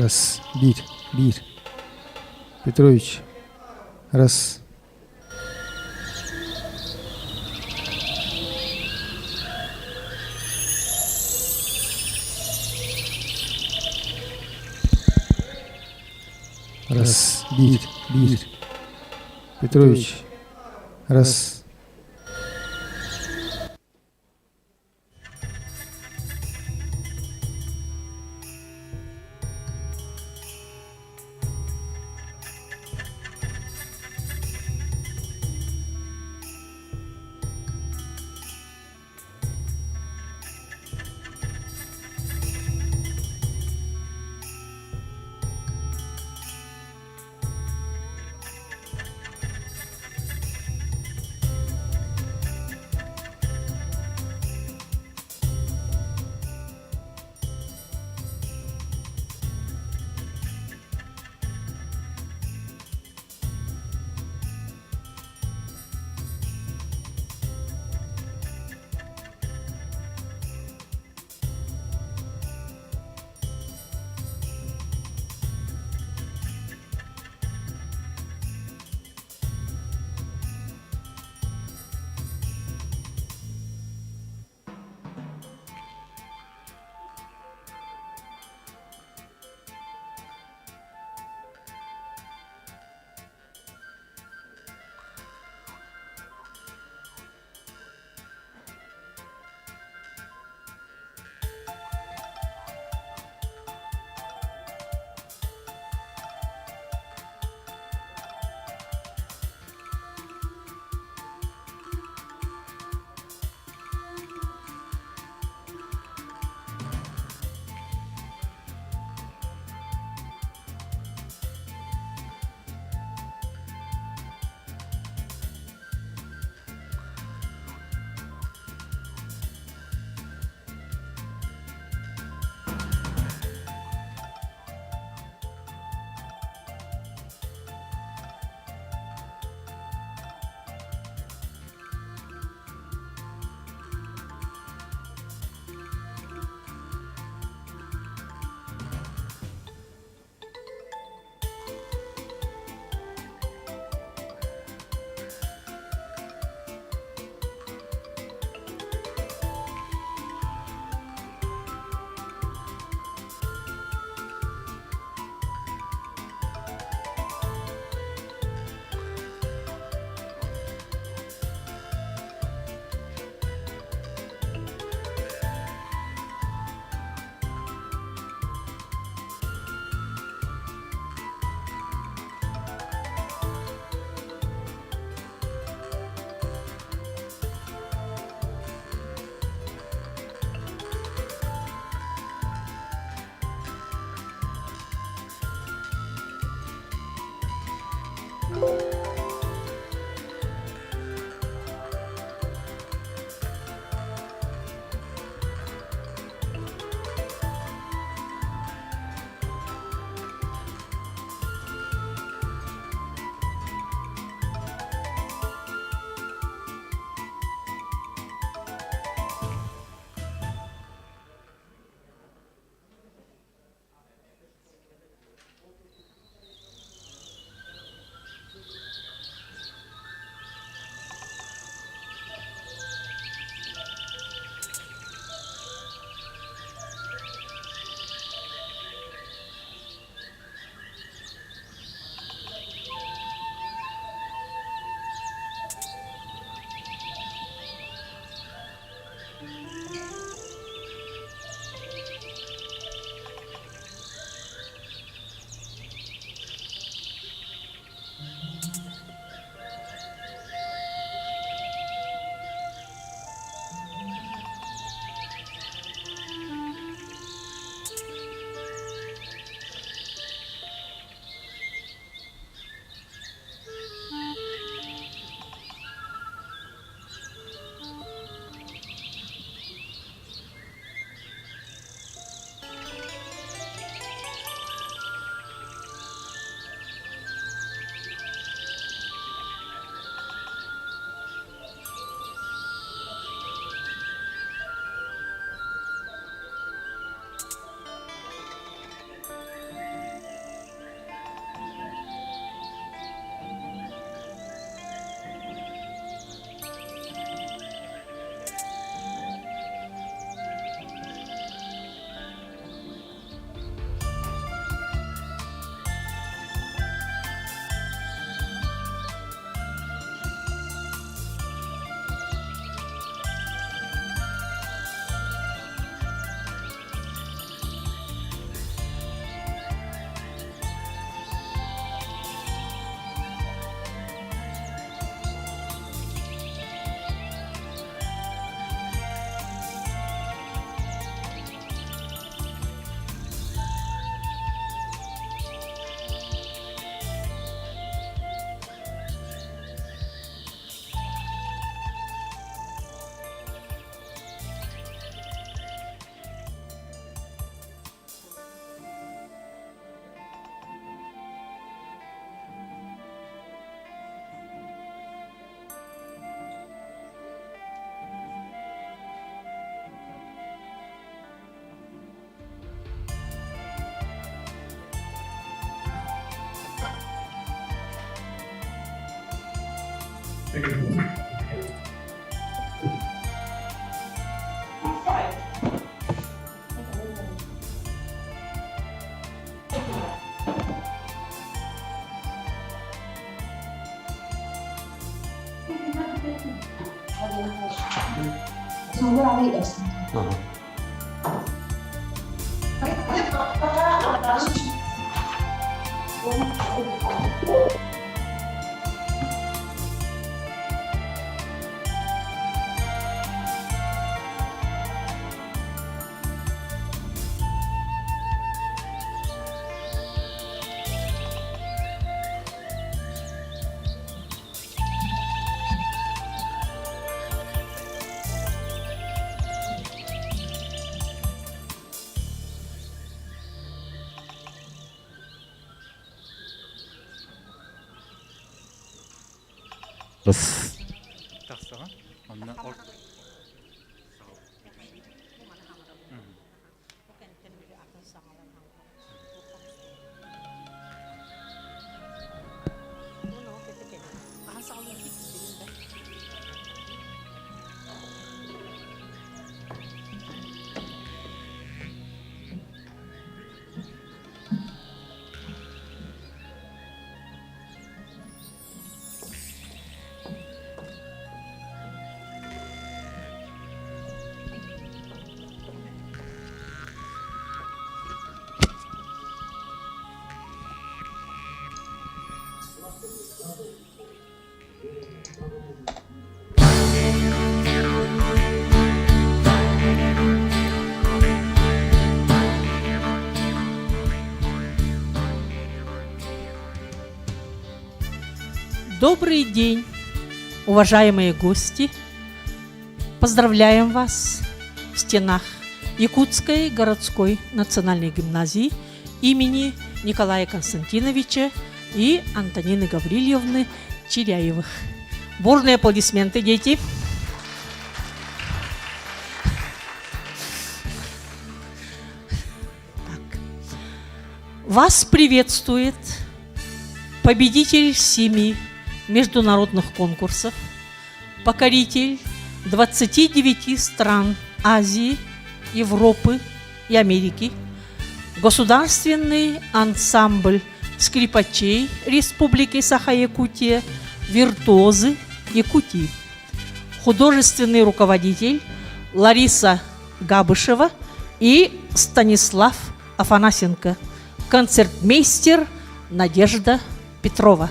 Раз. Bir. Bir. Петрович. Раз. Раз. Bir. Bir. Петрович. Раз. Раз. Добрый день, уважаемые гости! Поздравляем вас в стенах Якутской городской национальной гимназии имени Николая Константиновича и Антонины Гаврильевны Чиряевых. Бурные аплодисменты, дети! Вас приветствует победитель 7 международных конкурсов, покоритель 29 стран Азии, Европы и Америки, государственный ансамбль скрипачей Республики Саха-Якутия «Виртуозы Якутии», художественный руководитель Лариса Габышева и Станислав Афанасенко, концертмейстер Надежда Петрова.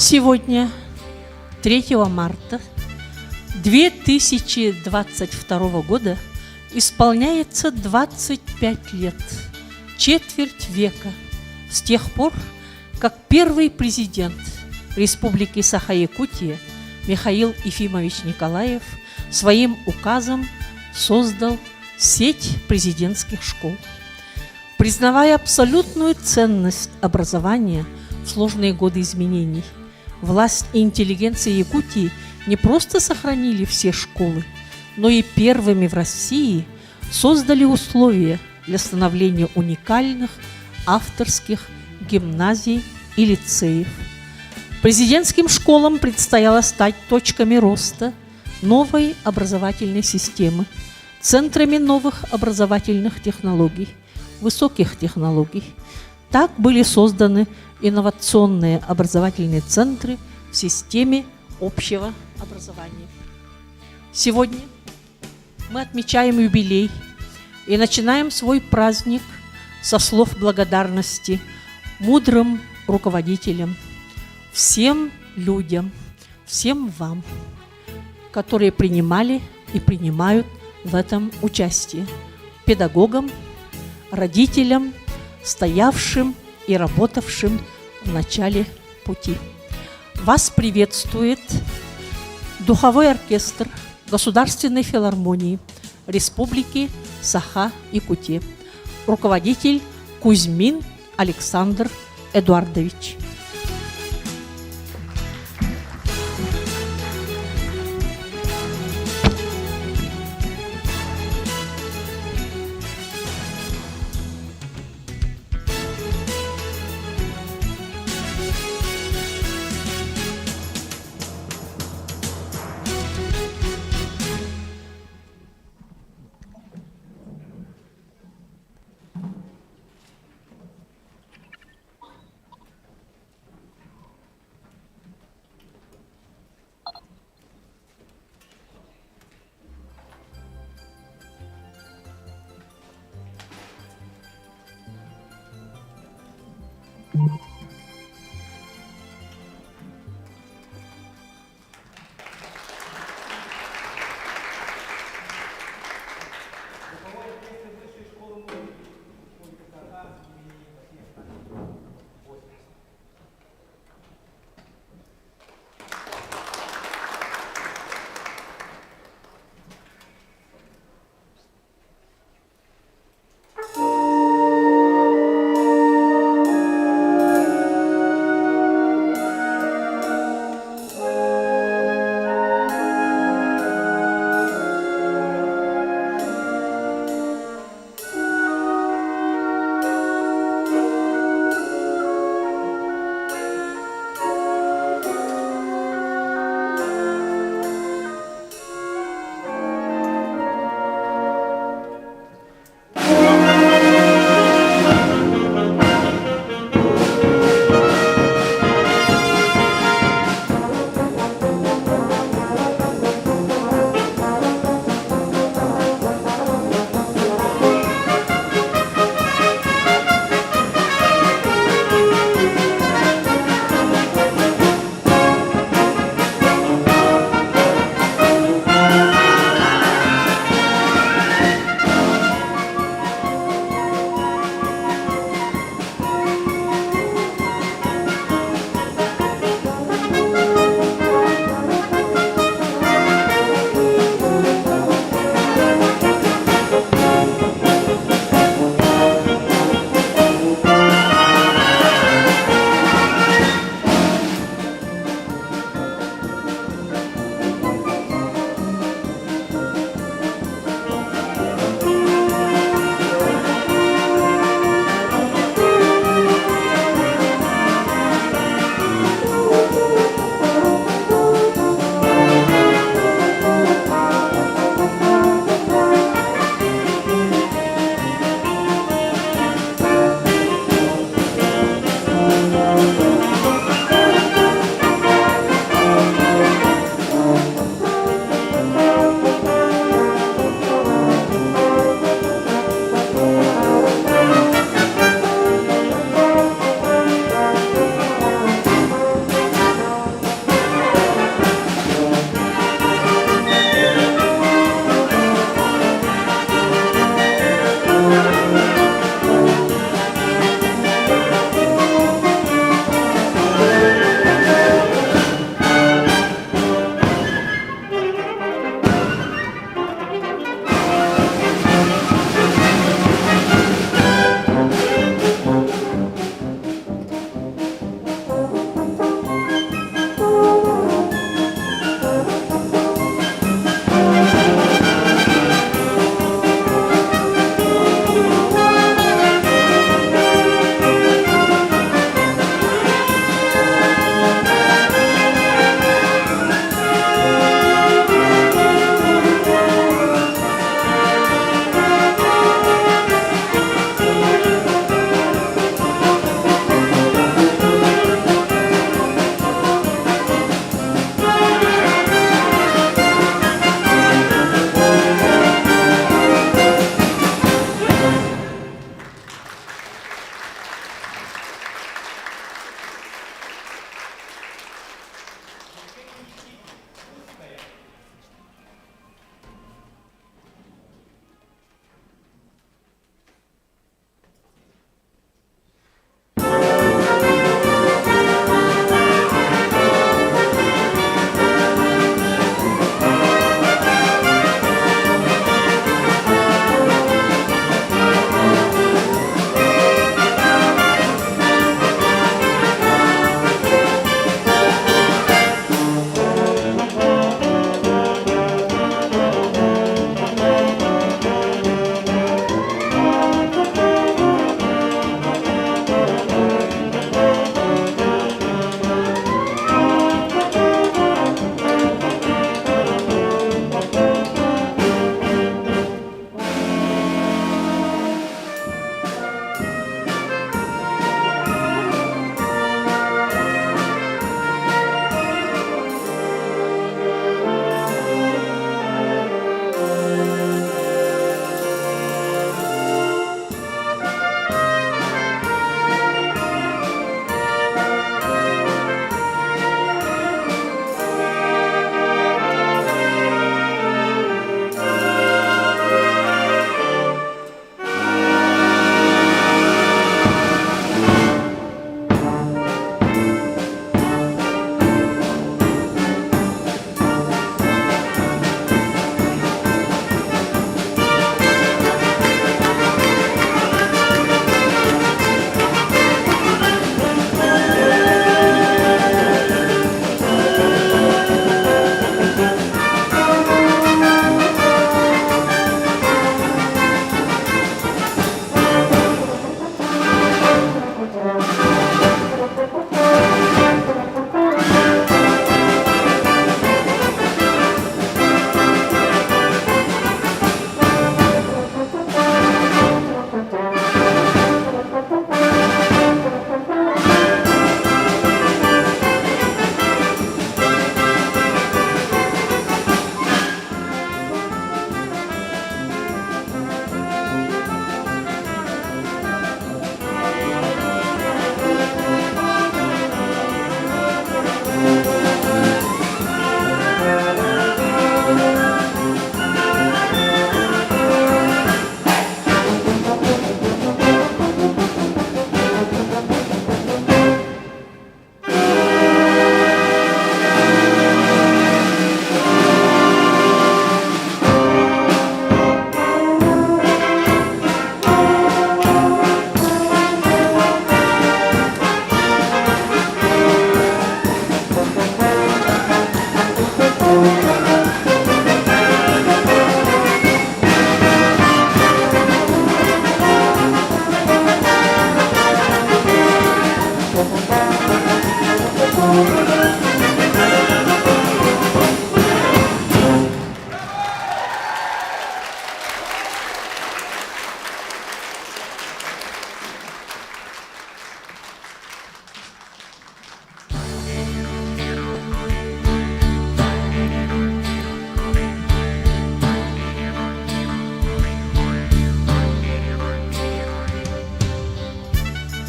Сегодня, 3 марта 2022 года, исполняется 25 лет, четверть века, с тех пор, как первый президент Республики Саха-Якутия Михаил Ефимович Николаев своим указом создал сеть президентских школ. Признавая абсолютную ценность образования в сложные годы изменений, власть и интеллигенция Якутии не просто сохранили все школы, но и первыми в России создали условия для становления уникальных авторских гимназий и лицеев. Президентским школам предстояло стать точками роста новой образовательной системы, центрами новых образовательных технологий, высоких технологий. Так были созданы инновационные образовательные центры в системе общего образования. Сегодня мы отмечаем юбилей и начинаем свой праздник со слов благодарности мудрым руководителям, всем людям, всем вам, которые принимали и принимают в этом участие, педагогам, родителям, стоявшим и работавшим в начале пути. Вас приветствует духовой оркестр Государственной филармонии Республики Саха-Якутия, руководитель Кузьмин Александр Эдуардович.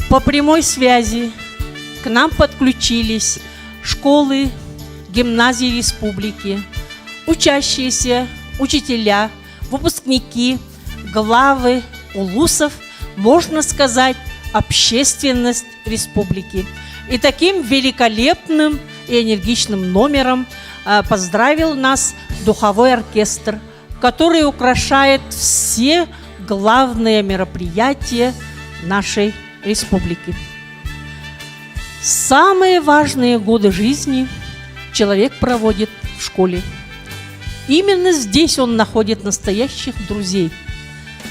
По прямой связи к нам подключились школы, гимназии республики, учащиеся, учителя, выпускники, главы улусов, можно сказать, общественность республики. И таким великолепным и энергичным номером поздравил нас духовой оркестр, который украшает все главные мероприятия нашей республики. Самые важные годы жизни человек проводит в школе. Именно здесь он находит настоящих друзей,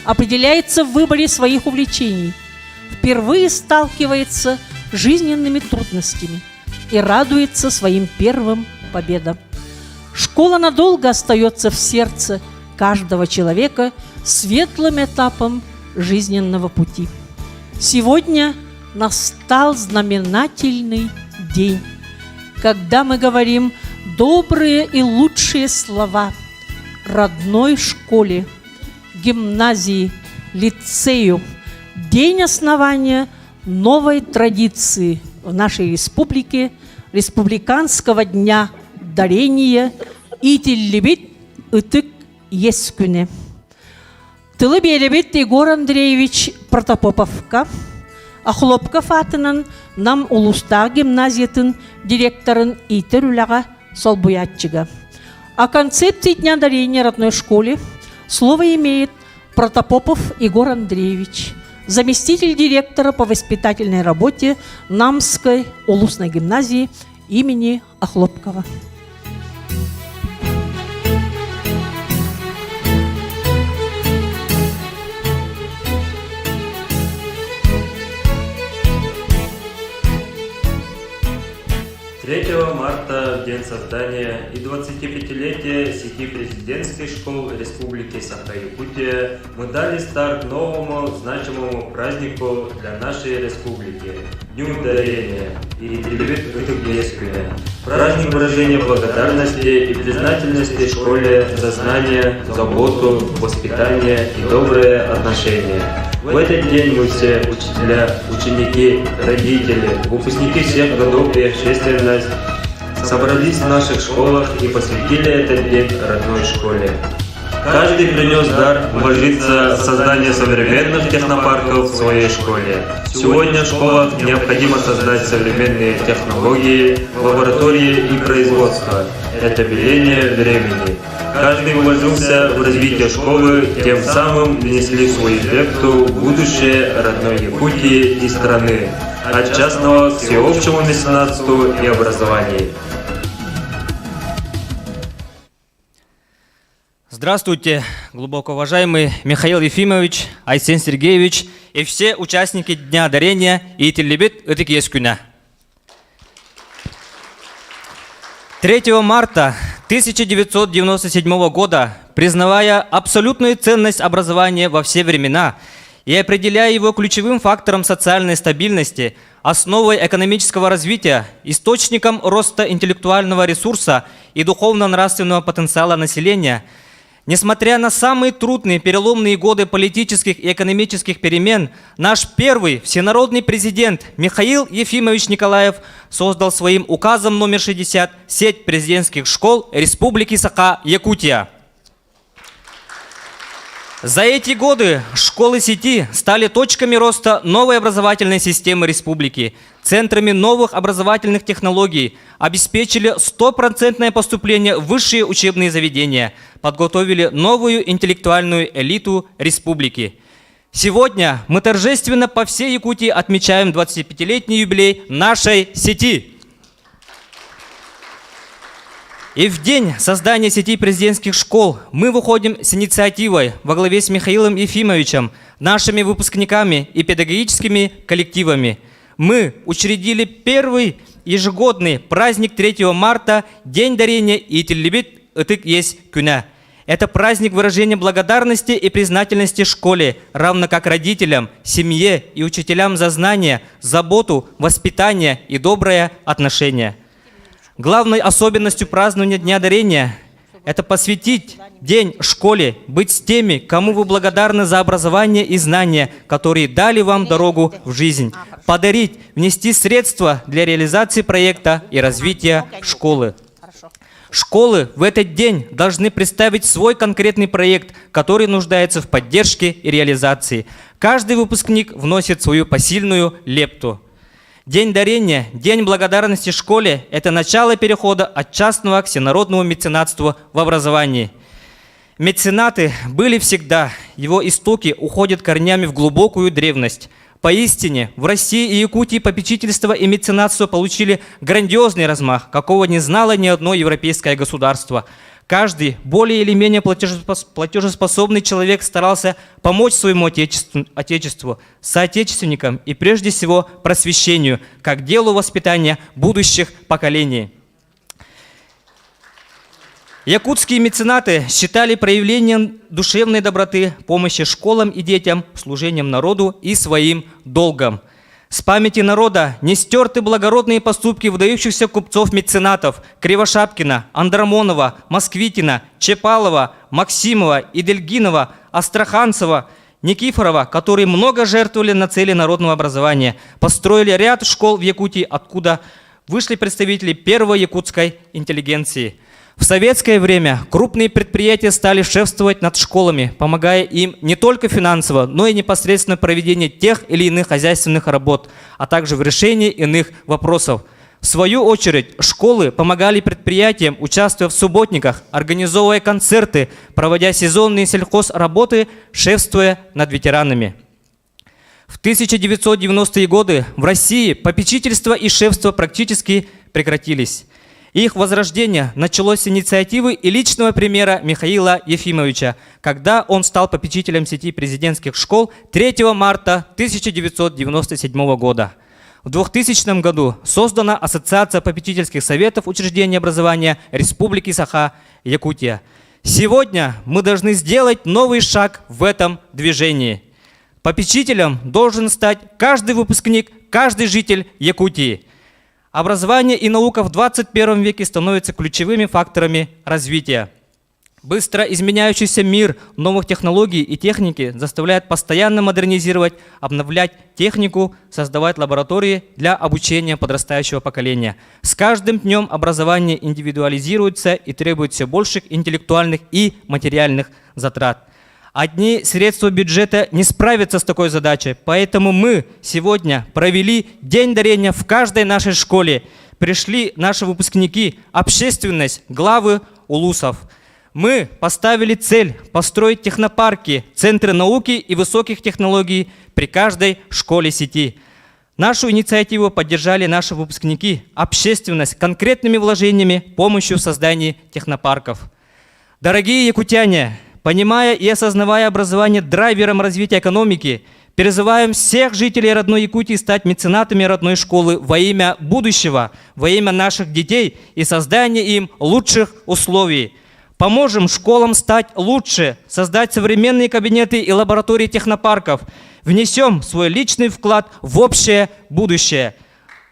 определяется в выборе своих увлечений, впервые сталкивается с жизненными трудностями и радуется своим первым победам. Школа надолго остается в сердце каждого человека светлым этапом жизненного пути. Сегодня настал знаменательный день, когда мы говорим добрые и лучшие слова родной школе, гимназии, лицею. День основания новой традиции в нашей республике, республиканского дня дарения «Итиллибит ытык ескүне». Тылы беребит Егор Андреевич Протопоповка, Ахлопков атынан нам улуста гимназиятын директорын Итер Уляга Солбуятчига. О концепции Дня дарения родной школе слово имеет Протопопов Егор Андреевич, заместитель директора по воспитательной работе Намской улусной гимназии имени Ахлопкова. Марта, в день создания и 25-летия сети президентских школ Республики Саха-Якутия, мы дали старт новому значимому празднику для нашей республики – Дню дарения и праздник выражения благодарности и признательности школе за знания, заботу, воспитание и добрые отношения. В этот день мы все учителя, ученики, родители, выпускники всех годов и общественность собрались в наших школах и посвятили этот день родной школе. Каждый принес дар вложиться в создание современных технопарков в своей школе. Сегодня в школах необходимо создать современные технологии, лаборатории и производства. Это веление времени. Каждый вложился в развитие школы, тем самым внесли свою лепту в будущее родной Якутии и страны, от частного к всеобщему меценатству и образованию. Здравствуйте, глубоко уважаемый Михаил Ефимович, Айсен Сергеевич и все участники Дня дарения и Итиллибит ытык ескүне. 3 марта 1997 года, признавая абсолютную ценность образования во все времена и определяя его ключевым фактором социальной стабильности, основой экономического развития, источником роста интеллектуального ресурса и духовно-нравственного потенциала населения, несмотря на самые трудные переломные годы политических и экономических перемен, наш первый всенародный президент Михаил Ефимович Николаев создал своим указом номер 60 сеть президентских школ Республики Саха-Якутия. За эти годы школы сети стали точками роста новой образовательной системы республики, центрами новых образовательных технологий, обеспечили 100% поступление в высшие учебные заведения, подготовили новую интеллектуальную элиту республики. Сегодня мы торжественно по всей Якутии отмечаем 25-летний юбилей нашей сети. И в день создания сети президентских школ мы выходим с инициативой во главе с Михаилом Ефимовичем, нашими выпускниками и педагогическими коллективами. Мы учредили первый ежегодный праздник 3 марта, День дарения и Итиллибит ытык ескүне. Это праздник выражения благодарности и признательности школе, равно как родителям, семье и учителям за знания, заботу, воспитание и доброе отношение. Главной особенностью празднования Дня дарения это посвятить день школе, быть с теми, кому вы благодарны за образование и знания, которые дали вам дорогу в жизнь, подарить, внести средства для реализации проекта и развития школы. Школы в этот день должны представить свой конкретный проект, который нуждается в поддержке и реализации. Каждый выпускник вносит свою посильную лепту. День дарения, День благодарности школе – это начало перехода от частного к всенародному меценатству в образовании. Меценаты были всегда, его истоки уходят корнями в глубокую древность. Поистине, в России и Якутии попечительство и меценатство получили грандиозный размах, какого не знало ни одно европейское государство. Каждый более или менее платежеспособный человек старался помочь своему отечеству, соотечественникам и прежде всего просвещению, как делу воспитания будущих поколений. Якутские меценаты считали проявлением душевной доброты, помощи школам и детям, служением народу и своим долгом. С памяти народа не стерты благородные поступки выдающихся купцов-меценатов Кривошапкина, Андромонова, Москвитина, Чепалова, Максимова, Идельгинова, Астраханцева, Никифорова, которые много жертвовали на цели народного образования, построили ряд школ в Якутии, откуда вышли представители первой якутской интеллигенции. В советское время крупные предприятия стали шефствовать над школами, помогая им не только финансово, но и непосредственно в проведении тех или иных хозяйственных работ, а также в решении иных вопросов. В свою очередь, школы помогали предприятиям, участвуя в субботниках, организовывая концерты, проводя сезонные сельхозработы, шефствуя над ветеранами. В 1990-е годы в России попечительство и шефство практически прекратились. Их возрождение началось с инициативы и личного примера Михаила Ефимовича, когда он стал попечителем сети президентских школ 3 марта 1997 года. В 2000 году создана Ассоциация попечительских советов учреждений образования Республики Саха-Якутия. Сегодня мы должны сделать новый шаг в этом движении. Попечителем должен стать каждый выпускник, каждый житель Якутии. Образование и наука в 21 веке становятся ключевыми факторами развития. Быстро изменяющийся мир новых технологий и техники заставляет постоянно модернизировать, обновлять технику, создавать лаборатории для обучения подрастающего поколения. С каждым днем образование индивидуализируется и требует все больших интеллектуальных и материальных затрат. Одни средства бюджета не справятся с такой задачей, поэтому мы сегодня провели День дарения в каждой нашей школе. Пришли наши выпускники, общественность, главы улусов. Мы поставили цель построить технопарки, центры науки и высоких технологий при каждой школе сети. Нашу инициативу поддержали наши выпускники, общественность конкретными вложениями, помощью в создании технопарков. Дорогие якутяне, понимая и осознавая образование драйвером развития экономики, призываем всех жителей родной Якутии стать меценатами родной школы во имя будущего, во имя наших детей и создания им лучших условий. Поможем школам стать лучше, создать современные кабинеты и лаборатории технопарков. Внесем свой личный вклад в общее будущее.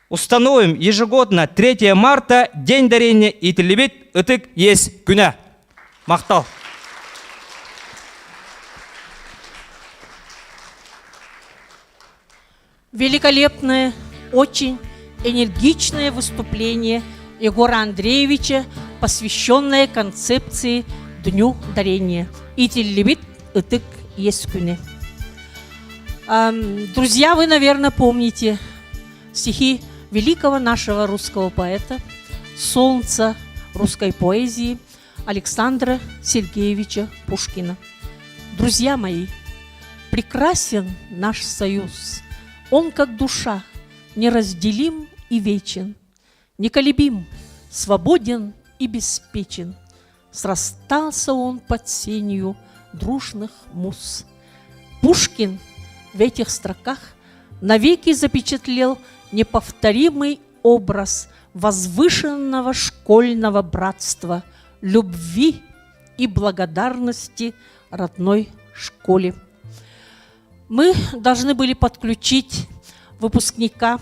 Установим ежегодно 3 марта День дарения и телебит ытык есть күнә. Мақтал. Великолепное, очень энергичное выступление Егора Андреевича, посвященное концепции Дню дарения. И телебит ытык есть күнә. Друзья, вы, наверное, помните стихи великого нашего русского поэта, солнца русской поэзии Александра Сергеевича Пушкина. Друзья мои, прекрасен наш союз. Он, как душа, неразделим и вечен, неколебим, свободен и беспечен. Срастался он под сенью дружных муз. Пушкин в этих строках навеки запечатлел неповторимый образ возвышенного школьного братства, любви и благодарности родной школе. Мы должны были подключить выпускника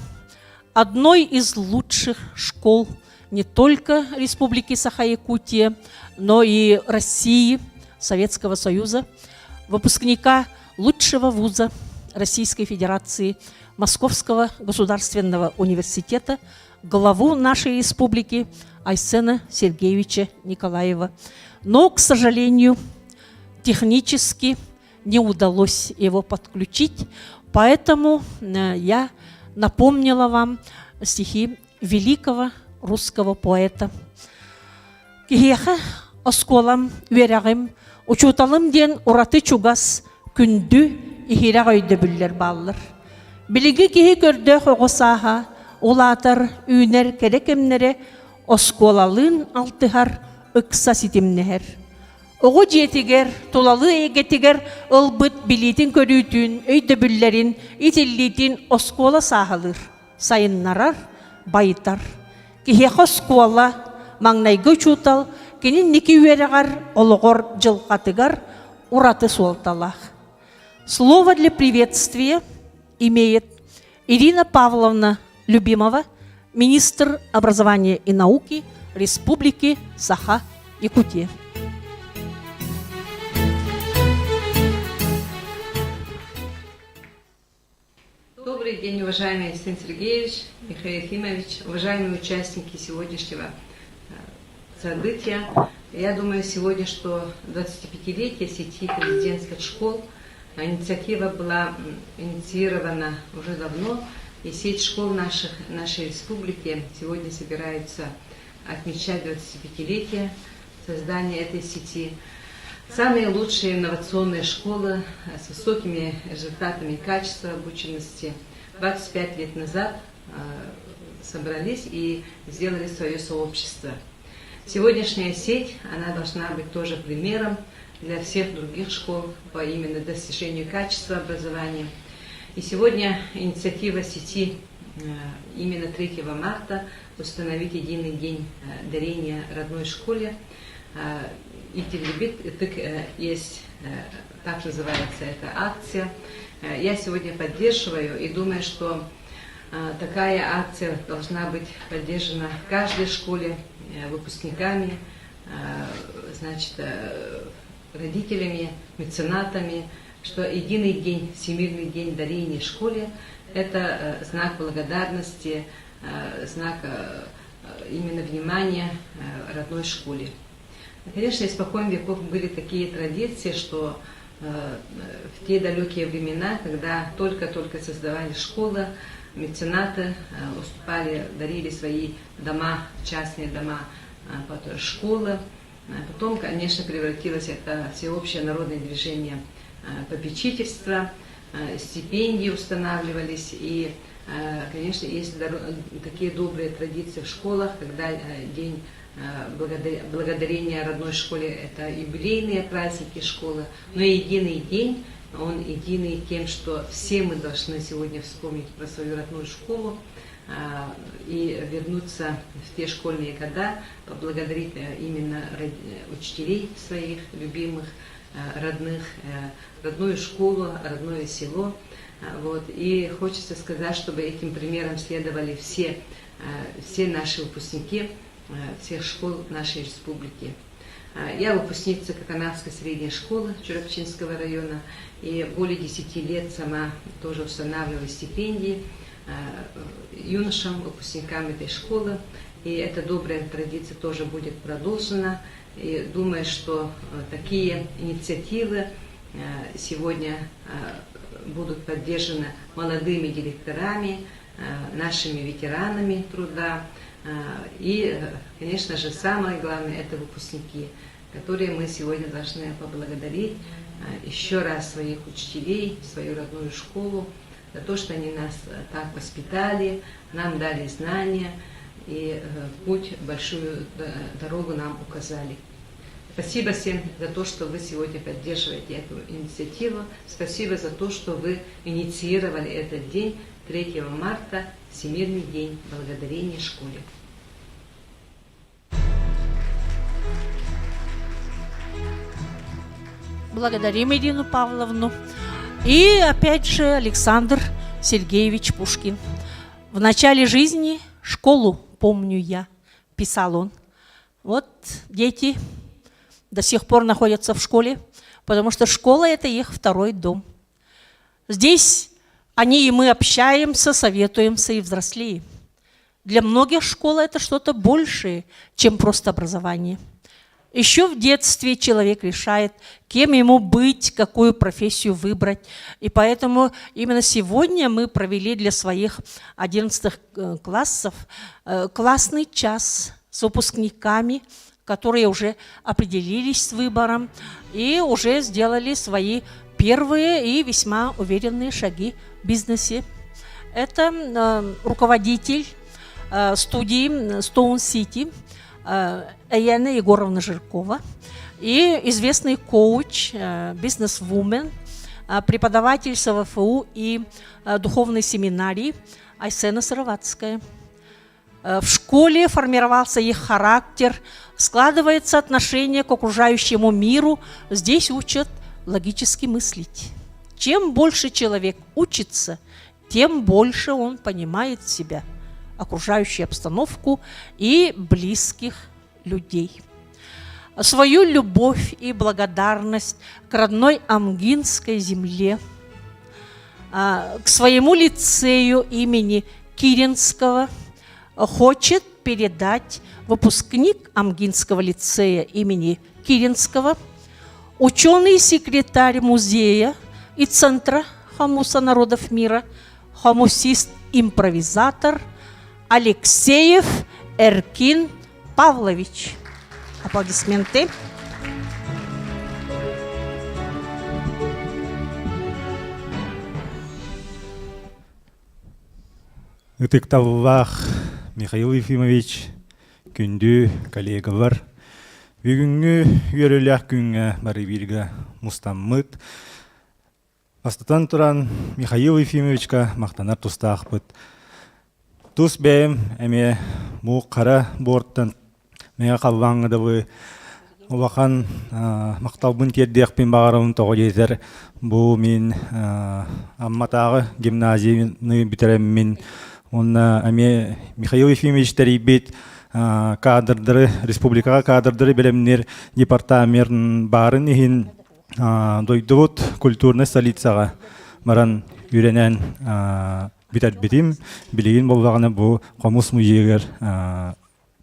одной из лучших школ не только Республики Саха-Якутия, но и России, Советского Союза, выпускника лучшего вуза Российской Федерации, Московского государственного университета, главу нашей республики Айсена Сергеевича Николаева. Но, к сожалению, технически не удалось его подключить, поэтому я напомнила вам стихи великого русского поэта. Кихеха осколам верагым, учуталым ден ураты чугас, күнді ихирак өйді бүллер баллар. Билиги кихи көрді хоғысаха, улатар, үйнер, керекемнере, осколалын алтыхар, ыкса ситимнехер. Оғы жетігер, тулалы егетігер, ылбыт билитин көрүйтін, өйді бүллерин, итиллитин оскола сахалыр, сайыннарар, байытар. Кихех оскола, маңнайгы чутал, кенин неки уерегар, олығор жылқатыгар, ураты суалталах. Слово для приветствия имеет Ирина Павловна Любимова, министр образования и науки Республики Саха-Якутия. Добрый день, уважаемый Александр Сергеевич, Михаил Ефимович, уважаемые участники сегодняшнего события. Я думаю сегодня, что 25-летие сети президентских школ, инициатива была инициирована уже давно, и сеть школ нашей республики сегодня собирается отмечать 25-летие создания этой сети. Самые лучшие инновационные школы с высокими результатами качества обученности 25 лет назад собрались и сделали свое сообщество. Сегодняшняя сеть, она должна быть тоже примером для всех других школ по именно достижению качества образования. И сегодня инициатива сети именно 3 марта установить единый день дарения родной школе. Есть, так называется эта акция. Я сегодня поддерживаю и думаю, что такая акция должна быть поддержана в каждой школе выпускниками, значит, родителями, меценатами, что единый день, Всемирный день дарения школе – это знак благодарности, знак именно внимания родной школе. Конечно, испокон веков были такие традиции, что в те далекие времена, когда только-только создавали школы, меценаты уступали, дарили свои дома, частные дома под школы. Потом, конечно, превратилось это всеобщее народное движение попечительства, стипендии устанавливались. И, конечно, есть такие добрые традиции в школах, когда день благодарения родной школе – это юбилейные праздники школы, но единый день, он единый тем, что все мы должны сегодня вспомнить про свою родную школу и вернуться в те школьные года, поблагодарить именно учителей своих любимых, родных, родную школу, родное село. Вот. И хочется сказать, чтобы этим примером следовали все наши выпускники всех школ нашей республики. Я выпускница Коканавской средней школы Чурапчинского района и более 10 лет сама тоже устанавливаю стипендии юношам, выпускникам этой школы. И эта добрая традиция тоже будет продолжена. И думаю, что такие инициативы сегодня будут поддержаны молодыми директорами, нашими ветеранами труда. И, конечно же, самое главное – это выпускники, которые мы сегодня должны поблагодарить еще раз своих учителей, свою родную школу, за то, что они нас так воспитали, нам дали знания и путь, большую дорогу нам указали. Спасибо всем за то, что вы сегодня поддерживаете эту инициативу. Спасибо за то, что вы инициировали этот день 3 марта, Всемирный день благодарения школе. Благодарим Ирину Павловну. И опять же Александр Сергеевич Пушкин. В начале жизни школу помню я, писал он. Вот дети до сих пор находятся в школе, потому что школа – это их второй дом. Здесь они и мы общаемся, советуемся и взрослеем. Для многих школа – это что-то большее, чем просто образование. Еще в детстве человек решает, кем ему быть, какую профессию выбрать. И поэтому именно сегодня мы провели для своих 11 классов классный час с выпускниками, которые уже определились с выбором и уже сделали свои первые и весьма уверенные шаги в бизнесе. Это руководитель студии Stone City Яна Егоровна Жиркова и известный коуч, бизнес-вумен, преподаватель СВФУ и духовной семинарии Айсена Сыроватская. В школе формировался их характер, складывается отношение к окружающему миру. Здесь учат логически мыслить. Чем больше человек учится, тем больше он понимает себя, окружающую обстановку и близких людей. Свою любовь и благодарность к родной Амгинской земле, к своему лицею имени Киринского хочет передать выпускник Амгинского лицея имени Киринского, ученый-секретарь музея и Центра Хомуса народов мира, хомусист-импровизатор Алексеев Эркин Павлович. Аплодисменты. Ытыкталлах Михаил Ефимович, күндү коллегалар, бүгүнгү үйөрүлөх күнгө бары бирге мустаммыт. Астатан туран Михаил Ефимовичка мактанар тустаахпыт. Тус бэм эме бу кара борттан мега каллаңыдабы улахан макталбын тердиякпин багарабын того жетер. Бу мен амматагы гимназияны битереммин. Онна эме Михаил Ефимович тарибит кадрдары, республикага кадрдары белемнер департаментын барын ихин дойдубут культурный столицага баран үйренен битим билигин болбагана бу Комус музейгер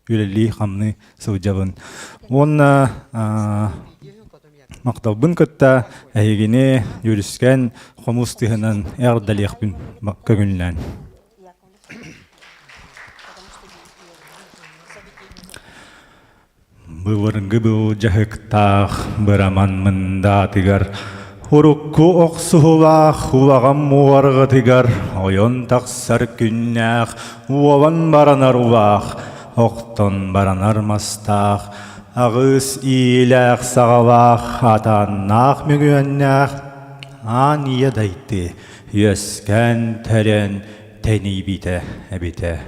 үйрели хамны сылжабын. Онна макталбын кытта әйгене юрискен Комус тыгынан эрдалиякпин көгүнлән. Бывырынгы был жахыктах быраман мында тигар. Урукку оксулах улагам муарга тигар. Ойон таксар күннях уаван баранар улах. Октон баранар мастах. Агыс ийлах сагалах атаннах мөгүннях. Ания дайты өскен терен тени бите эбите.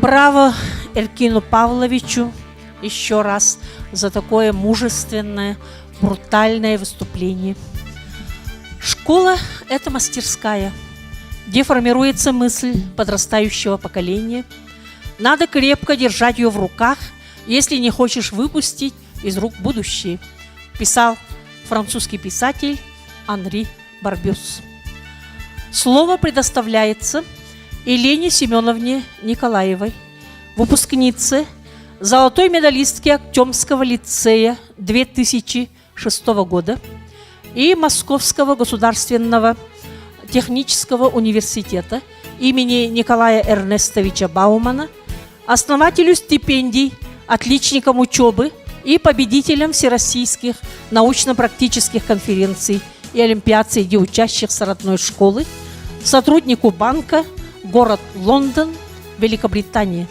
Браво Элькину Павловичу еще раз за такое мужественное, брутальное выступление. Школа – это мастерская, где формируется мысль подрастающего поколения. Надо крепко держать ее в руках, если не хочешь выпустить из рук будущее, писал французский писатель Анри Барбюс. Слово предоставляется Елене Семеновне Николаевой, выпускнице, золотой медалистке Актемского лицея 2006 года и Московского государственного технического университета имени Николая Эрнестовича Баумана, основателю стипендий, отличникам учебы и победителям всероссийских научно-практических конференций и олимпиад среди учащихся родной школы, сотруднику банка, город Лондон, Великобритания.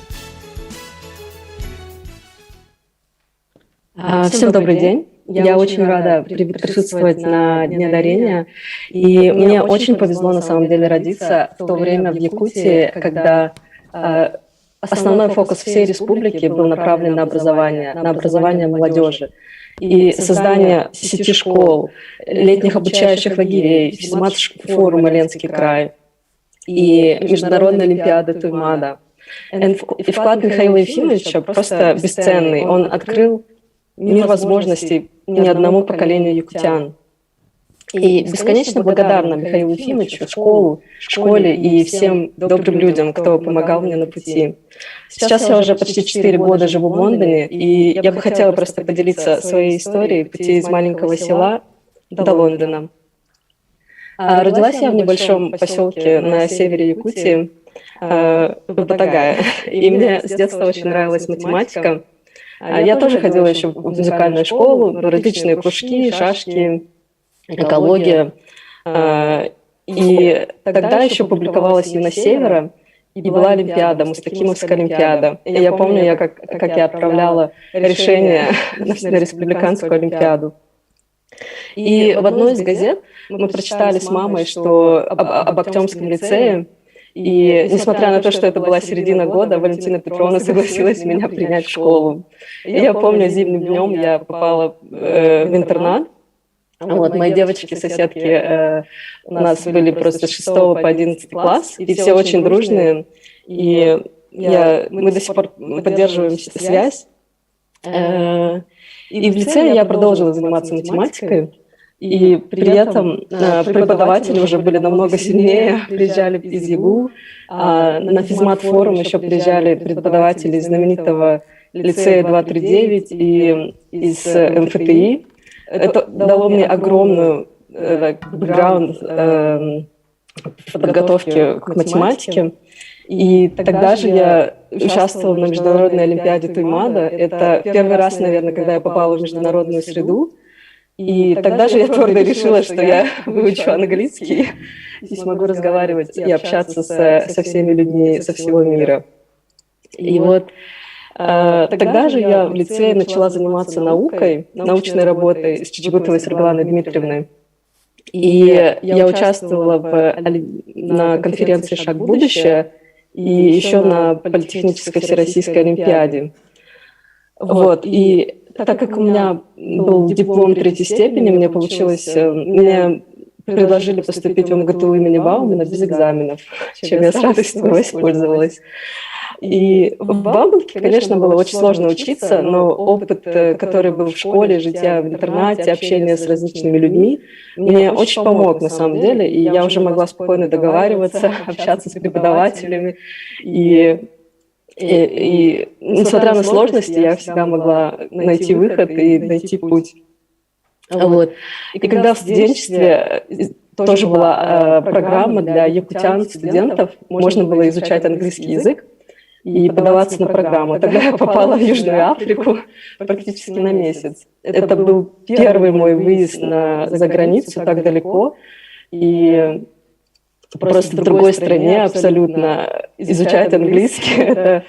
Всем добрый день. Я очень рада присутствовать на Дне дарения. И мне очень повезло на самом деле родиться в то время в Якутии, когда основной фокус всей республики был направлен на образование молодежи. И создание сети школ, летних обучающих лагерей, физмат-форума «Ленский край» и Международной олимпиады Туймада. И вклад Михаила Ефимовича просто бесценный. Он открыл мир возможностей ни одному поколению якутян. И бесконечно благодарна Михаилу Ефимовичу, школе и всем добрым людям, кто помогал мне на пути. Сейчас я уже почти 4 года живу в Лондоне, и я бы хотела просто поделиться своей историей пути из маленького села до Лондона. Родилась я в небольшом поселке на севере Якутии, Батагая, и мне с детства очень нравилась математика. Я тоже ходила еще в музыкальную школу, различные кружки, шашки, экология. И тогда еще публиковалась «Юна Севера», и была Олимпиада, Мустакимовская Олимпиада. И я помню, как я отправляла решение на Республиканскую Олимпиаду. И в одной из газет мы прочитали с мамой, что об Актемском лицее, и несмотря на то, что это была середина года, Валентина Петровна согласилась меня принять в школу. И я помню, зимним днем я попала в интернат. Вот, мои девочки-соседки у нас были просто с 6 по 11 класс, и все очень дружные. И мы до сих пор поддерживаем связь. И в лицее я продолжила заниматься математикой. И при этом преподаватели уже были намного сильнее, приезжали из ЕГУ, на физмат-форум еще приезжали преподаватели из знаменитого лицея 239 и из МФТИ. Это дало мне огромную бэкграунд подготовки к математике. И тогда же я участвовала на Международной олимпиаде Туймада. Это первый раз, наверное, когда я попала в международную среду. И тогда же я твердо решила, что я выучу английский и смогу разговаривать и общаться со всеми людьми со всего мира. И вот тогда же я в лицее начала заниматься научной работой с Чичгутовой Светланой Дмитриевной. И я участвовала на конференции «Шаг в будущее» и еще на Политехнической Всероссийской Олимпиаде. Вот, и так как у меня был диплом 3-й степени, мне предложили поступить в МГТУ имени Баумана без экзаменов, чем я с радостью воспользовалась. И в Бауманке, конечно, было очень сложно учиться, но опыт, который был в школе, жития в интернате, общение с различными людьми, мне очень помог на самом деле, и я уже могла спокойно договариваться, общаться с преподавателями, и несмотря на сложности, я всегда могла найти выход и найти путь. Вот. И когда в студенчестве тоже была программа для якутян, студентов, можно было изучать английский язык и подаваться на программу. Тогда я попала в Южную Африку практически на месяц. Это был первый мой выезд за границу так далеко, и просто в другой стране абсолютно изучать английский, это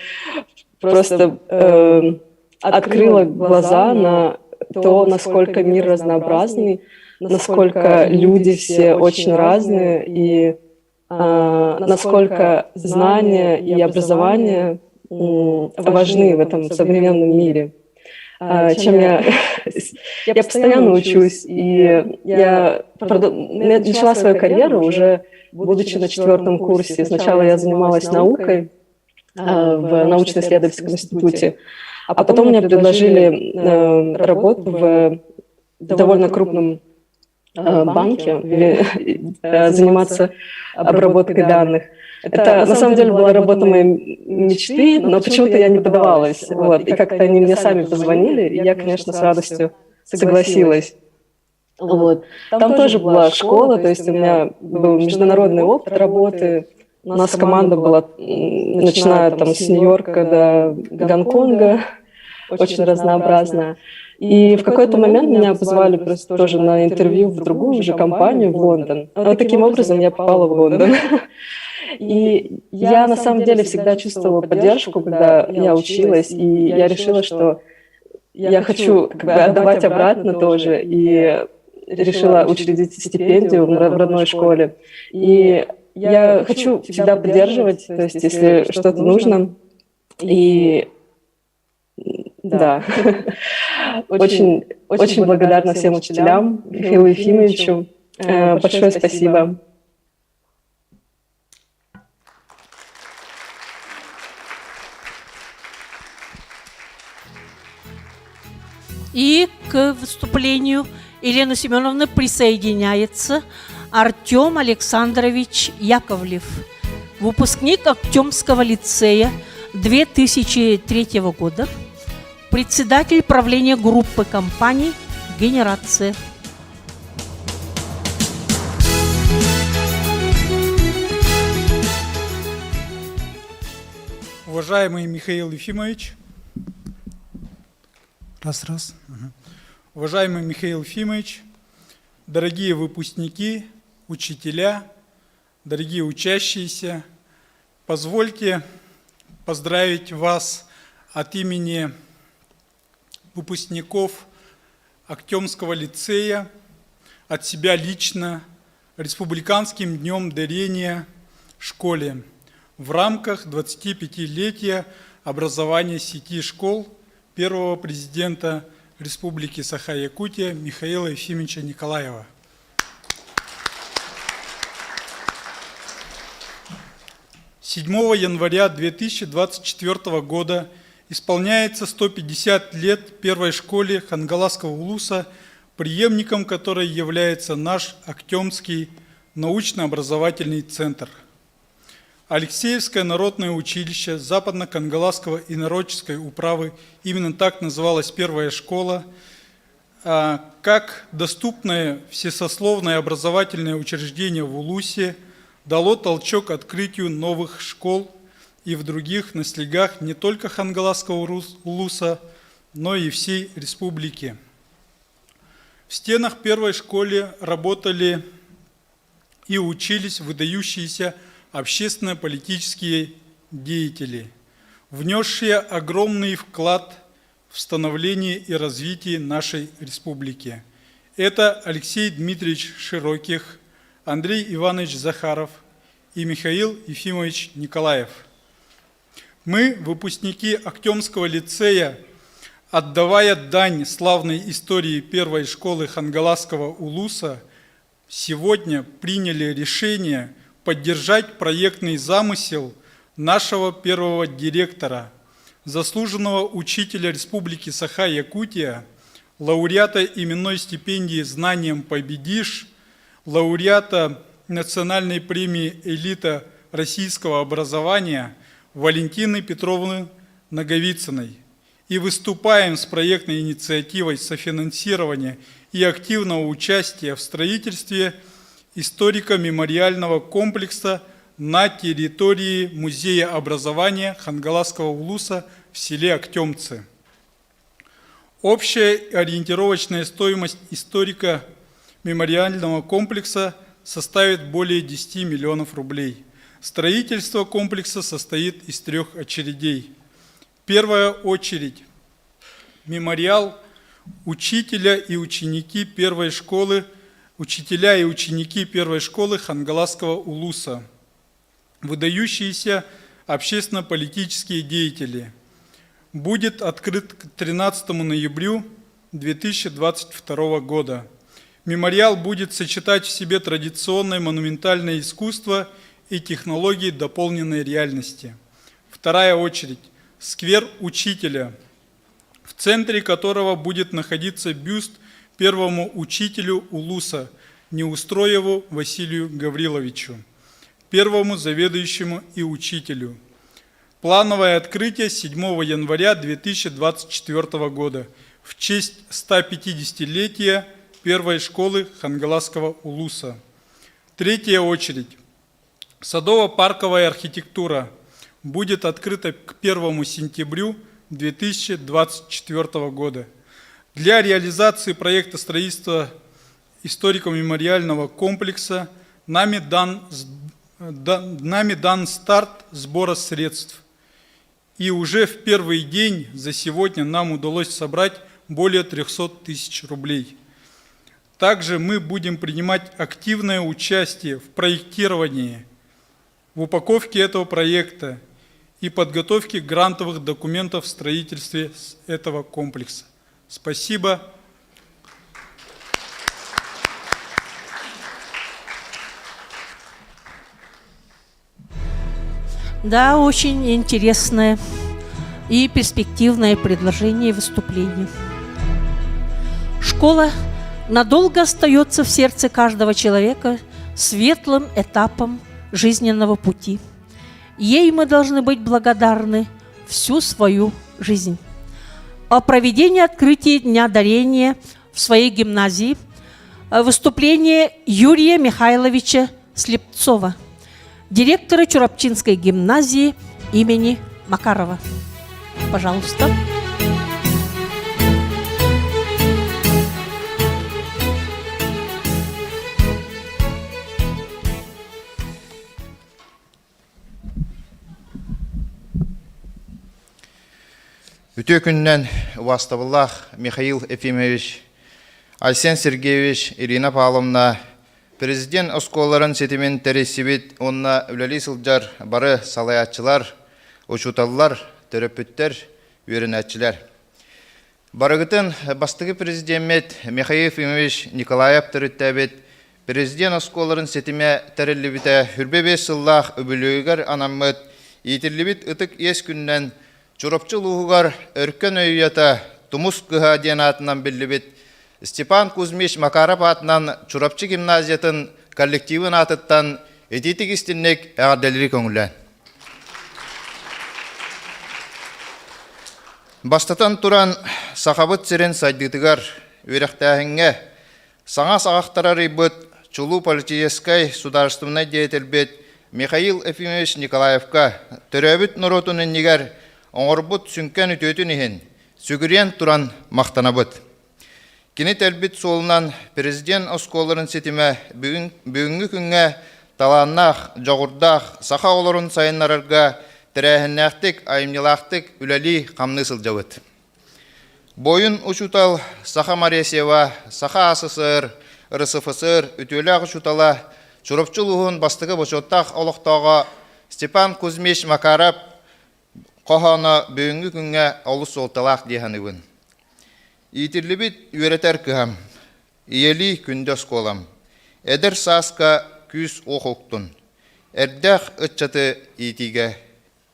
просто открыло глаза на то, насколько мир разнообразный, насколько люди все очень разные, и насколько знания и образование важны в этом современном мире. Чем я постоянно учусь, и я начала свою карьеру уже будучи на 4-м курсе. Сначала я занималась наукой в научно-исследовательском институте, а потом мне предложили работу в довольно крупном банке, заниматься обработкой данных. Это на самом деле была работа моей мечты, но почему-то я не подавалась. Вот. И как-то они мне сами позвонили, и я, конечно, с радостью согласилась. Вот. Там тоже была школа, то есть у меня был международный опыт работы. У нас команда была, начиная там с Нью-Йорка до Гонконга, очень разнообразная. И в какой-то момент меня позвали просто тоже на интервью в другую уже компанию в Лондон. Вот таким образом я попала в Лондон. И я на самом деле всегда чувствовала поддержку, когда я училась, и я решила, что я хочу как бы отдавать обратно тоже, и решила учредить стипендию в родной школе. И я хочу всегда поддерживать, то есть если что-то нужно. И да, очень благодарна всем учителям, Михаилу Ефимовичу. Большое спасибо. И к выступлению Елены Семеновны присоединяется Артем Александрович Яковлев, выпускник Актемского лицея 2003 года, председатель правления группы компаний «Генерация». Уважаемый Михаил Ефимович, Уважаемый Михаил Ефимович, дорогие выпускники, учителя, дорогие учащиеся, позвольте поздравить вас от имени выпускников Актемского лицея, от себя лично, Республиканским днем дарения школе в рамках 25-летия образования сети школ первого президента Республики Саха-Якутия Михаила Ефимовича Николаева. С 7 января 2024 года исполняется 150 лет первой школе Хангаласского улуса, преемником которой является наш Актемский научно-образовательный центр. Алексеевское народное училище Западно-Кангаласского инородческой управы, именно так называлась первая школа, как доступное всесословное образовательное учреждение в Улусе, дало толчок открытию новых школ и в других наследях не только Хангаласского улуса, но и всей республики. В стенах первой школы работали и учились выдающиеся общественно-политические деятели, внесшие огромный вклад в становление и развитие нашей республики. Это Алексей Дмитриевич Широких, Андрей Иванович Захаров и Михаил Ефимович Николаев. Мы, выпускники Актемского лицея, отдавая дань славной истории первой школы Хангаласского улуса, сегодня приняли решение поддержать проектный замысел нашего первого директора, заслуженного учителя Республики Саха-Якутия, лауреата именной стипендии «Знанием победишь», лауреата национальной премии «Элита российского образования» Валентины Петровны Наговицыной. И выступаем с проектной инициативой софинансирования и активного участия в строительстве историко-мемориального комплекса на территории Музея образования Хангаласского улуса в селе Актемцы. Общая ориентировочная стоимость историко-мемориального комплекса составит более 10 миллионов рублей. Строительство комплекса состоит из 3 очередей. Первая очередь – мемориал учителя и ученики первой школы Хангаласского улуса, выдающиеся общественно-политические деятели. Будет открыт к 13 ноября 2022 года. Мемориал будет сочетать в себе традиционное монументальное искусство и технологии дополненной реальности. Вторая очередь – сквер учителя, в центре которого будет находиться бюст первому учителю Улуса Неустроеву Василию Гавриловичу, первому заведующему и учителю. Плановое открытие 7 января 2024 года в честь 150-летия первой школы Хангаласского Улуса. Третья очередь. Садово-парковая архитектура будет открыта к 1 сентября 2024 года. Для реализации проекта строительства историко-мемориального комплекса нами дан старт сбора средств. И уже в первый день за сегодня нам удалось собрать более 300 тысяч рублей. Также мы будем принимать активное участие в проектировании, в упаковке этого проекта и подготовке грантовых документов в строительстве этого комплекса. Спасибо. Да, очень интересное и перспективное предложение и выступление. Школа надолго остается в сердце каждого человека светлым этапом жизненного пути. Ей мы должны быть благодарны всю свою жизнь. О проведении открытия Дня дарения в своей гимназии выступление Юрия Михайловича Слепцова, директора Чурапчинской гимназии имени Макарова. Пожалуйста. Өте күннен Уаставаллах Михаил Ефимович, Айсен Сергеевич, Ирина Павловна, президент осколарын сетімен тәресібет, онна үләли сылжар бары салаятчылар, учуталлар, төрөпүттер, үйренәтчілер. Барығытын бастығы президент Михаил Ефимович Николаев түріттәбет, президент осколарын сетіме тәрелібіті хүрбебе сыллах өбілігер анаммыт, етірлібіт ұтық ес күннен Чурапчы луғығар өркен өйята Тумус кыға ден атынан білібет, Степан Кузьмич Макаров атынан Чурапчы гимназиятын коллективын атыттан этитик истиннек әғаддәлері көңілі. Бастатан туран сақабыт сирен сайдытығар өріқтәхінге саңа сағақтарар ибыт Чулу политической сударственной деятельбет Михаил Ефимович Николаевка төрөбіт нұротының негер оңырбыт сүнкен үтөтін ехен, сүгірен туран мақтанабыт. Кенет әлбіт солынан президент осколарын сетіме бүгінгі күнге таланнақ, жоғырдақ, сақа оларын сайынларырға тірәхіннәқтік, айымнелақтық үләли қамны сылжауыт. Бойын ұшутал Саха Маресева, Саха АССР, РСФСР, үтөлі ұшутала Чурапчылығын бастығы бошоттақ олықтауға Степан Кузьмич Макаров Қохана бүгінгі күнге олыс олталақ дейханығын. Итірлібіт үйретер кіхам, иели күндес қолам. Әдір сасқа күз оқуқтын. Әрдәқ үтчаты итиге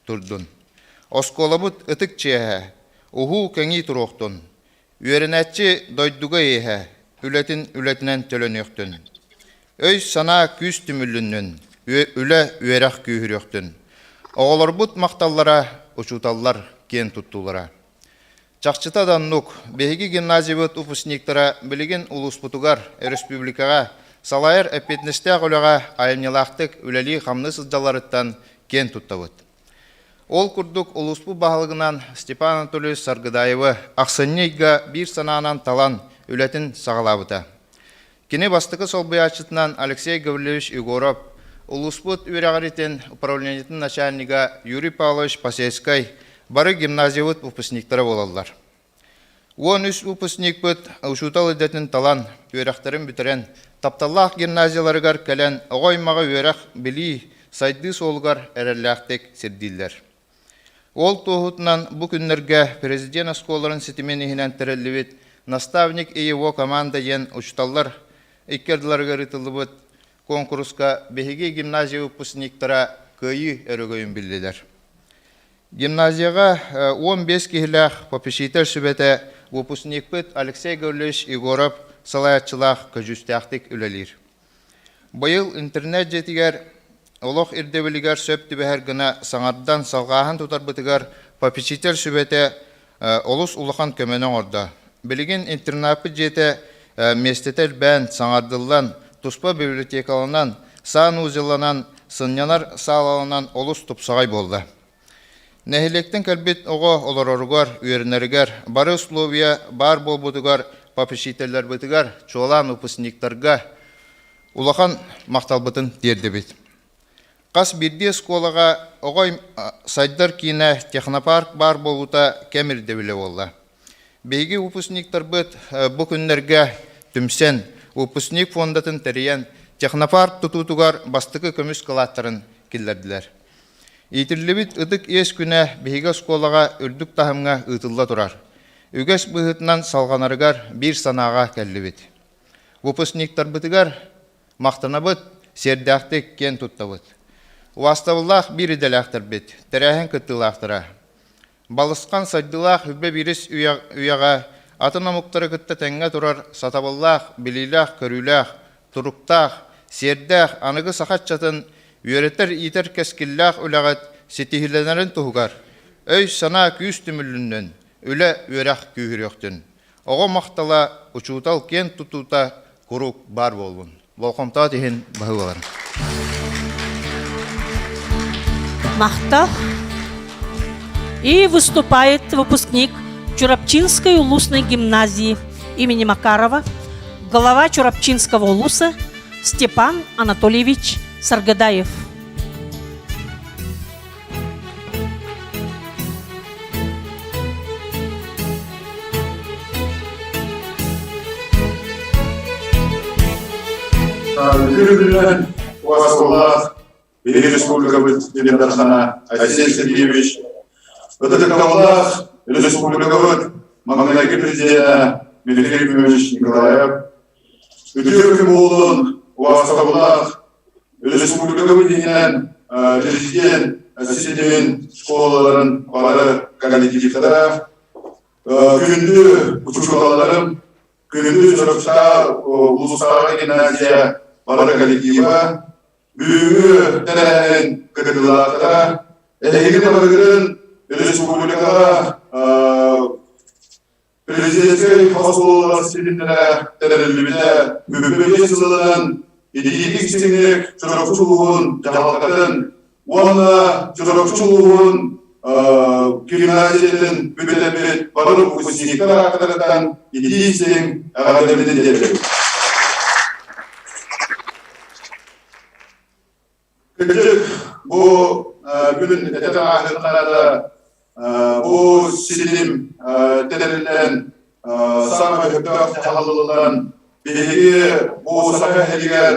тұрдын. Осколамыт үтік чеге, ұху кәңі тұруқтын. Үйерінәтчі дойдуға ехе, үлетінен төлін өқтін. Өй сана күз түміліннің, үлі үйерақ күйір өқтін. Оғылар бұт мақталлара, учуталлар кен туттулара. Чақчытадан нұқ, бәйгі гимназиявыт ұпысниктара білеген ұлыспутугар республикаға салайыр әпетністі ғылыға айымнелақтық үләли қамны сызжаларыттан кен туттавыт. Ол күрдік ұлыспу бағылығынан Степан Анатольевич Саргыдаевы ақсыннейға бір сананан талан үләтін сағалабыта. Кені бастықы солбыячытынан Алексей Гаврилович Егоров, Улуспут үйрағаритен управлениетін начальнига Юрий Павлович Пасейскай бары гимназиявыт выпускниктары болалар. Он үс выпускник бұд ұшутал үдетін талан үйрақтарын бүтірен тапталлақ гимназияларығар кәлен оғоймаға үйрақ білі сайды солгар әрәлләқтек сердиллер. Ол тоғытынан бұ күннерге президент осколарын сетименихінен тірілівет, наставник его команда ен ұчталлар иккерділерге рытылыбыт конкурска беге гимназия выпускниктара көйі өрігөйін білділер. Гимназияға 15 кихілях попешитер сүбеті выпускник бұт Алексей Гаврилович Егоров салаятчылақ көжүстяқтик үлелер. Байыл интернет жетігер олық ирдевілігер сөп түбәхер гына саңардан салғахан тұтар бұтығар попечитель сүбеті олыс улахан көменің орда. Білігін интернапы жеті местетел бән саңардылан, тұспа библиотекалынан, сан ұзыланан, сыннянар салалынан олыс тұпсағай болды. Нәхилектің кәлбет оға олар-орғар, үйерінерігер, бары условия бар бол бұтығар попечителлер бұтығар, чолан ұпысниктарға улахан мақталбытын дерді бет. Қас бірде сколаға оғай сайдар кейіне технопарк бар болута кәмір дәвілі олды. Бейгі выпускниктар бұд бұл күнлерге түмсен, выпускник фондатын тәріен технопарк тұтутуғар бастықы көміс қылаттарын келдерділер. Етірлібіт ұдық ес күні бейгі сколаға үрдік тахымға ұтылла тұрар. Үгес бұғытынан салғанарығар бір санаға кәлі бет. Выпускниктар бұтығар мақтана бұд, сердяқтық кен тұтта бұд. Уаставыллах бір иделяқтыр бет, тәрәхін күттілақтыра. Балысқан сайдылах үббе біріс үйаға, атын амуқтары күтті тәңге тұрар, сатабыллах, білилах, көрілах, тұруқтақ, сердәқ, анығы сақат жатын, үйереттер итер кәскіллах үлағат, сетихіленерін тұғығар. Өй сана күйіс түміліннен, үлі үйерақ күйіректін. Оғы мақтала, ұчуытал кен тұтуыта құруқ бар болуын. Болқымта дейін бағылар. Махта. И выступает выпускник Чурапчинской улусной гимназии имени Макарова, глава Чурапчинского улуса Степан Анатольевич Саргадаев. Любитель Уаскулах, Республика Дархана, Арсений Сергеевич, Кавлах, Республика Магнагий президента Михаил Ефимович Николаев, Юрий Уаскулах, Республика Денен, президент Сидин школаларын бары коллективтара, күнді учушкаларым, күнді жұрықта ұлыстағы гимназия бары коллектива, бүгінгі тәрәнен кірділақтара, әйгіні бағырын республикаға президентскай қосылылар сенімдері тәрәлілімді мүбігі сылынан едейдік сеңнек жүрекшілуын жағалқатын, оны жүрекшілуын гимназиядан бүбелебет бары выпускниктар ақыдардан едейсің ағадырден деді. Күндік бұл бүгін әтір ақырқанада бұл сенім тәдірілден саңа өкпақ жағалылығынан бейге бұл саңа әлігер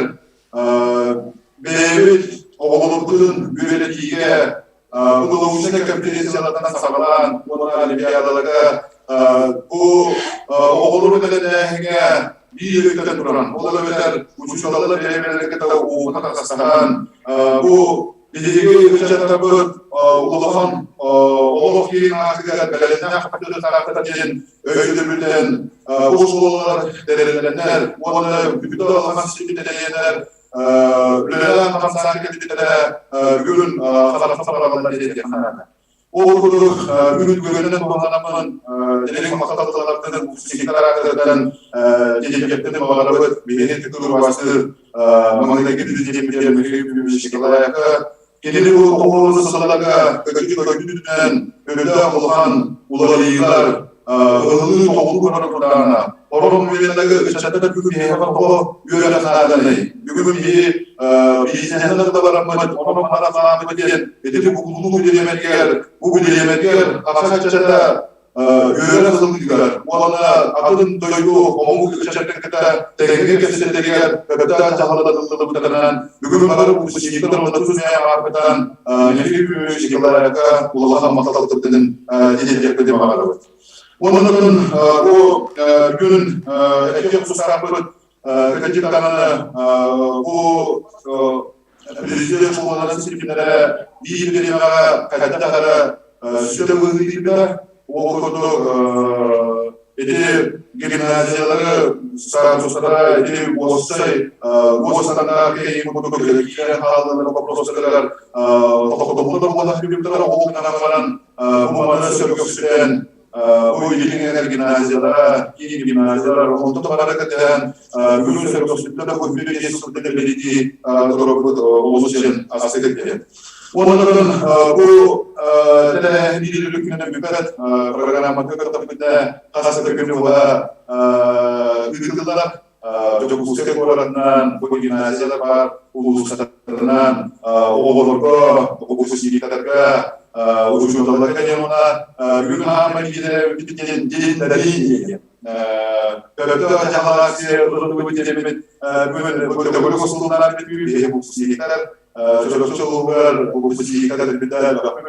бейбіт оғылықтың бүйелі кейге ұлығышына конференциялардан сағалан оның олимпиадалығы бұл оғылығы дәлінәңге bir ülkeden duran, o da böyle uçuşlarla bilememlekte uğurna takasından bu bilgi ücretler bu uluğun uluğ kiyin artık belediye kapatılır tarafta diyen öldürülen bu sorular derinlenler, onu bütün Allah'ın sevgili diyenler ülkeden kapatsak edildiler günün taraftarlarından diyenler. O okuduk, bugün görünen olanların denetim makatalarının uçuşlar aktardan cediyetlerin bağları beni tıkır bastı, Mamlaketi düzenlemekler mevcut şekillerde kendini bu okulun sıralarında kötüden öyle olan ulaşımlar hızlı okul kuruluşlarına Oranın üyelerine çatıda bugün yapılan o üyelerine bugün bir biznesler de var ama onun para falan edilen bu kulluğu bilemeyenler bu bilemeyenler aslında үйрен қызылдыгар, оны атын дойду, омуг чаркета, тегеге кесетегер, бөптен жағалады бұтарынан, бүгін бағыр бұсы шекілер, оны түзіне арпетан, нефир шекіларайқа ұлыған мақталтыптың дедердерді де бағары. Оның күн әке құсыстан бұрын кандидаттарына президент болғанын сепкендері бейберімаға кандидаттары сөйлем өңірдейді. Ол көтті эти гимназиялары сарапшылары эти осы стандарты ең көтті халалары вопростар тоқтамды болған бейбіттері ол қанағынан бұманы сөйлеушіден bu ilgili gimnaziyalara, yeni gimnaziyalara, ondan sonra kadar günün servisinde de bu bir yeşillikte belirli durumu oluşan aslında. Onların bu deneyimliliklerine müptelat programı köketmede kasıtlı günü var. Ülkeler çok yüksek oranından bu gimnaziyalar var, uluslararası okullarda, okulsuzluklarda uçurdalar kayımına gün hamile giden dalili. Böyle cahalası bu temin böyle koşullar bir bu siyekler çocuklar bu siyekler bir de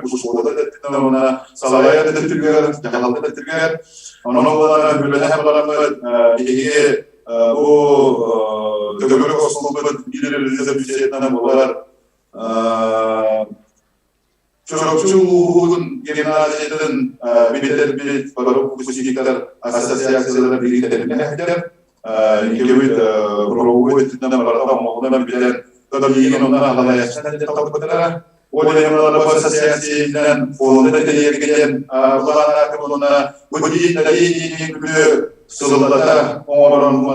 bu şurada da ona salaya da tırgır cahalda da tırgır ona böyle hem böyle bu böyle koşullar ileride bir şeyden bunlar çocuğun gimnaziyadan bir balık kusikiler asasiyasıyla birlikte nehter gibi provokatiften varlığa bilen tabii onlara halayasından tapıtlara o dönemlerde bu asasiyasından fonda da yergelen kullananlar kullanana bu gibi sılada onların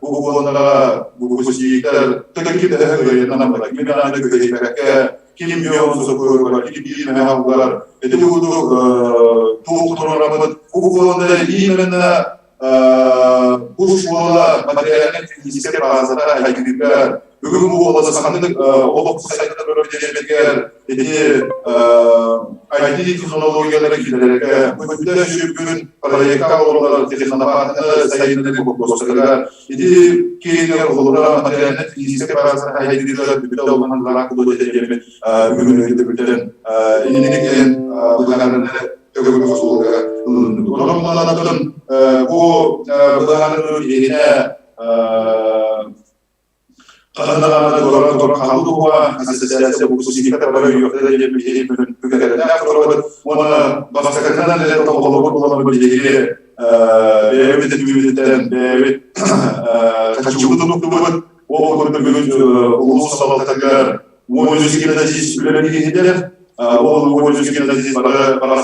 bu konulara bu kusikiler teknik de yanına gimnaziyada götürüyorlar. Kim yolumuzu koyuyorlar, kim bilme havlar. Bu programın bu konuda iyilerine bu şuurla materyalin fiziksel bazıda haykırıklar. Bugün bu olası sandık olup sayıda böyle deneyimler. IT teknolojiyalara giderek bu da şu gün parayaka olarak teknolojilerinde sayıda bu dostlar. Kiler olarak materyalin fiziksel bazıda haykırıklar bir de olanlar akıllı deneyimler. Bugün de bütün iniliklerin bunların önemli koşulları. Onların bu bunların yerine kadınlara doğru kaldığı asasiyası bu siyasete böyle yoksa bir ülkelerde afrolar ona başkalarından da topluluğu bulabileceği evet devletlerin evet kaçınılmaz o konuda bir ulusal takar o yüzden de işbirliği gider o yüzden de para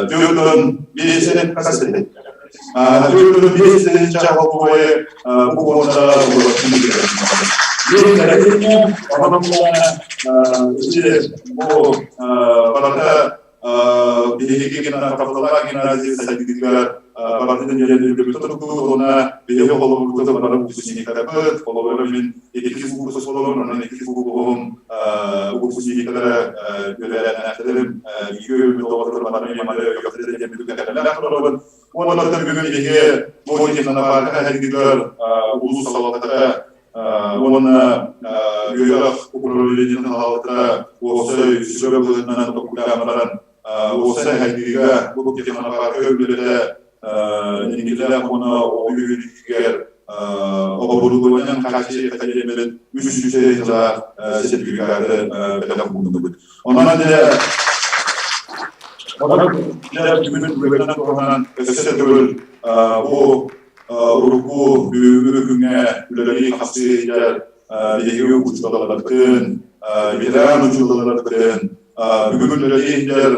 Türk'ün bir sene kastettik. Türk'ün bir sene cevap koyuyor bu konuda bir karakterine bu parada bir kapılar gimnaziyası saydıklar partiden yerleri bir tutuk ona bir yolu kutu var bu sini kadar kolların etkisiz bu kolların etkisiz bu sini kadar gören aktarım bir doğru var yamalı yok dedi kadar onlar da bugün diye bu insanlar var hareketler ulusal olarak ona göre okulların halkta o sebeplerden toplamaların o hareketler bu insanlar var öbürleri İngilizler ona oyuncular okullarının karşı kalemlerin üst düzeyde sertifikatı bedava. Ondan da onlar tümünün bölümünden kurulan sektörün bu ruhu büyüğüne ülkeyi kapsayacak bir uçlarların bir uçlarların bugünleriler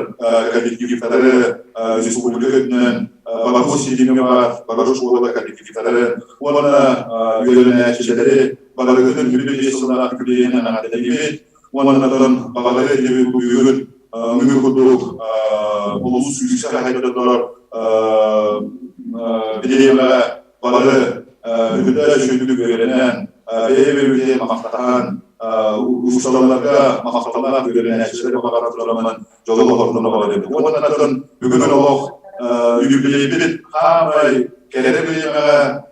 kalifikaları Respublika'nın bagaj sistemi var, bagaj olarak kalifikaları ona yöneticileri bagajın bir yılına külliyenin adedemi onların bagajı gibi bugün mümkün olumsuz yüksek hayatlar bilgiler bagajı ülkede şöyle verilen ve ülkeye maktatan ustalarga maqtallar öğrenençilere bakarak duramam jolu hortuna bağlı. Ondan bugün olaq yübüleyip hamay kerebileme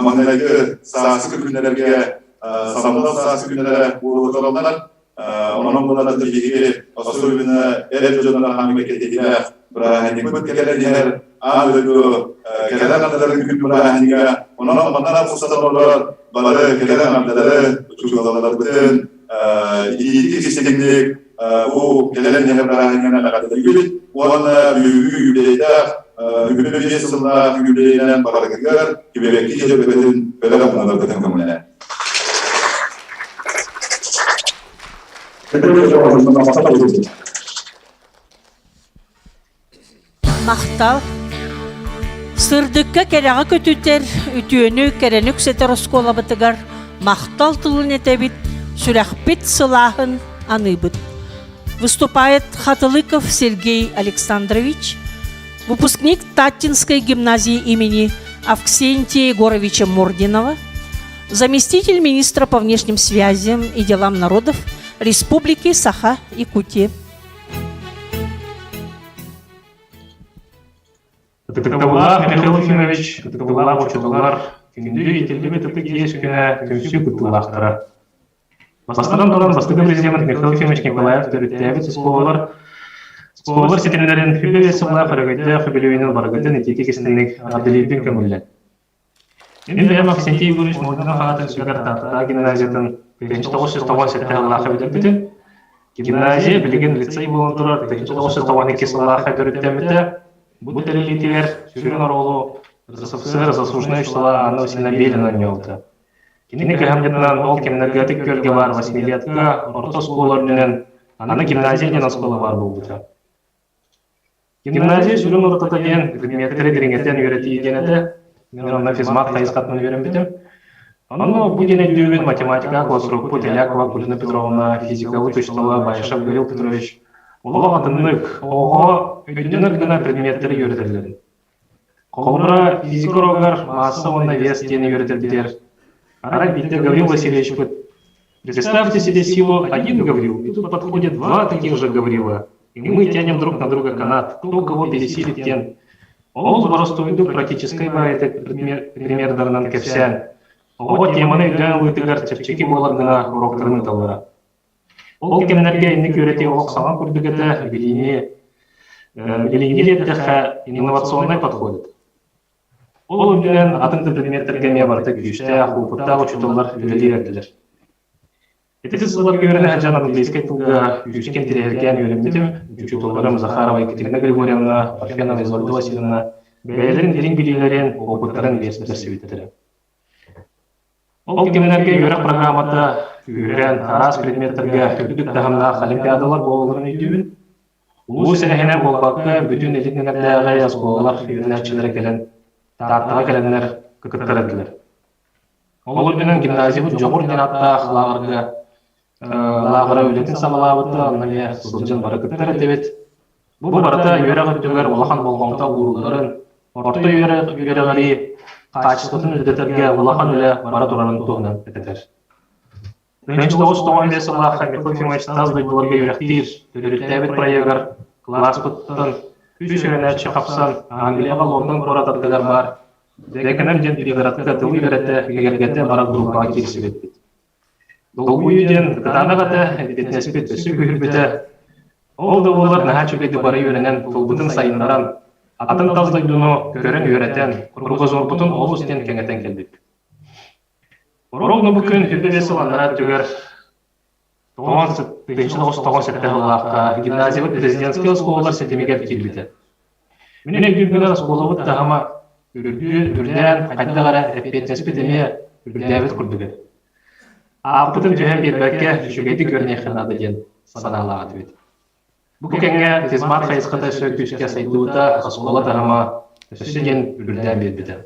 manayı sahası günlerge samdal sahası günlere uğurlarlar. Onun bundan da ilgili aslında erjolar hamiketiyle Brahani kutkeler diğer ağırlığı gelen adların gün Brahani'ye ona manana fırsatlar baları gelen adları çocuklar bütün iyi sistemlik o gelen diğer Brahani'ye kadar gibi ona büyüyüde bir yılda yüleyen balıklar gibi bekliyor bütün böyle bunlar bütün kamera. Мақтал. Сырдыкка кереға көтүтер, үтүөнү керенүк сетер оскола бытыгар, мақтал тылын этебит, сүрәхпит сылахын аныбыт. Выступает Хатылыков Сергей Александрович, выпускник Таттинской гимназии имени Авксентия Егоровича Мординова, заместитель министра по внешним связям и делам народов Республики Саха-Якутия. Тыктабулах Михаил Ефимович, тыктабулах учудулар, күндү етелдеме тыпты кеш күнә күнсү күттулахтара. Бастан туран бастыгы президент Михаил Ефимович Николаев төрүттәбит сколар сетелерин хүбелеси була фарагайда хүбелевинин барагатын итеки кестенлик аделибин көмүллән. Инде яма Авксентий Егорович Мординов хатын сүгәр тата гимназиятын 1997 Аллаха битен. Гимназия билеген лицей булып турар 1992 Аллаха төрүттәмәтә. Бу территориялар сүрүн аролу РСФСР заслуженный числа анно сильно белено нелты. Кине гамдынан ол кемнергетик көлгө бар 8-летка орто школалар менен аны гимназия школа бар болду. Гимназия сүрүн ортото ден предметтери диреңетен үйрөтүү денете мен аны физмат кайсыкатын үйрөнбүтүм. Аны бу дене дүйбүн математика классрукпу Телякова Кулина Петровна физика учителя Байшев Гаврил Петрович Олог атыннык, ого өйдөнөр гына предметтери үйрөтүлдү. Колура физикологар масса онна вес тени үйрөтүлдүр. Ара битте Гаврил Васильевич пыт. Представьте себе силу один Гаврил, и тут подходит два таких же Гаврила. И мы тянем друг на друга канат, кто кого пересилит тен. Ол сборостуйду практической байты примердарынан кепсен. Ого теманы үйдөн уйтыгар чепчеки болар гына уроктарын талара. Ол кемнерге инник үйрәтә оксаңа күрдегәтә билине инновационный подходит. Ол белән атынды предметтерге мебарты күчтә хупта учутулар билдерәләр. Эти сызларга өйрәнә җан английский телгә үчкән тирәлгән өйрәнмәдем. Учутуларым Захарова Екатерина Григорьевна, Парфенова Изольда Васильевна бәйләрен дирин билгеләрен опытларын берсәтәләр. Ол кемнерге үйрәк программада үйрән арас предметтерге төрлүк тәһамнах олимпиадалар болуын үйдүбүн. Бу сенеһенә булбакка бүтүн элитнәрдәге язгылар үйрәнчеләр келен, тартыга келеннәр кыттырдылар. Ол менен гимназия жогор динатта лагыра үлетин самалабытты анныя сылжын бары кыттыр дебет. Бу барата үйрәк өтүгәр улахан болгонта уруларын, орто үйрәгәли качтын үдәтергә улахан үле бара туранын тугынан этетер. Birinci doğuş doğan ve Salaha Mihal Ефимович тазбай буларга үйрәктир, төрүттәбит проектар, класс буттан, үч өйрәнәче капсан, Англияга Лондон корататыгар бар. Деканам ден бигратка тыл үйрәтә, гергәтә бара группа кирсибет. Долгу үйден кытанагата битнеспет сүгүрбетә. Ол да булар нахачыгы бара үйрәнән булбутын сайыннаран, атын тазбай дуно көрән үйрәтән, кургызор бутын олустен кеңетен келдик. Ровно бүкін хүбелесі ланнара түгер 1997 жыллаққа гимназиялық президентский школалар сетемегер келбеті. Менен күргілер школалар тағама үрден қайдағара әппетнеспетеме үрдәбет күрдігі. Апытын түйен бербәкке жүгейді көріне қынады ден саналаға түбет. Бұл кәңе физмат қайысқыда сөкүшке сайдуыта школа тағама өсіден үрден бербеті.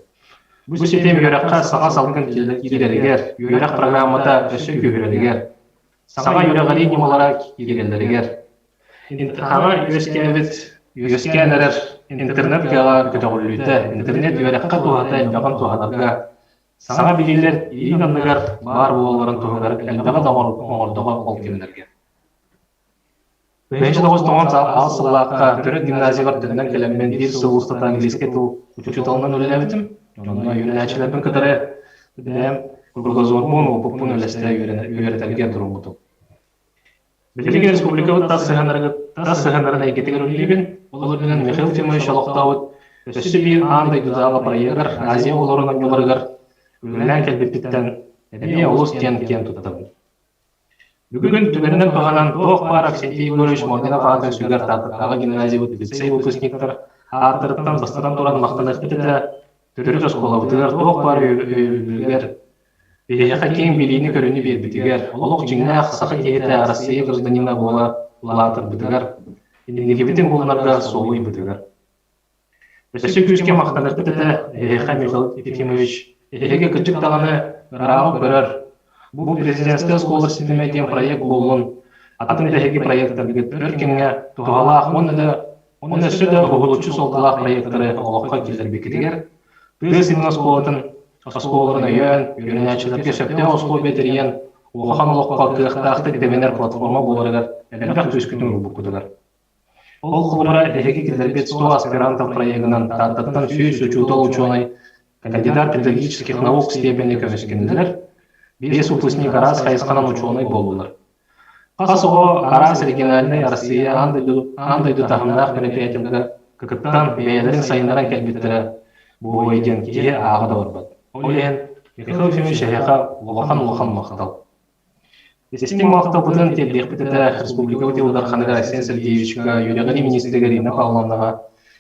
Бу система юракка сага салган килергер, юрак программада өсү көрөлгер. Сага юрагали немалара килгендергер. Интернетка өскәннәр интернетка көтөгүлүтә, интернет юракка тугата яган туганарга Саңа билилер иринанныгар бар болларын туһугар элбага оңордоға ол кемнерге. Бенче тогуз тоғыз алсыллааққа төрөт гимназиялар дөннен келеммен бир сыл устата английский тил учуталынан үлелебитим. Онна юнәчилердин кытары дем кургозормун упупун үлесте үйрөтелген турумуту. Билеген республикабыт тас-сыһанарын әйгетегер үлелебин. Олар белән Михаил Тимович Алоқтауыт өсі бир андай дузалы проегар Азия оларынан юларыгар үлелән кәлбеттен әдеби олус кен туттабын. Бүгін түберінен бағанан тоқ бар Аксентий Егорович Мординов атын сөйлер тағы гимназия лицей выпускниктар артырыттан бастардан туран мақтанық бітті түрік школабытығар тоқ бар өйлер бейеқа кең билейні көріні бербітігер олық жеңнақ сақы кейті Россия гражданина бола латыр бітігер негебетін болынарға солуй бітігер. Өсі күшке мақтанық бітті бейеқа Михаил Ефимович еге күрчік тағаны рауы көрір. Бұл президентская школа системе ден проект болуын, атын дәхеги проекттарғы өркенге туғалақ, оны сөді ғұғылучы солталақ проекттары олыққа келдер бекетігер. Біз именно школаларын өйен, үйренәчілерге шөпте оскол бетерген, оған олыққа қықтақты деменер платформа боларығар, әлбәқ төскінің рубы күдігер. Ол қылбыра дәхеги келдербет 100 аспирантов проектынан таттықтан сүйіс учутал ученый, кандидат педагогических наук степені көмескенділер. Бес выпускник Арас Хайсханан ученый болдылар. Қасығы Арас региональный Россия андайды тағымдақ мероприятияларға кіттан бейелерін сайындарын кәлбеттері бойден кие ағыда барбад. Олен Михаил Ефимович Аяқа улахан мақтал. Систем мақтал бұдын телбек бітті республика өтеудар Ханығар Асен Сергеевичка, Юрияғали министрі Рина Павловнаға,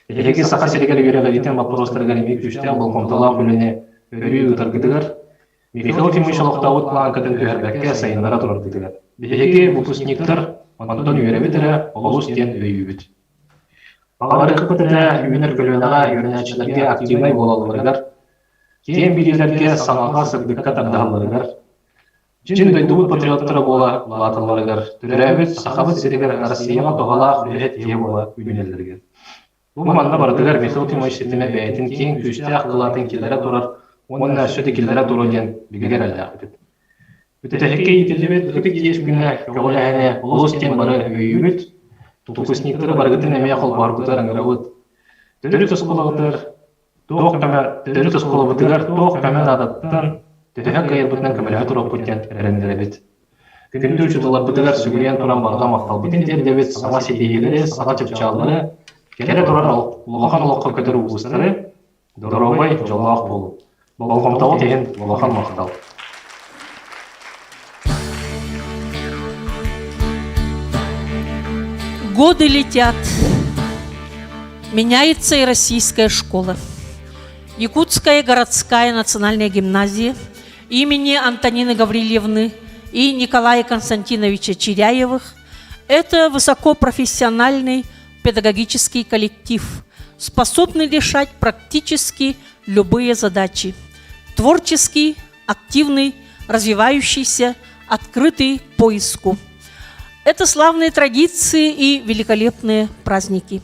Еге сақа селегер Юрияғалитен вопростарға ремек түштен бұл комталақ өліне өрі ұтаргыдығар. Михаил Ефимович Алоқтауыт планкатын көһәрбәккә сайынлара турар дидигер. Беге выпускниктар онтон үйрәбетере олус тен өйүбүт. Алары кытыда үйнер көлөнага үйренәчеләргә активный болаларыгар. Кем билиләргә санага сырдыкка тагдаларыгар. Чин дойдубут патриоттары бола латаларыгар. Төрәбит сахабыт сирегер Россияга тогалак бәһәт ие бола үйнәләргә. Бу манда бардыгар Михаил Ефимович системе бәйтин кең күчтә акылатын килдерә турар. Онна сөті келдері тұруден бігер әлдәқ бітіп. Өтетәхекке етілдебет үтік еш күнне көғілі әне олыс кен бары өйібіт, тұтықысниктері барғытын әме қол барғытар аңырауыт. Төрі тұсқылы тоқ көмен адаттан төтәк қайыр бұтынан көмелігі тұрап көткен әрендері бет. Күнді үшітілар бұтығар сүгірен тұран барға мақтал бұтын тердебет сама сетейелері, саға чөпчалары, келері тұрар ұлақан ұлаққа көтірі ұғыстары, дұробай жолақ болу. Балқомтау деген улахан мақтал. Годы летят. Меняется и российская школа. Якутская городская национальная гимназия имени Антонины Гаврилевны и Николая Константиновича Черяевых – это высокопрофессиональный педагогический коллектив, способный решать практически любые задачи. Творческий, активный, развивающийся, открытый поиску. Это славные традиции и великолепные праздники.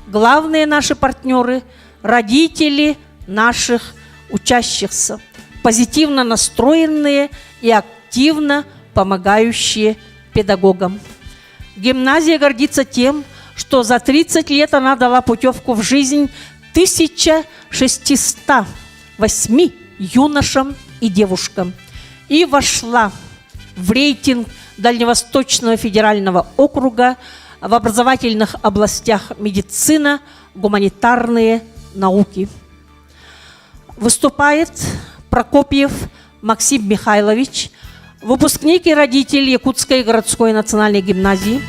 Главные наши партнеры – родители наших учащихся, позитивно настроенные и активно помогающие педагогам. Гимназия гордится тем, что за 30 лет она дала путевку в жизнь 1608 юношам и девушкам и вошла в рейтинг Дальневосточного федерального округа в образовательных областях медицина, гуманитарные науки. Выступает Прокопьев Максим Михайлович, выпускник и родитель Якутской городской национальной гимназии,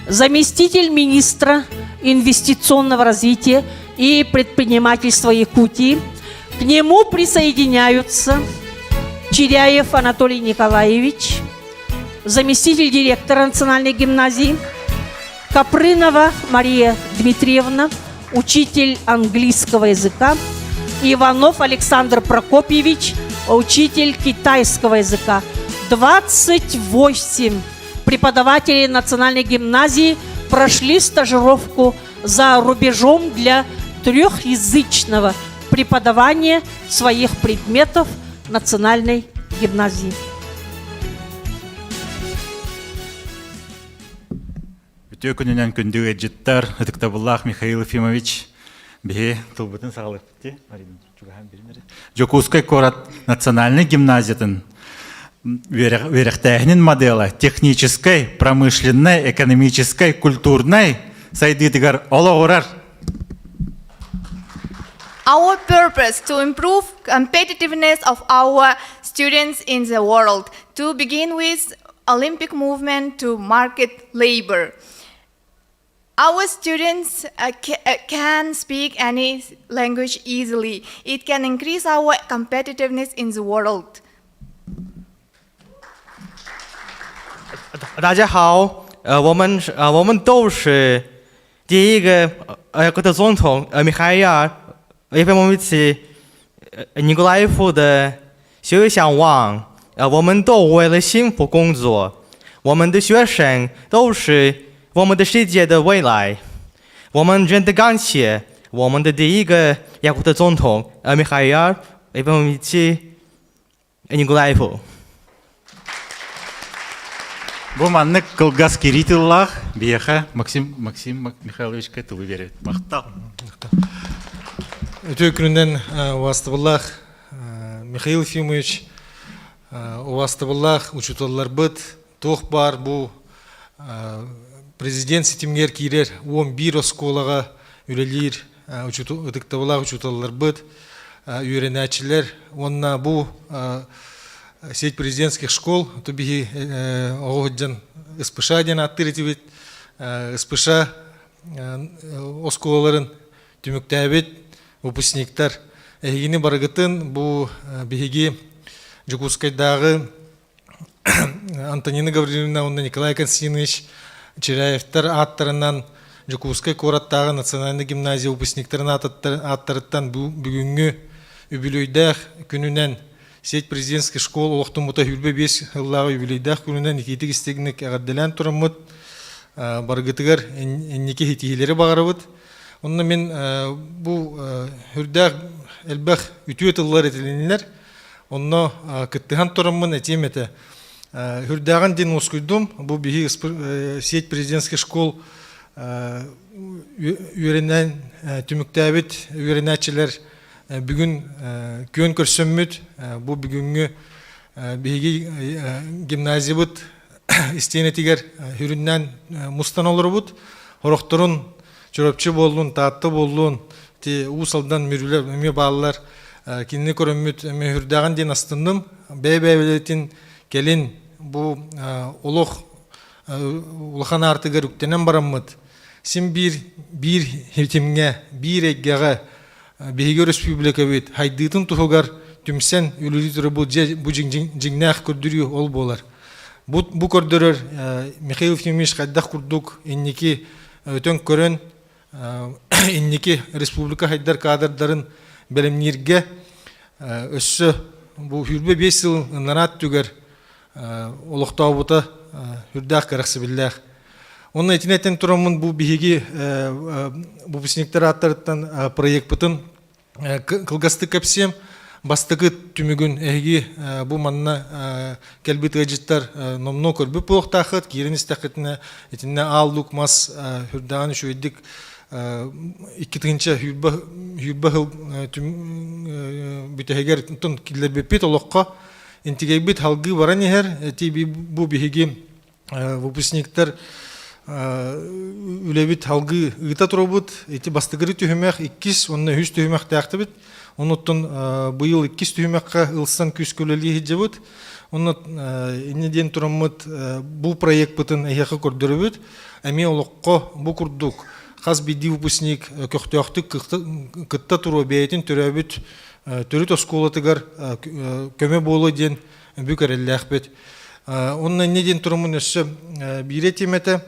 заместитель министра инвестиционного развития и предпринимательства Якутии. К нему присоединяются Черяев Анатолий Николаевич, заместитель директора национальной гимназии, Капрынова Мария Дмитриевна, учитель английского языка, Иванов Александр Прокопьевич, учитель китайского языка. 28 преподавателей национальной гимназии прошли стажировку за рубежом для трехязычного преподавания своих предметов национальной гимназии. Өтө күнінен күндігі жыттар, Ыдықтабыллах Михаил Ефимович, бе тұлбытын сағылық бітті. Жокускай корат национальный гимназиятын верехтәхнин модела технической, промышленной, экономической, культурной сайдыдыгар олағырар. Our purpose to improve competitiveness of our students in the world, to begin with Olympic movement to market labor. Our students can speak any language easily. It can increase our competitiveness in the world. 大家好，我们都是第一个的总统Mikhail Efimович Nikolaev的学想望，我们都为了幸福工作，我们的学生都是我们的世界的未来。我们真的感谢我们的第一个亚国的总统Mikhail Efimович Nikolaev。 Бұл манны қылғас керейтіллах, бияқа Максим Михайлович кәтілі береді. Мақтал. Өте күнінен уастыбыллах Михаил Ефимович уастыбыллах учуталар бұд, тоқ бар бұл президент сетімгер кейрер 11 осколаға үлелер ұдықтабыллах учуталар бұд, үйренәчілер, онна бұл сеть президентских школ, то беги огоджан СПШ ден аттырытывет, СПШ осколаларын түміктәбет, выпускниктар. Эгини барагытын бу беги Жукускайдағы Антонина Гавриловна, онна Николай Константинович Черяевтар аттарынан Жукускай кораттағы национальный гимназия выпускниктарын аттарыттан бүгінгі үбілөйдәқ күнінен сеть президентский школ олықтың мұта хүлбе 5 ғыллағы юбилейдақ күнінен екетік істегінік әғадділән тұрамыд барғытығар әннеке хетихелері бағарабыд. Онна мен бұл хүрдәқ әлбәқ үті өтілілер етіленілер. Онна күттіған тұрамын әтем әті. Хүрдәғын ден осқүйдім. Бұл бігі сеть президентский школ үйренен түміктәбет үйренәтшілер бүгін көн көрсөммүт, бұл бүгінгі бейгі гимназия бұд, істейнетігер хүріннен мұстан олыр бұд, орықтырын чөрөпчі болуын, таатты болуын, ұсалдан мүрілер, балылар, кеніне көріммүт, хүрдаған ден астындым, бәй-бәйлетін келін бұл ұлыған артығыр үктенен бараммыд. Сен бір хетімге, бір еггеға Беги республика бит хайдытын тухугар түмсен үлүлүтүрө бу жиңнах көрдүрүү ол болар. Бу көрдөрөр Михаил Ефимович кайдах курдук инники өтөн көрөн инники республика хайдар кадрдарын белемнирге өссө бу хүрбе 5 жыл нарат түгөр олуктообута хүрдах караксы биллах. Онна этинеттен турамын бу биһиги выпускниктер аттарыттан проект бутын кылгасты кепсем бастыгы түмүгүн эги бу манна келбит гажиттар номно көрбүп болуктахыт кирин истакытына этинне алдук мас хүрдаган шуйдик 2-нче хүрбө бүтегер тон киллер бепит олокко интигебит халгы баран ихер ти бу биһиги выпускниктер үлебит халгы ыта турабыт, эти бастыгыры түхімәк 2, онна 100 түхімәк тәқті бит. Онуттан бұйыл 2 түхімәкқа ылсан күз көлелі хеджі бит. Оннат инеден турамыт бұл проект бітін әйеқі көрдірі бит. Әме олыққа бұл күрдік. Қаз биді выпускник көқтіяқты күтті туру бәйтін түрі бит. Түрі тосколатығар көме болы ден бүкір әлләқ бит. Онна инеден турамын өсі бире теметі.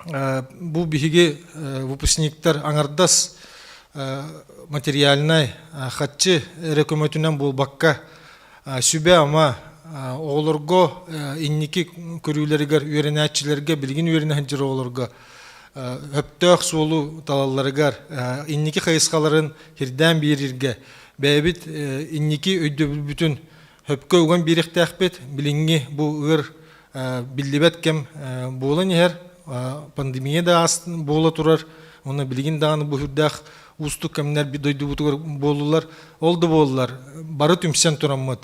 Бұл биһиги выпускниктар аңардас материальнай хатчы рекомендуен бұл баққа сүбе ама оғылырға инники көрілерігер үйренәтчілерге білген үйренәтчілер оғылырға өптөк суолу талаларыгар инники хайысқаларын хирден берирге бәйбит инники өйді бүтін Höpkö ugan biriktäkbet bilingi bu ır billibet kem bolan yer pandemiya da астын bola turar. Ona bilgin dağını bu hürdaq ustu kemler bir doydu butugar boldular. Oldu boldular. Barı tümsen turammat.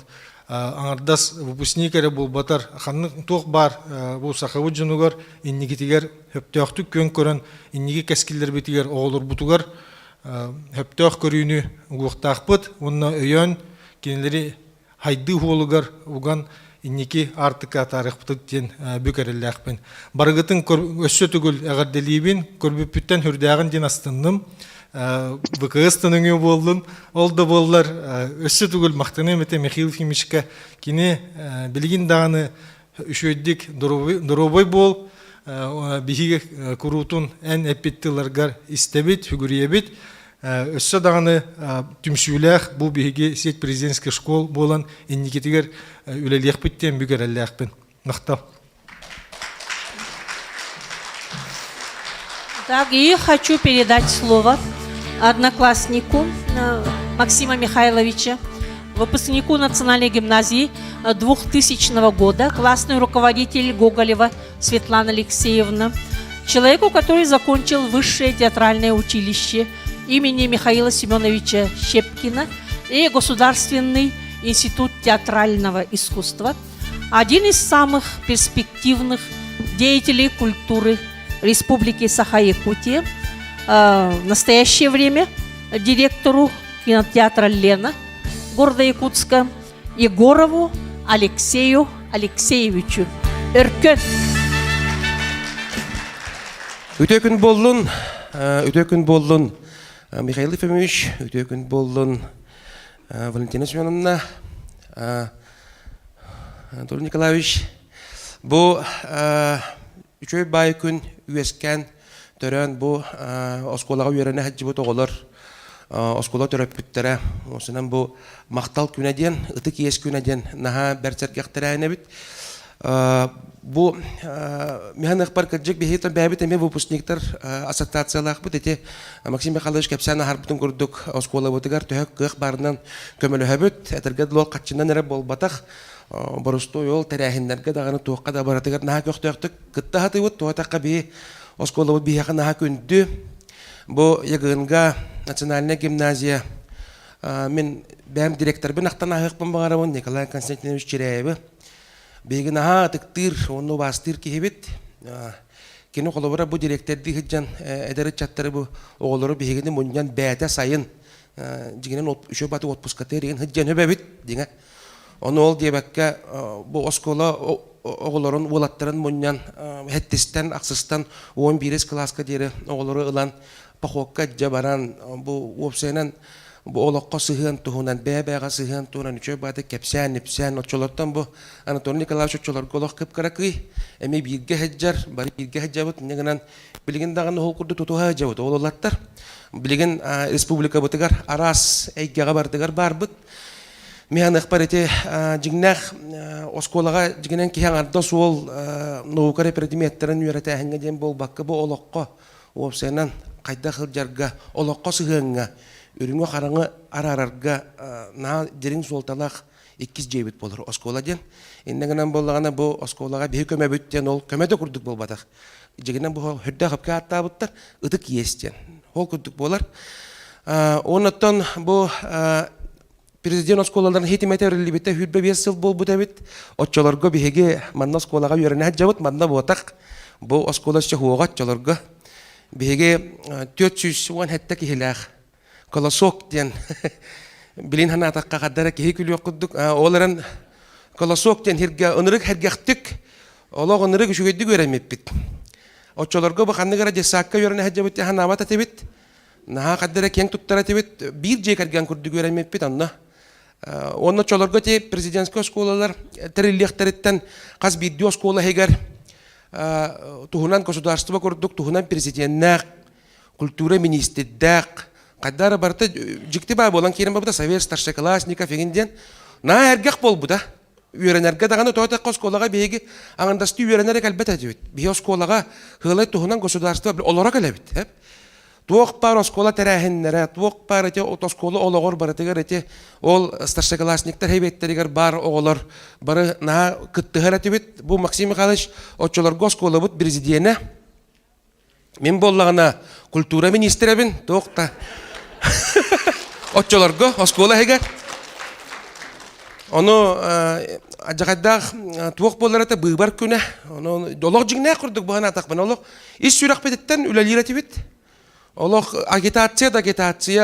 Аңарdas выпускникері бұл батар ханны тоқ бар бұл сақавы жынугар иннигитигер хөптөқтүк көн көрін инниги кәскілдер бетигер оғылыр бұтугар хөптөқ көрүйіні ұғықтақпыт онына өйен кенелері хайды хуолугар уган инники артыка тарихпытык тен бүкәрелі ақпен. Барғытын өссө түгіл әғарделейбін көрбіппіттен хүрдәғын ден астынным Быкыстыныңы болдun, олды боллар өссі түгіл мақтаны мәте Михаил Ефимовичка кені білген дағаны үшөйдік дұробой бол, бігі күрутун ән әппеттілергар істебет, фигуриебет. Өссі дағаны түмсүйләқ бұл бігі сет президентский школ болан энникетігер үлелек біттен бүгер әліқпен. Нақтал. Так, и хочу передать слово однокласснику Максима Михайловича, выпускнику Национальной гимназии 2000 года, классный руководитель Гоголева Светлана Алексеевна, человеку, который закончил высшее театральное училище имени Михаила Семеновича Щепкина и Государственный институт театрального искусства, один из самых перспективных деятелей культуры Республики Саха-Якутия, в настоящее время директору кинотеатра «Лена» города Якутска Егорову Алексею Алексеевичу. Өркөн. Үтөкүн болдун Михаил Ефимович, үтөкүн болдун Валентина Семеновна, Анатолий Николаевич. Бу үчөй бай күн үескен төрөн бу осколага үйрәнә хаҗы бу тоголар. Оскола төрөпүттәре. Осынан бу мактал күнәдән, ытык ес күнәдән наһа берсәргәхтәрәне бит. Бу механик паркаҗык бихет бәбит эме выпускниктар ассоциациялар бит эте Максим Михайлович кепсәне харбытын күрдүк. Оскола бутыгар төһәк кых барынан көмөлө һәбит. Әтергә дол катчыннан эре болбатак. Борусто yol terәһиннәргә даганы туакка да баратыгар наһа көктөктүк кытта хатыбыт туатакка би оскола бит бияка наһа күндү. Бу ягынга национальная гимназия мен бәм директор бен ақтан ахықпын бағарауын Николай Константинович Черяевы. Бегі наға тықтыр, оны бастыр кейбет. Кені қолыбыра бұл директорды хыджан әдәрі чаттары бұл оғылыры бегені мұнжан бәті сайын. Жігінен үші баты отпускаты реген хыджан өбәбет. Оны ол дебәкке бұл оскола оғылырын олаттырын мұнжан әттістен, ақсыстан 11 класска дері оғылыры ылан пахокка жабаран бу опсенен бу олоққа сыһын туһунан бәбәгә сыһын туһунан үчө бады кепсән нипсән очолоттан бу Анатолий Николаевич очолор голох кыпкаракый эми бирге хаҗар бар бирге хаҗабыт негенен билген дагы хол курду туту хаҗабыт ололаттар билген республика бутыгар арас әйгәгә бардыгар барбыт механ әхбарете жигнах осколага жигенен киһәң арда сул наука предметтерин үйрәтә хәнгә ден болбакка бу олоққа опсенен Кайда хылжарга, олоққа сығыңға, үріңі қараңы арарарға на дерін солталақ 2 жебет болыр оскола ден. Иннегінен болағана бұл осколаға бей көмә бүттен ол көмәді күрдік болбадық. Жегінен бұл хүрді қапқа аттабыттар, ұдық естен. Ол күрдік болар. Онаттан бұл президент осколаларын хетимет әрілі бетті хүрбе 5 сыл бол бұд әбет. Отчаларға бейге манна осколаға үйеріне әджабыт, манна бұтақ. Бұл оскола шахуға отчаларға. Беге 410 хәттә киһиләх. Колосок ден. Билин хана атакка кадәр киһи күл якыдык. Оларын колосок ден хиргә онырык хәргәхтик. Олог онырык шугыды görәмәп бит. Очоларга бу ханны гара десакка йөрәне хәҗә бит хана бата тибит. Наһа кадәр кең туттара тибит. Бир җей кергән күрде görәмәп бит анна. Онны чоларга те президентский школалар териллехтереттен каз видео школа хәгәр Тухунан государство курдук, тухунан президентнак, культура министрдак, кадара барта жикти бай болан керем бабда совет старшеклассников егенден на эргек бол буда. Үйренерге даганы тота школага беги аңындасты үйренерек албета дебит. Бие школага хылай тухунан государство олора келебит, Туох пар оскола терәһеннәре, туох пар эте отоскола ологор барытыгар эте ол старшеклассниктер хебеттеригер бар оголор бары на кыттыгара төбет. Бу Максим Михайлович отчолорго оскола бут президиене. Мен боллагана культура министребин туокта. Отчолорго оскола хегер. Оно ажагадах туох болларата быйбар күнә. Оно долог жигнә курдук бана такман олог. Ис сүрәк беттен үләлире тибет. Олог агитация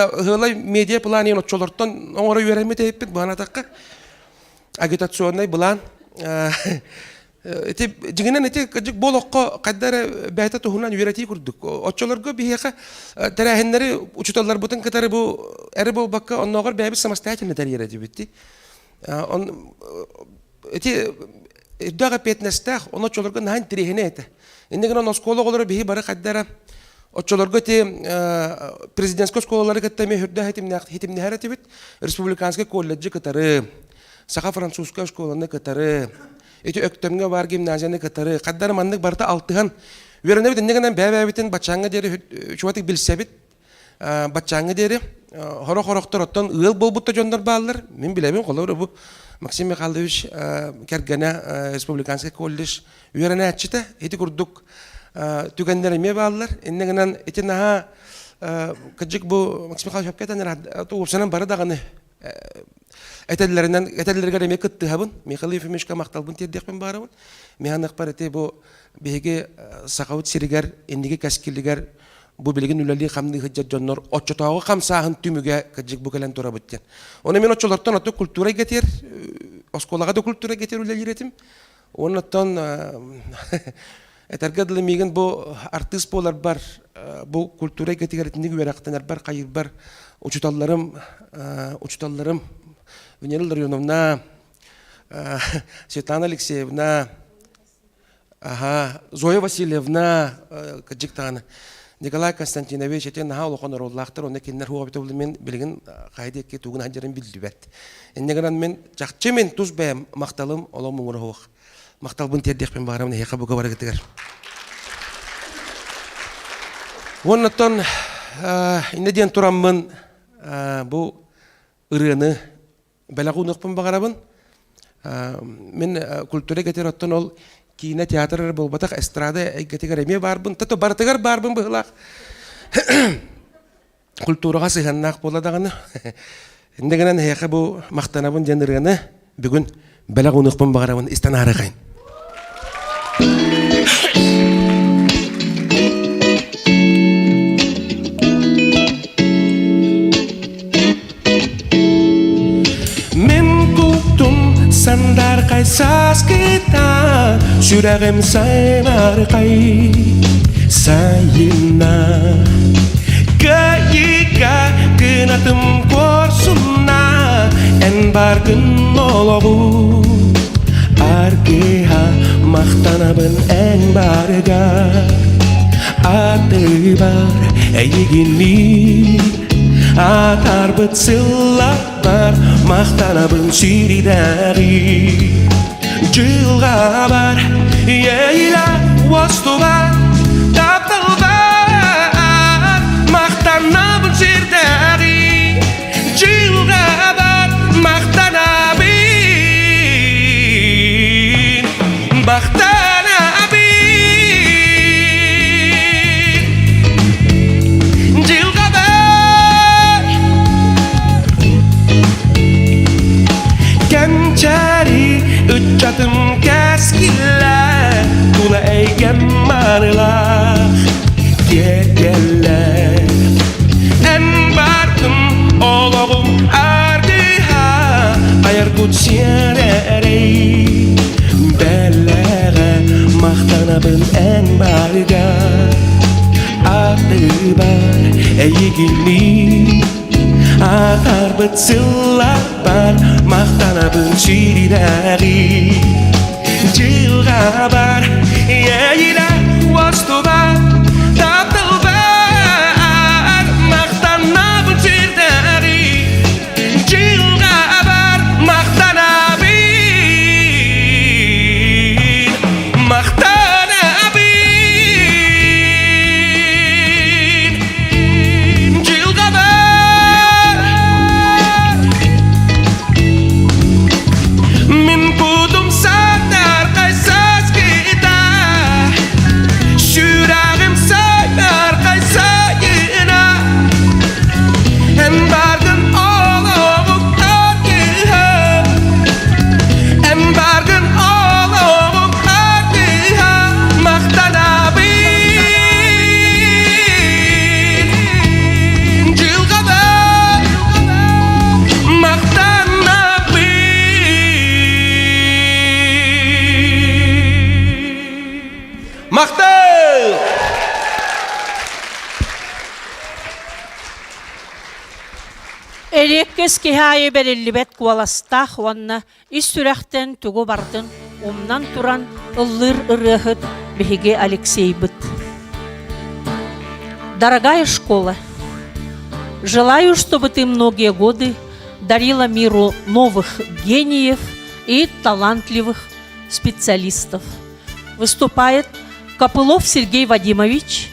хылай медиа планы отчолортон оңора үйрәнмәтә иппит бана такка. Агитационный план эти жигнән эти кыжык болохко каддар бәйта тухунан үйрәти курдук. Отчолорго бихәка тәрәһеннәре учуталар бутын кытары бу әре бу бакка онногор бәйбис самостоятельно тәрбияләде битти. Он эти дага петнестах он отчолорго нан тирехне эте. Инде гына оскола голары бихи бары каддара отчолорго те президентский школалары кеттеме хүрдә хитимне хараты бит. Республиканский колледжи кытары, Саха французская школаны кытары, эти өктемгә бар гимназияны кытары, каддар маннык барта алтыган. Веренә бит инде гына бәбәбитен бачаңга дери чуатык билсәбит. Бачаңга дери хорохороктор оттон ыл болбутта жондар баалар. Мен билебин колор бу Максим Михайлович Кергена республиканский колледж үйрәнә ачыта. Эти курдук түгәннәреме баалар. Инде гына эти наха кыжык бу Максим Михайлович хапкатан туурсанан бары даганы этәлләргә реме кытты хабын. Михаил Ефимовичка макталбын тирдекмен барабын. Механик бар эти бу беге сакавыт сиригәр индиге каскиллигәр бу билеген үләли хамны хыҗҗат җоннор отчотагы хамсаһын түмүгә кыҗык бу келән тора биткән. Оны мен отчолардан аты культура гетер, осколага да культура гетер үләли ретим. Оннан этәргәдле миген бу артист болар бар, бу культура гетер ретинде гүрәктәнәр бар, кайыр бар. Учуталларым Венера Ларионовна, Светлана Алексеевна, Зоя Васильевна, кыҗыктаны. Николай Константинович эти нахал оконор уллахтар оны киннер хуабыты булды мен билген кайда ке тугун хаҗарын билдибет. Эннегенан мен жакчы мен туз бәм макталым олом муңра хук. Макталбын тердекпен барам хека буга бара кетер. Оннан инеден тураммын бу ырыны белагуныкпын багарабын. Мен культура кетер оттон ол кино театры был батак эстрада әйгәтегәр эме барбын тато бартыгар барбын быһлак культурага сыганнак була даганы индегенен хәкы бу мактанабын җанырганы бүген белагуныкпын багарабын истанары кайын Sandar kaysas kita Süragim saymar kay Sayina Kayika Kinatum korsumna En bargın ologu Argeha Mahtanabın en barga Adı bar Eyigini Atar bıtsıllar var Mahtanabın şiridari Cılga var Yeyla vastu var Tapıl var Mahtanabın şiridari Cılga var Mahtanabın Ucatım keskiler Tula eygemarlar Gegeler En barkım oğlum ardıha Ayar kutsiyerey Belleğe mahtanabın en barga Adı var eygini Atar bıtsıllar var Mahtanabın şiridari Cilga var Yeyla vastu var Tapıl var Mahtanabın şiridari Cilga var Mahtanabın Mahtanabın Мақтал! Эреккес кихайы бериллибет куаластах уанна ис сүрәхтен тугу бардын умнан туран ыллыр ырыхыт беге Алексей быт. Дорогая школа, желаю, чтобы ты многие годы дарила миру новых гениев и талантливых специалистов. Выступает Копылов Сергей Вадимович,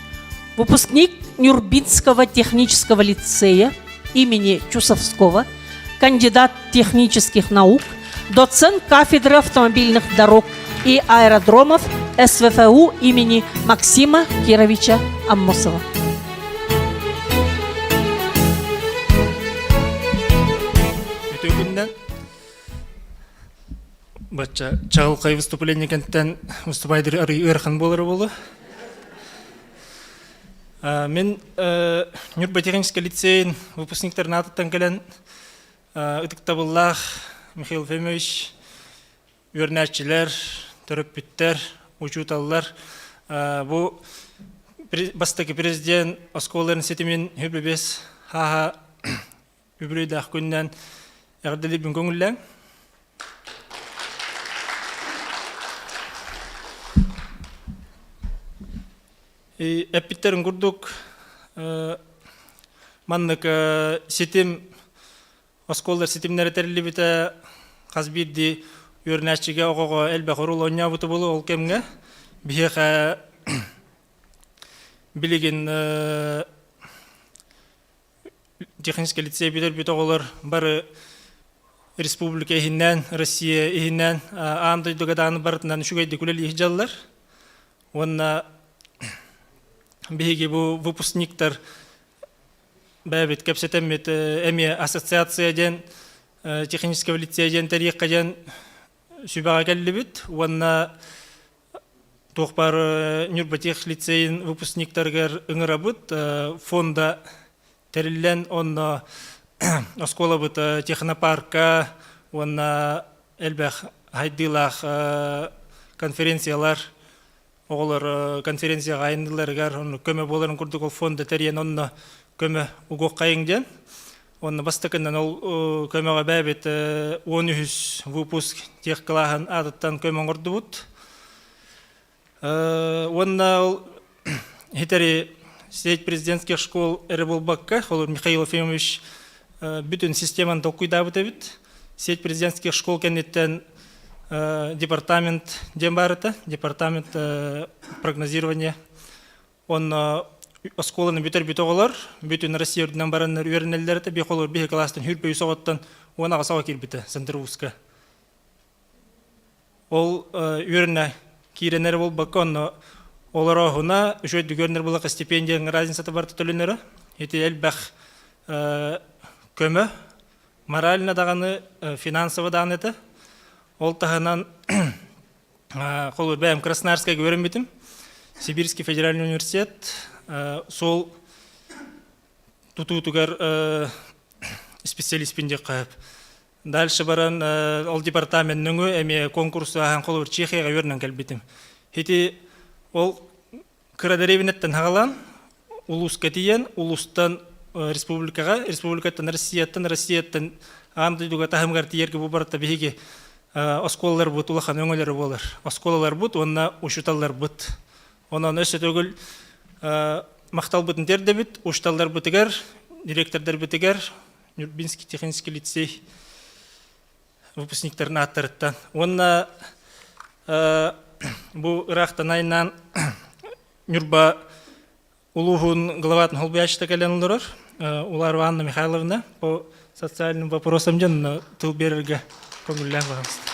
выпускник Нюрбинского технического лицея имени Чусовского, кандидат технических наук, доцент кафедры автомобильных дорог и аэродромов СВФУ имени Максима Кировича Аммосова. Бача чағылқай выступление кенттен выступайдыр ырхан болары болу. Мен Нюрба технический лицейн выпускниктарын атыттан келен Ытыктабыллах Михаил Фемович, үйернәтчілер, төрөппүттер, учуталлар. Бу бастаки президент осколарын сетімен хүбібес хаха үбірейді ақ күннен әғірділі бүн көңілләң. Эппиттерин курдук маннык сетим осколдар сетимнер терли бите казбирди үйөрнәчиге огого элбе хорул оня буту болу ол кемге бихе билигин технический лицей битер бит оголор бары республика ихиннен Россия ихиннен андай дугадан бартынан шугайды күлели жаллар онна беги бу выпускниктар бәбит кепсетеммет эми ассоциация ден технического лицея ден тарихка ден сүбага келлибит уанна тохпар Нюрбатех лицейн выпускниктаргар ыңырабыт фонда териллен онна оскола быт технопарка уанна элбэх хайдылах конференциялар оғылар конференцияға айындыларғар, көмі боларын күрдік ол фонда тәрен онына көмі ұғық қайыңден. Онына бастықынан ол көміға бәбет 13 выпуск тех қылағын адыттан көмі ғырды бұд. Онына ол хетері сеть президентских школ әрі болбаққа, ол Михаил Ефимович бүтін системаны тоққойда бұд әбіт. Сеть президентских школ кәнеттен департамент дембарыта, департамент прогнозирования. Он осколаны битер битоголар, бүтүн Россия өрдүнөн бараннар үйренелдерите бихолор бихи класстан хүрбөй соғаттан уанага сава кирбите Центробургска. Ол үйрене киренер болбакка онно олара хуна үшөйдү көрнер булака стипендияның разницаты барты төлөнөрө. Эти элбах көмө морально даганы финансово даганы эте. Ол тағынан қолы бәйім Красноярскайға өрінбетім. Сибирский федеральный университет. Сол тұтуытығар специалист пенде қайып. Дальше баран ол департамент нүңі әме конкурсы ағын қолы бір Чехияға өрінен кәлбетім. Хеті ол Кырадаревинеттен хағалан, улусқа тиен, улустан республикаға, республикаттан Россияттан ағымдайдуға тағымғар тиерге бұл баратта бейге осколалар бұд, улахан өңілері болар. Осколалар бұд, онына ұшыталар бұд. Онан өсі төгіл мақтал бұдын терді бұд, ұшыталар бұдығар, директордар бұдығар, Нюрбинский технический лицей выпускниктарына аттарыттан. Онына бұл ұрақтан айынан Нюрба улуғын главатын холбияшыта кәлен ұлырыр. Улар Анна Михайловна по социальным вопросам ден тыл берерге көңіллән бағымызды.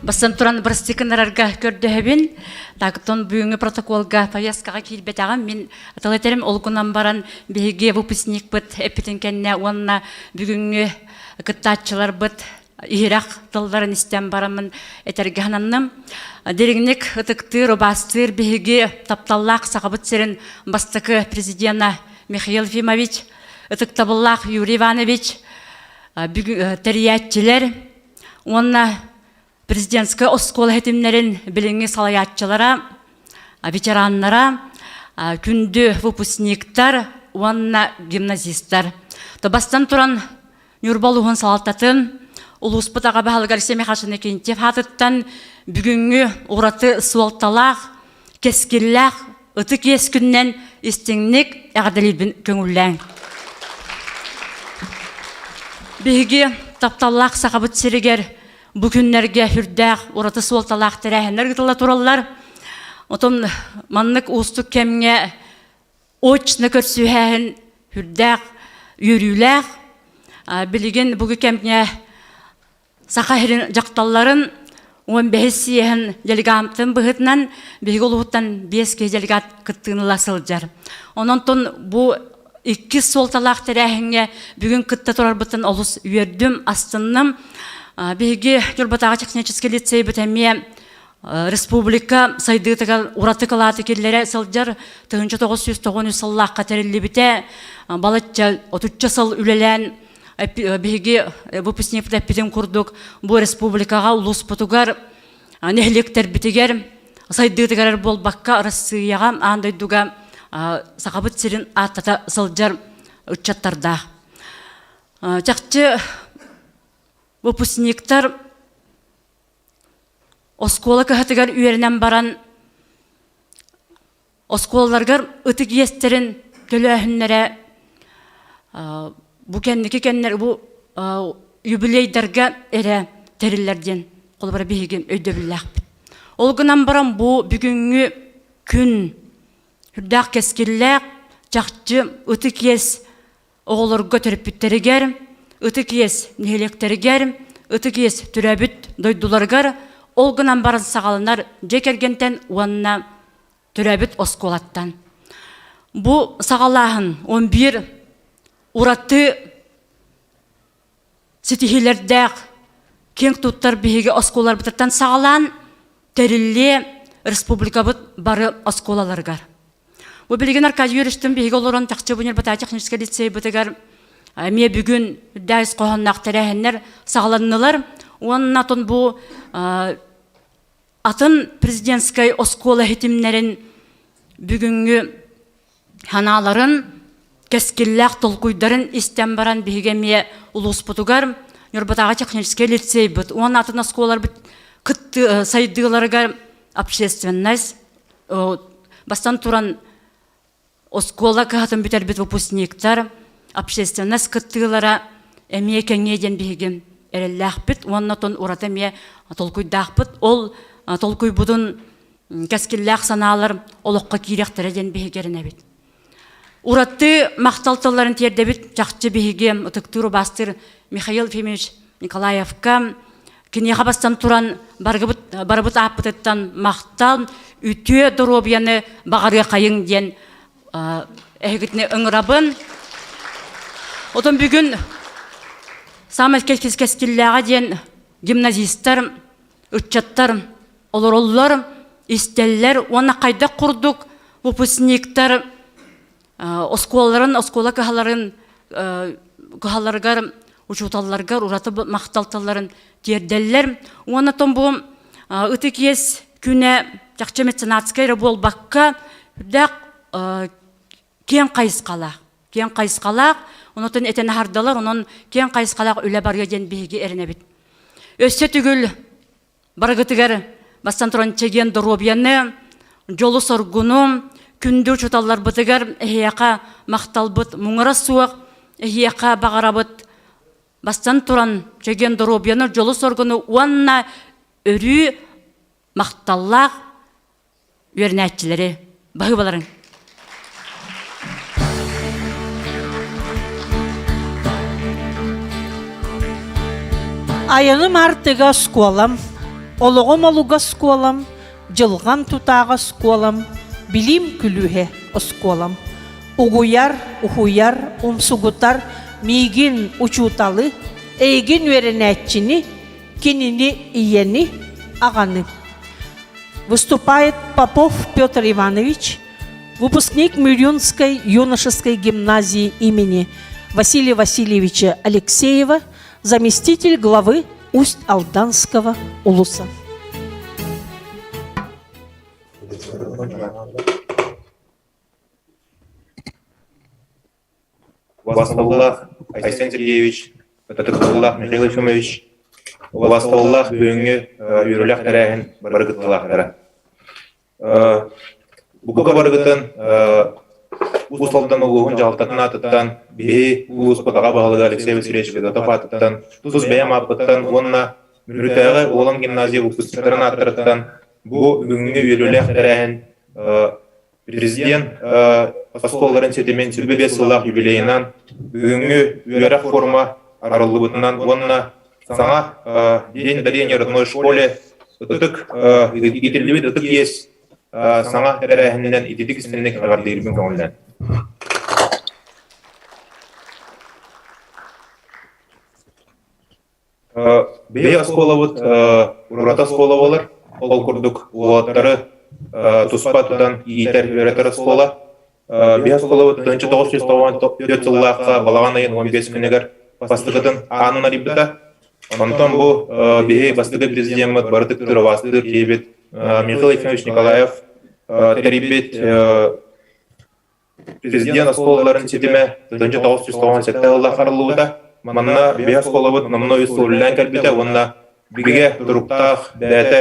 Бастан туран бір стиканарарға көрдіхібін, тағыттон бүгінгі протоколға повесткаға келбетағам, мен аталайтерім олғынан баран бейге выпускник бұд, әппетін кәнне онына бүгінгі күттатчылар бұд, иһирах тылларын истен барамын этергехананным. Дерегнек ытыктыр, обастыр, биһиги тапталлах сахабыт серин бастакы президента Михаил Ефимович, ытыктабыллах Юрий Иванович, терияттилер, онна президентская оскола хетимнерин билинги салаятчылара, ветераннара, күнді выпускниктар, онна гимназисттар. Табастан туран Нюрбалуғын салаттатын, улуспытаға бағалығар семе қашыны кентеп хатыттан бүгінгі ураты суалталақ, кескілләқ, ытык ескүннен істіңнік әғділейбін көңілләң. Бігі тапталлақ сақабыт серігер бүгінлерге хүрдәқ ураты суалталақ тәрәхінлер ғытыла туралар. Отын маннық ұстық кәмге очны көрсүйәхін хүрдәқ үйріләқ. Білген бүгі кәмге сақахырын жақталларын 15 сиехін делегамтын бұғытынан бігі олуғыттан 5 кез делегат күттігіні жар. Онын бұл 2 солталақ тәрәхінге бүгін күтті тұрар бұтын олыс үйердім астынным. Бігі Юрбатаға технический лицей бітәме республика сайдығытыға ураты қалаты келлері сылжар 1990 сыллаққа тәрелі біте балатча 30 сыл үлелән биги выпускник пидем курдук бу республикага улус потугар нехлектер битигер сайдыгар болбакка Россияга андай дуга сахабыт сирин атата сылжар учаттарда чакчы выпускниктар оскола кахатыгар үйернен баран осколаларгар ытык естерин төлөһүннере bu kendiki kendiler bu юбилейдерге эре териллерден колбара бигем өйдөбүллак. Ол гынан барам бу бүгүнгү күн хүрдак кескиллек жакчы ытык ес оголорго терпиттеригер, ытык ес нехелектеригер, ытык ес түрөбүт дойдуларгар ол гынан баран сагаланар жекергентен уанна түрөбүт осколаттан. Бу сагалахын 11 ураты сетихилердәк кең туттар биһиге осколар битаттан сагалан терилле республика бары осколаларгар. Бу билген Аркадий Юрьевичтин биһиге олорон такчы бунер бата технический лицей битегар ме бүгүн дайс кохоннак терәһеннер сагаланнылар. Оннатын бу атын президентской оскола хетимнерин бүгүнгү ханаларын кескилләк толкуйдарын истен баран бигеме улус потугар Нюрбатаға технический лицей бит. Он атын осколар бит кытты сайдыларга общественность бастан туран оскола кахатын битер бит выпускниктар общественность кыттылара эме кеңеден бигем эрелләк бит. Оннатын урата ме толкуйдак бит. Ол толкуй будун кескилләк саналар олокка киректереден бигерне бит. Ураты мақталтыларын тердебит жақчы бігем ұтықтыру бастыр Михаил Ефимович Николаевка кенеға бастан туран барыбыт аппытыттан мақтал үтіе дұробияны бағарға қайың ден әйгітіне ұңырабын. Отын бүгін самыз кескілләға ден гимназистар, үтчаттар, олар, истеллер, оны қайда құрдық, выпускниктар, оскола кахаларын кахаларгар учуталларгар ураты макталталарын терделлер. Оны томбу ытык ес күнә жакчы меценатская болбакка дак кен кайыскалак онотон этен хардалар онон кен кайыскалак үле бар ден биге эрене бит. Өссө түгүл баргытыгар бастан туран чеген доробияны жолу соргуну күндү чуталлар бытыгар эхияка макталбыт муңара суак эхияка багарабыт бастан туран чеген доробияны жолу соргуну уанна өрү макталлак өрнәтчилери багыбаларын. Айыным артыга сколам, ологом олуга сколам, жылгам тутага сколам, билим күлүхе осколам. Угуяр, ухуяр, умсугутар, мигин учуталы, эйген веренетчини, кинини иени, аганы. Выступает Попов Петр Иванович, выпускник Мюрюнской юношеской гимназии имени Василия Васильевича Алексеева, заместитель главы Усть-Алданского улуса. Властовлах Айсен Сергеевич, Татыктыллах Михаил Ефимович, Властовлах бүйінгі үйрілях тәрәхін барғыттылақтары. Бұқы барғыттын ұсталдан ұлығын жалтатын атыттан, бей ұлыс бұтаға бағылығы Алексей Васильевич Федотов атыттан, тұз бәйім апыттан, онына мүрітәғі олың гимназия ұпыстықтарын аттырыттан, бұл бүгінгі үйрілях тәрәхін президент осколларын сетімен сүрбе сылақ юбилейінан бүгінгі үйрәқ форма арылы бұтынан, онына саңа день дарения родной школе ұтық итілдібет ұтық ес саңа тәрәхінен итедік істінлік ағарды ербін көңілден. Бей оскола бұт ұрата оскола болыр, ол күрдік ұлаттары туспа тудан иетер өретер оскола. Бей оскола бұт 1994 жыллаққа балаған айын 15 күнегер бастығытын анын арибіта. Онтан бұл бей бастығы президент бардық түрі бастығы кейбет Михаил Ефимович Николаев терибет президент осколаларын сетіме 1997 жылда қарылуыда. Манна бей оскола бұт намыны үсілілен кәлбеті, онына біге тұруқтақ, бәті,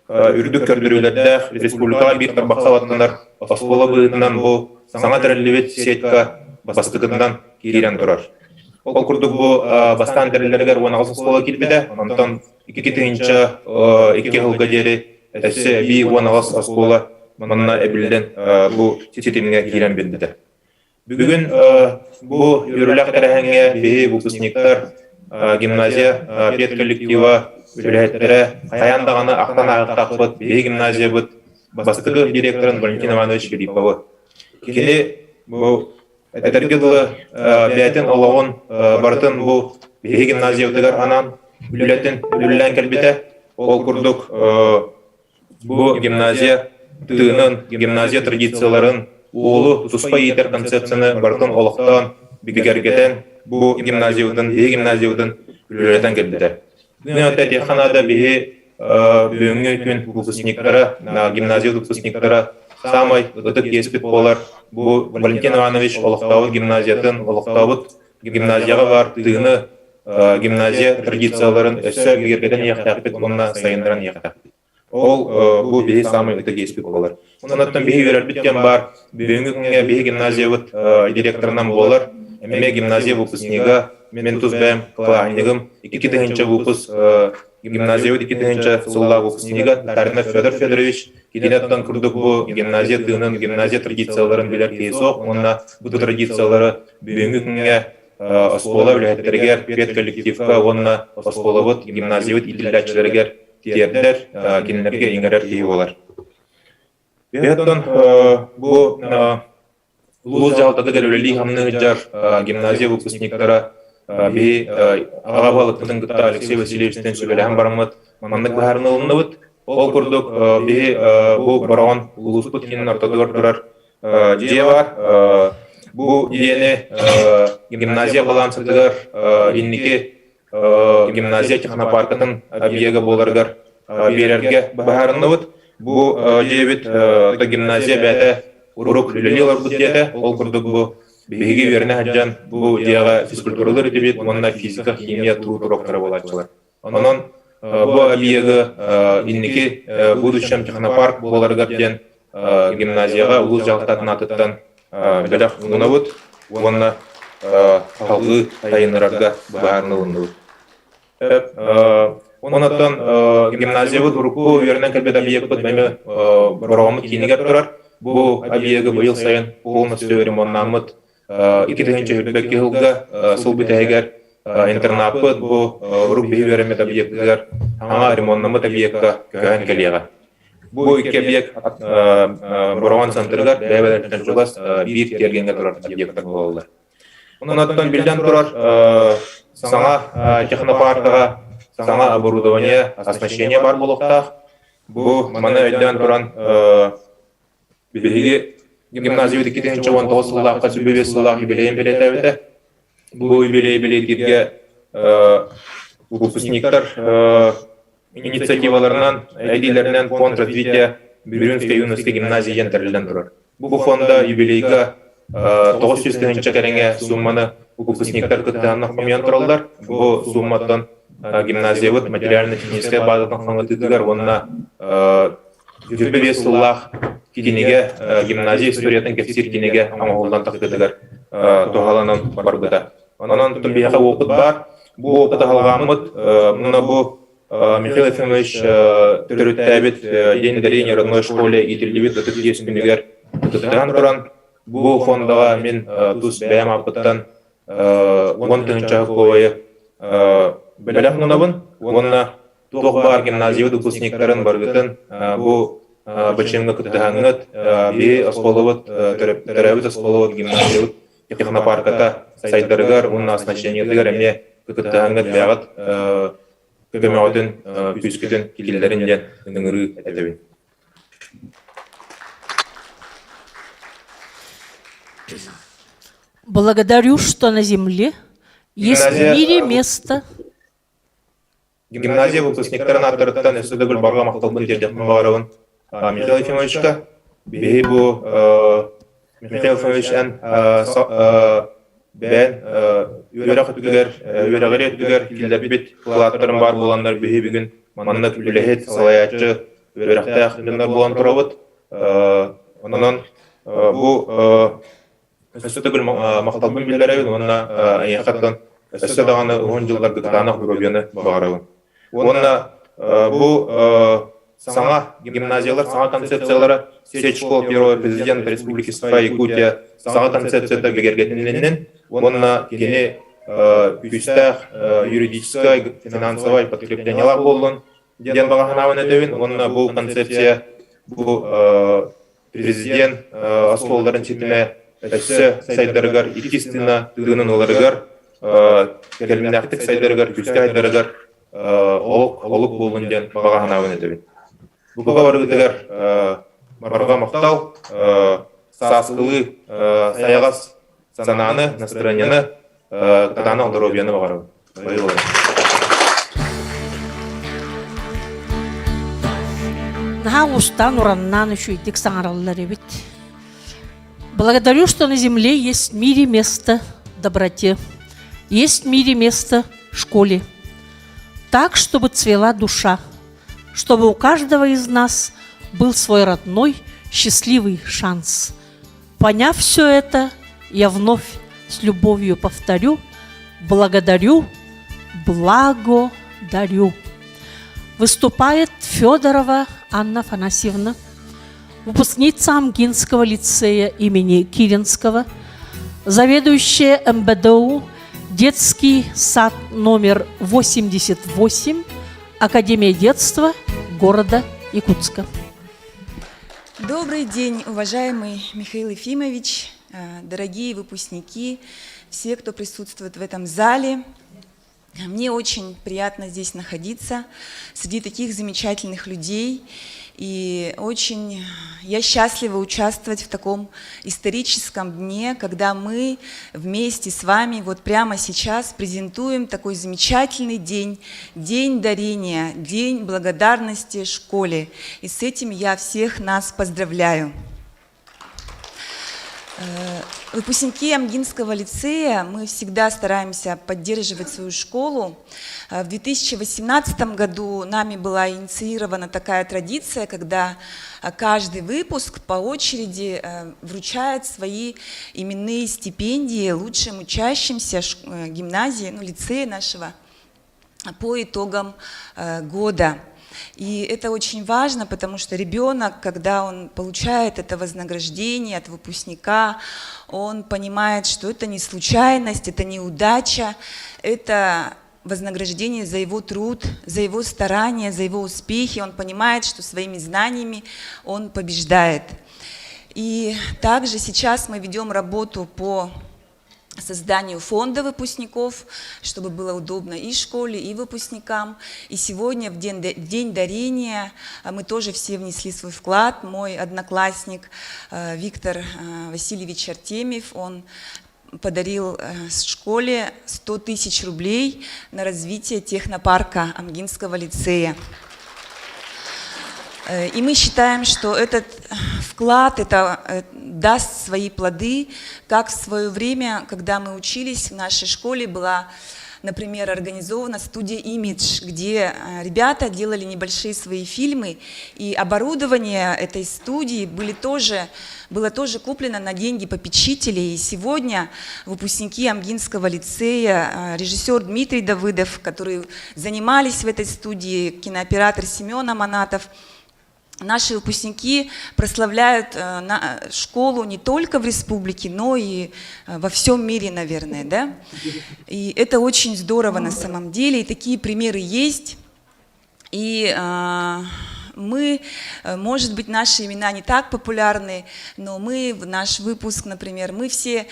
үрдік көрдірулердәқ, республикаға бір тарбаққа ватындар оскола бұғытынан бұл саңа тәрілібет сетка бастығытынан керерен тұрар. Ол күрдік бұл бастан тәрілерігер 16 оскола келбеді, онтан 2 жылға дері әтәсі бей 16 оскола манна әбілден бұл сетіміне керен беді. Бүгін бұл үйріләқ тәрәхіңе бейі выпускниктар гимназия пет коллектива үләйттері қаяндағаны ақтан ағықтақ бұд, бейі гимназия бұд, бастығы директорын Валентин Иванович Филипповы. Кені бұл әтергілі бәйтін олауын бартын бұл бейі гимназия өтігер анан үләтін үлілән кәлбеті. Ол күрдік бұл гимназия тыынын, гимназия традицияларын Олы тұспа етер концепцияны бартын олықтан, бігергетен бұл гимназияудың, бей гимназияудың үліретін келдеді. Бүгін өтті текханада бейі бүйінгі күн выпускниктары, гимназия выпускниктары самай ұтық еспет болар. Бұл Валентин Иванович олықтауыт гимназиятын, олықтауыт гимназияға бар тыыны гимназия традицияларын өсі бігергетен еқтәқпет, онына сайындыран еқтәқпет. Ол бұл бейі самай ұтық еспет болар. Онаттан бейі өрер біткен бар, бүйінгі күнге бейі гимназия бұт директорынан болар. Әме гимназия выпускнига, мен тұз бәйім қылағынығым, 2-тігінші выпуск гимназия бұт 2-тігінші сұлла выпускнига Таринов Федор Федорович. Кеденеттан күрдік бұл гимназия тығының гимназия традицияларын білер кейсоқ. Онына бұты традициялары бүйінгі күнге оскола үләйттергер, пет коллективка, онына оскола бұт гимназия бұт иділдәтшілергер тердер, кенілерге еңгерер кейі олар. Беттон бұл ұлыз жалтады өлі ғамны жар гимназия выпускниктары бей аға балықтың күтті Алексей Васильевичтен сөйләм бармыд, мамандық бағарын ұлынды бұд. Ол күрдік бей бұл барауын ұлыз бұткенін ортадығыр тұрар дие бар. Бұл диені гимназия балансыдығыр, еннеке гимназия технопаркының объегі боларғар берерге бағарынды бұд. Бұл жебет гимназия бәті ұруқ үлелелер бұд деді. Ол күрдік бұл бейге веріне әджан бұл деяға физкультуралар өтебет, онына физика, химия, тұруқтары болатшылар. Онын бұл объегі иннеке будущем технопарк боларғар ден гимназияға ұлыз жалықтатын атыттан бәләқ ұңына бұд, онына қалғы тайынырарға бағарыны ұлынды бұд. Онаттан гимназия бұд ұрықу верінен кәлбет объект бұд мәмі бұрағымы кейінігер тұрар. Бұл объегі бұйыл сайын полностью ремонтнамыд. 2-тігінші үрбәкі ғылға сыл бітәйгер интернат бұд бұл ұрық бей верімет объектігер аңа ремонтнамыд объектіға кәйін кәлеға. Бұл екі объект бұрағын центрігер бәйбәлерден жылас бір кергенге тұрар объекттар болалар. Онаттан білден тұрар саңа технопаркага, саңа оборудование, оснащение бар болуктах. Бу мана өйдөн туран биги гимназияда 2-19 жылдагы сүбебес жылдагы юбилейин белетебите. Бу юбилей белетирге выпускниктар инициативаларынан, идеяларынан фонд развития Бирюнской юношеской гимназии ентерлен турар. Бу фонда юбилейга 900 чакареңе сумманы выпускниктар кыттанын комьян туралдар. Бу суммадан гимназия вот материально-техническая базадан хаңытыдыгар, онна 25 жыллах кинеге гимназия историятын кефсир кинеге амағолдан тақыдыгар тоғаланан барбыда. Онан тұтым бияқа оқыт бар. Бу оқыт алғамыд, мұна бу Михаил Ефимович түріттәбет день дарения родной школе итілдебет ұтып ескінігер ұтыттан тұран. Бу фондаға мен тұс бәйім апыттан 10 чағықовайы біләқ мұнабын. Онна тоқ бар гимназия выпускниктарын барғытын бу бачемга кыттахаңыт бе осколовыт төрәбіт осколовыт гимназия технопарката сайдарыгар, онна оснащениедігер әмне кыттахаңыт бәғыт көмеғатын пүйскетін келдерінден үңірі әтәбін. Благодарю, что на земле есть в мире место. Гимназия выпускниктарын аттырыттан өсідігіл барға мақталбын жерден бағарығын. Михаил Ефимовичка, бей бұл Михаил Ефимовичен бән үйерақ өтігер, үйерағыр өтігер, келдер бет қылаттырын бар боландар бей бүгін манны күліліхет, салаячы, үйерақтақ дінлер болан тұрабыд. Онынан бұл өсідігіл мақталбын білдерәуін, онына аяқаттан өсідағаны 10 жылдар күттаны ғұрабияны бағарығын. Онына бұл саңа гимназиялар, саңа концепциялары сеть школ первого президента Республики Саха-Якутия саңа концепцияда бегергетінленен, онына кене пүйстәқ юридическое, финансовое подкреплениялар болын ден бағаханавын өтеуін. Онына бұл концепция, бұл президент осколдарын сетіме өсі сайдарығар, икистина тығының оларығар, кәлімнәқтік сайдарығар, пүйстәқ сайдарығар олық болын ден бағаханавын өтеуін. Бұға барығыдығар барға мақтал, сасқылы, саяғас сананы, настроенияны, қытаны алдыробияны бағарығы. Наға ұстан ұраннан үшүйдік саңаралылар ebit. Благодарю, что на земле есть в мире место доброте, есть в мире место школе. Так, чтобы цвела душа, чтобы у каждого из нас был свой родной, счастливый шанс. Поняв все это, я вновь с любовью повторю: благодарю, благодарю. Выступает Федорова Анна Афанасьевна, выпускница Амгинского лицея имени Киринского, заведующая МБДУ, детский сад номер 88, Академия детства города Якутска. Добрый день, уважаемый Михаил Ефимович, дорогие выпускники, все, кто присутствует в этом зале. Мне очень приятно здесь находиться среди таких замечательных людей. И очень я счастлива участвовать в таком историческом дне, когда мы вместе с вами вот прямо сейчас презентуем такой замечательный день, День дарения, День благодарности школе. И с этим я всех нас поздравляю. Выпускники Амгинского лицея, мы всегда стараемся поддерживать свою школу. В 2018 году нами была инициирована такая традиция, когда каждый выпуск по очереди вручает свои именные стипендии лучшим учащимся гимназии, лицея нашего по итогам года. И это очень важно, потому что ребенок, когда он получает это вознаграждение от выпускника, он понимает, что это не случайность, это не удача, это вознаграждение за его труд, за его старания, за его успехи. Он понимает, что своими знаниями он побеждает. И также сейчас мы ведем работу по созданию фонда выпускников, чтобы было удобно и школе, и выпускникам. И сегодня, в день дарения, мы тоже все внесли свой вклад. Мой одноклассник Виктор Васильевич Артемьев, он подарил школе 100 тысяч рублей на развитие технопарка Амгинского лицея. И мы считаем, что этот вклад даст свои плоды, как в свое время, когда мы учились в нашей школе, была, например, организована студия «Имидж», где ребята делали небольшие свои фильмы, и оборудование этой студии было тоже куплено на деньги попечителей. И сегодня выпускники Амгинского лицея, режиссер Дмитрий Давыдов, которые занимались в этой студии, кинооператор Семен Аманатов, наши выпускники прославляют школу не только в республике, но и во всем мире, наверное, да? И это очень здорово на самом деле, и такие примеры есть. И мы, может быть, наши имена не так популярны, но наш выпуск, например, мы все,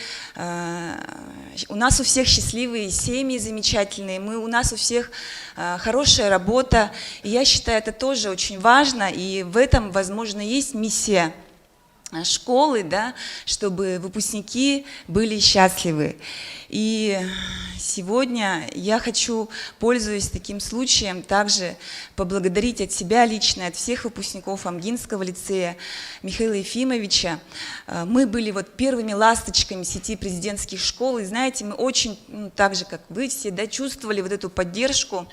у нас у всех счастливые семьи замечательные, у нас у всех хорошая работа, и я считаю, это тоже очень важно, и в этом, возможно, есть миссия школы, да, чтобы выпускники были счастливы. И сегодня я хочу, пользуясь таким случаем, также поблагодарить от себя лично, от всех выпускников Амгинского лицея Михаила Ефимовича. Мы были первыми ласточками сети президентских школ, и знаете, мы очень, так же, как вы все, да, чувствовали эту поддержку.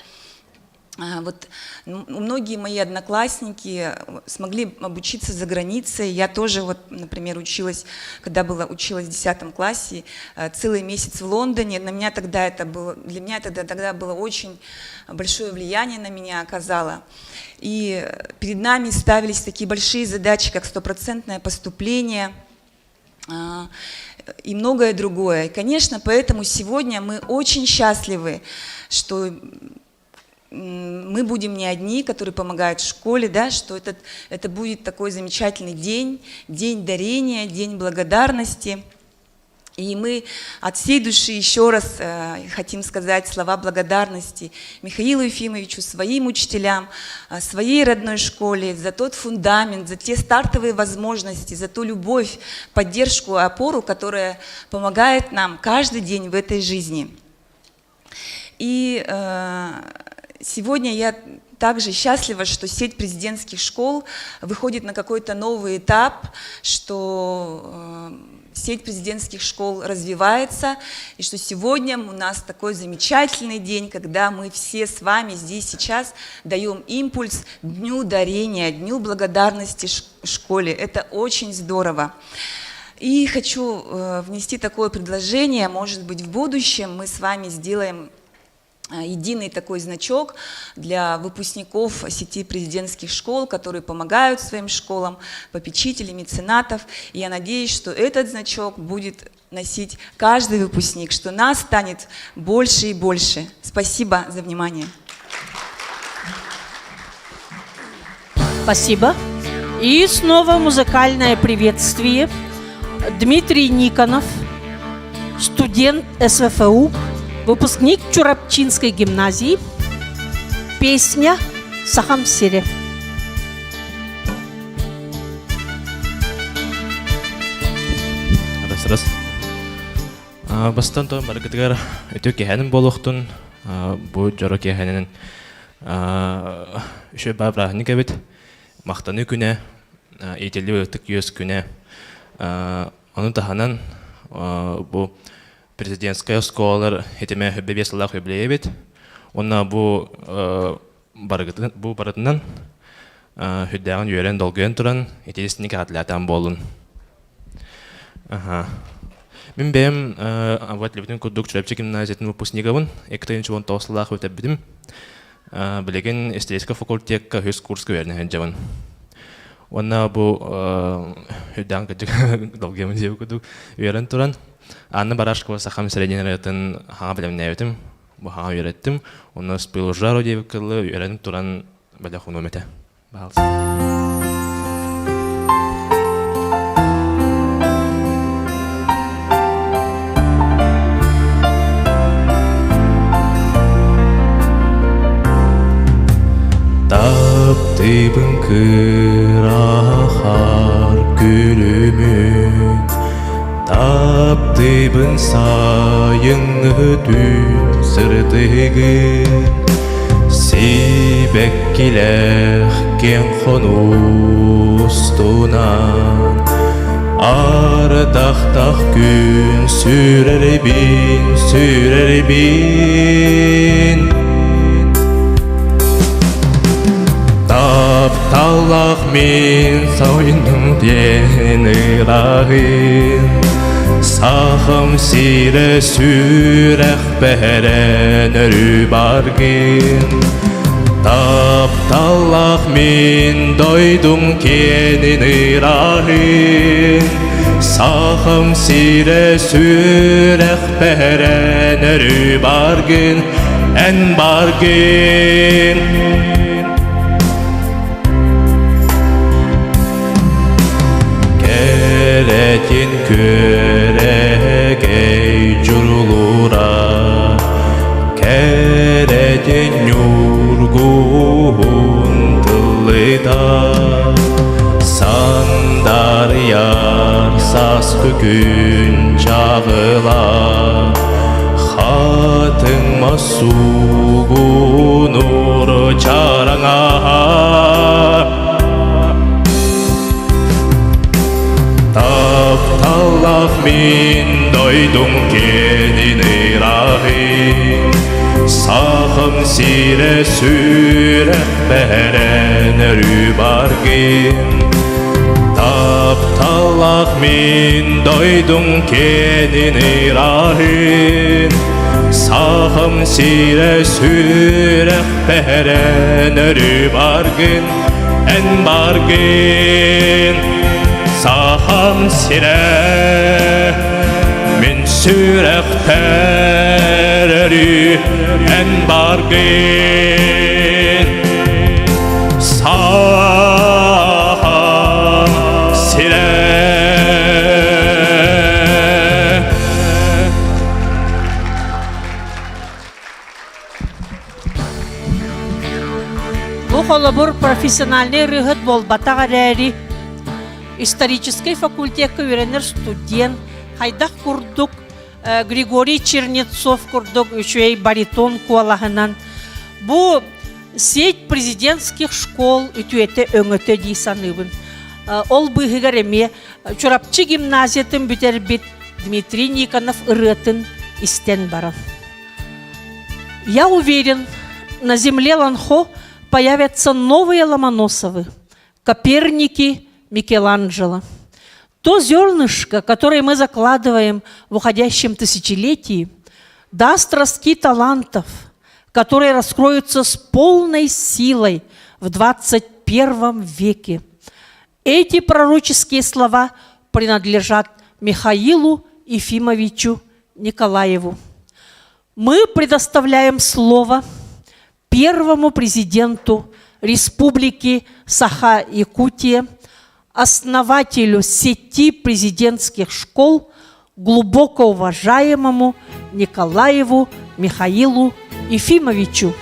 Многие мои одноклассники смогли обучиться за границей. Я тоже, например, училась в 10 классе, целый месяц в Лондоне. Для меня тогда это было очень большое влияние на меня оказало. И перед нами ставились такие большие задачи, как 100% поступление и многое другое. И, конечно, поэтому сегодня мы очень счастливы, что мы будем не одни, которые помогают в школе, да, что это будет такой замечательный день дарения, день благодарности. И мы от всей души еще раз хотим сказать слова благодарности Михаилу Ефимовичу, своим учителям, своей родной школе за тот фундамент, за те стартовые возможности, за ту любовь, поддержку, опору, которая помогает нам каждый день в этой жизни. И сегодня я также счастлива, что сеть президентских школ выходит на какой-то новый этап, что сеть президентских школ развивается, и что сегодня у нас такой замечательный день, когда мы все с вами здесь сейчас даем импульс Дню дарения, Дню благодарности школе. Это очень здорово. И хочу внести такое предложение, может быть, в будущем мы с вами сделаем единый такой значок для выпускников сети президентских школ, которые помогают своим школам, попечителей, меценатов. И я надеюсь, что этот значок будет носить каждый выпускник, что нас станет больше и больше. Спасибо за внимание. Спасибо. И снова музыкальное приветствие. Дмитрий Никонов, студент СВФУ, выпускник Чурапчинской гимназии. Песня «Сахам Сире». Раз. Бастан то маркетгар өтө кеханын болохтун бу жоро кеханын үшө бабра никебит мактаны күнө этели өтүк ёс күнө аны таханан бу президентская школа этиме хөбебесалах хөблебит. Онна бу барытынан хөддаган йөрен долгөн туран этесник атлатан болун. Мен бем аватлебитин кудук чурапчы гимназиятын выпускниковын 2019 өтөбүдүм. Билеген эстетика факультетка хөз курс көрүнөн жабын. Онна бу хөддаган кыдык долгөн жеп кудук йөрен туран Анна Барашкова сахам среднеретін хаға білімін әуетім, бұл хаға үйреттім. Оны спил жару дейбі кылы үйреніп тұран бәлі құны өметі. таптыбын кырахар күлүмүн, таптыбын сайыңы түн сырдыгын, сибек килехкен хонустунан, ардақтақ күн сүрербин, сүрербин. Тапталақ мен сайының денірағын, сақым сире сүрәқ бәрін үрі барғын. Тапталақ мен дойдың кенін ырағын, сақым сире сүрәқ бәрін үрі барғын, ән барғын. Керетин көрегей журулура, керетин юргун тылыда, сандар яр сасқы күн чағыла, хатын масугу нур чараңа. Тапталақ мен дойдың кенін ырағын, сақым сире сүрәқ бәрін үрі барғын. Тапталақ мен дойдың кенін ырағын, сақым сире сүрәқ бәрін үрі барғын, ән барғын. Сахам сире min sürekleri en bargın saham sire. Bu холобур профессиональный рыгыт болбата гарери исторический факультет үйренер студент хайдах курдук Григорий Чернецов курдук үчей баритон куалахынан. Бу сеть президентских школ ütüете өңөтө дей саныбын. Ол быгыгареме чурапчы гимназиятын бүтербит Дмитрий Никонов ырытын истен баран. Я уверен, на земле Ланхо появятся новые Ломоносовы, Коперники, Микеланджело. То зернышко, которое мы закладываем в уходящем тысячелетии, даст ростки талантов, которые раскроются с полной силой в 21 веке. Эти пророческие слова принадлежат Михаилу Ефимовичу Николаеву. Мы предоставляем слово первому президенту Республики Саха-Якутия, основателю сети президентских школ, глубоко уважаемому Николаеву Михаилу Ефимовичу.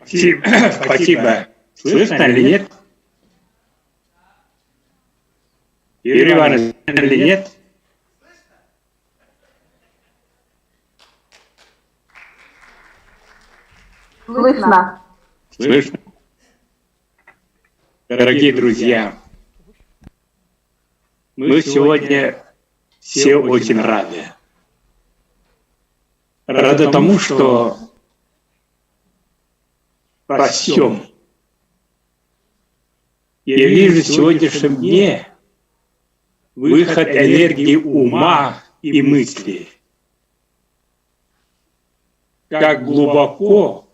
Спасибо. Слышно или нет? Юрий Иванович, или нет? Слышно. Слышно. Дорогие друзья, мы сегодня все очень рады. Рады тому, что растем. Я вижу в сегодняшнем дне выход энергии ума и мысли. Как глубоко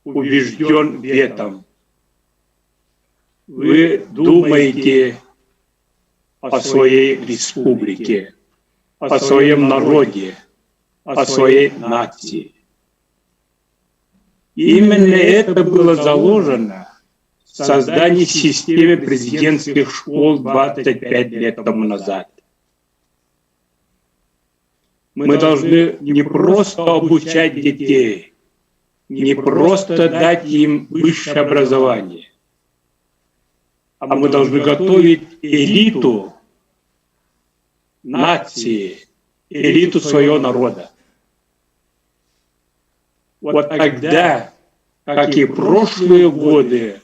убежден в этом. Вы думаете о своей республике, о своем народе, о своей нации. Именно это было заложено в создании системы президентских школ 25 лет тому назад. мы должны не просто обучать детей, не просто дать им высшее образование, а мы должны готовить элиту нации, элиту своего народа. Вот тогда, как и прошлые годы,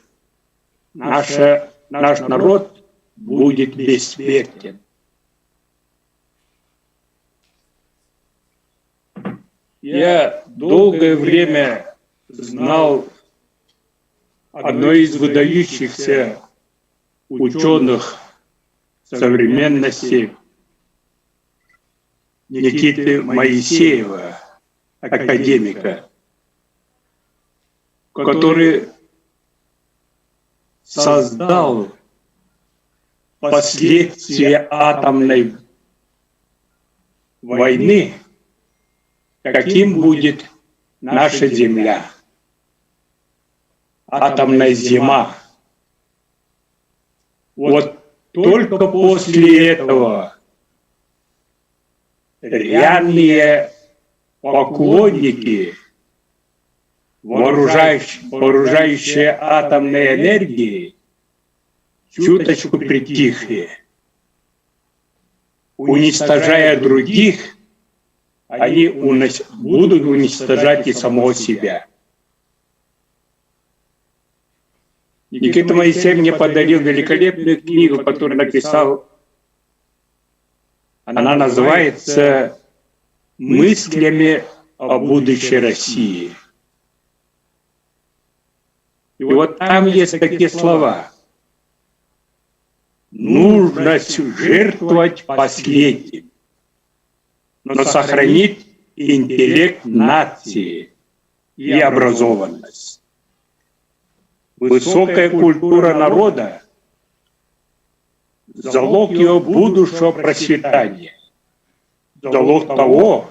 наш народ будет бессмертен. Я долгое время знал одного из выдающихся ученых современности Никиты Моисеева, академика, который создал последствия атомной войны, каким будет наша Земля. Атомная зима. Вот только после этого реальные поклонники, вооружающие атомной энергией, чуточку притихли. Уничтожая других, они будут уничтожать и самого себя. Никита Моисеев мне подарил великолепную книгу, которую написал. Она называется «Мыслями о будущей России». И вот там есть такие слова. Нужно жертвовать последним, но сохранить интеллект нации и образованность. Высокая культура народа – залог его будущего процветания, залог того,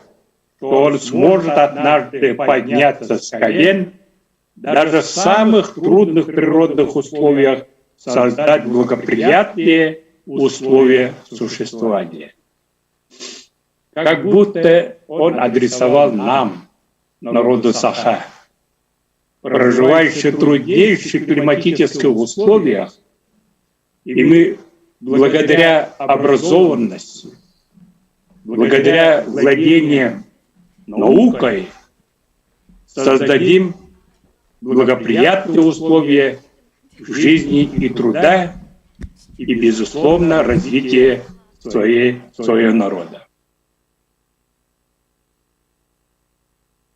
что он сможет однажды подняться с колен, даже в самых трудных природных условиях создать благоприятные условия существования. Как будто он адресовал нам, народу Саха, проживающих в труднейших климатических условиях, и мы благодаря образованности, благодаря владению наукой создадим благоприятные условия жизни и труда и, безусловно, развития своего народа.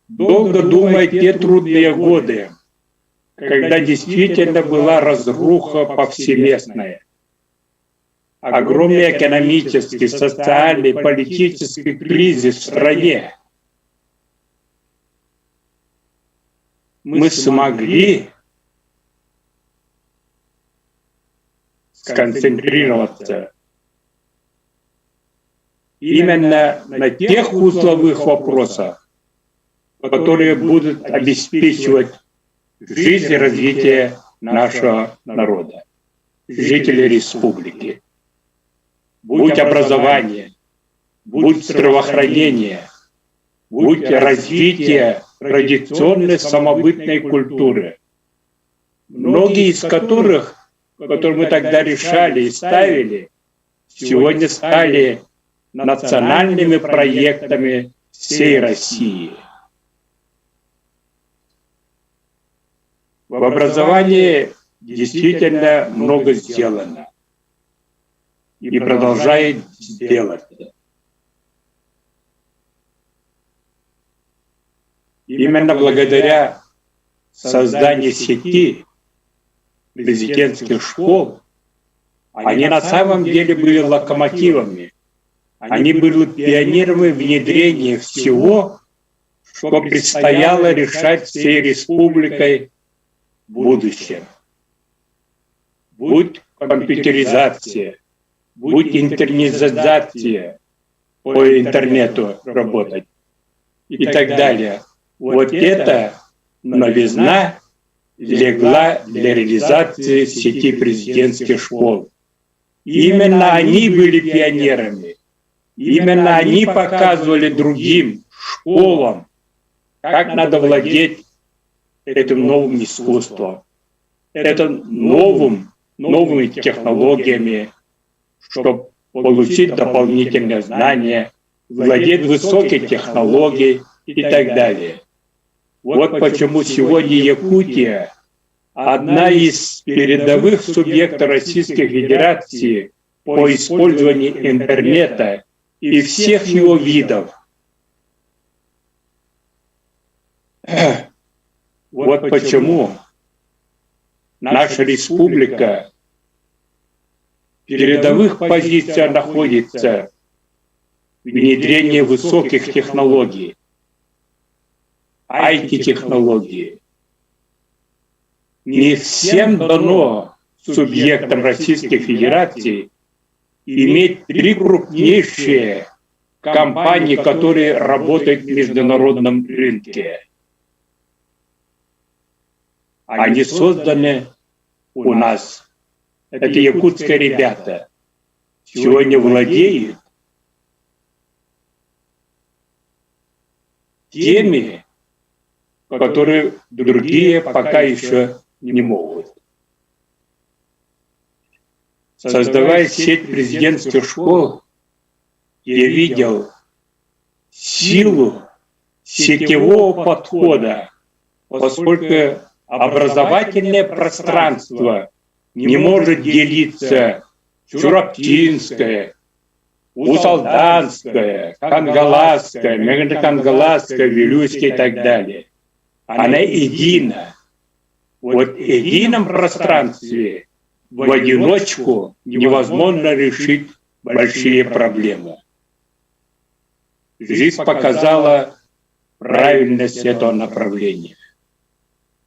Долго думая те трудные годы, когда действительно была разруха повсеместная, огромный экономический, социальный, политический кризис в стране, мы смогли сконцентрироваться именно на тех узловых вопросах, которые будут обеспечивать жизнь и развитие нашего народа, жителей республики. Будь образование, будь здравоохранение, будь развитие традиционной самобытной культуры, многие из которых, которые мы тогда решали и ставили, сегодня стали национальными проектами всей России. В образовании действительно много сделано и продолжает делать. Именно благодаря созданию сети президентских школ они на самом деле были локомотивами. Они были пионерами внедрения всего, что предстояло решать всей республикой в будущем. Будь компьютеризация, будь интернетизация, по интернету работать и так далее. Вот эта новизна легла для реализации сети президентских школ. И именно они были пионерами. Именно они показывали другим школам, как надо владеть этим новым искусством, это новыми технологиями, чтобы получить дополнительные знания, владеть высокой технологией и так далее. Вот почему сегодня Якутия одна из передовых субъектов Российской Федерации по использованию интернета и всех его видов. Вот почему наша республика в передовых позициях находится в внедрении высоких технологий, IT-технологий. Не всем дано субъектам Российской Федерации иметь 3 крупнейшие компании, которые работают в международном рынке. Они созданы у нас. Это якутские ребята. Сегодня владеют теми, которые другие пока еще не могут. Создавая сеть президентских школ, я видел силу сетевого подхода, поскольку образовательное пространство не может делиться Чураптинское, Усалданское, Кангаласское, Мегакангаласское, Вилюйское и так далее. Она едина. Вот в едином пространстве в одиночку невозможно решить большие проблемы. Жизнь показала правильность этого направления.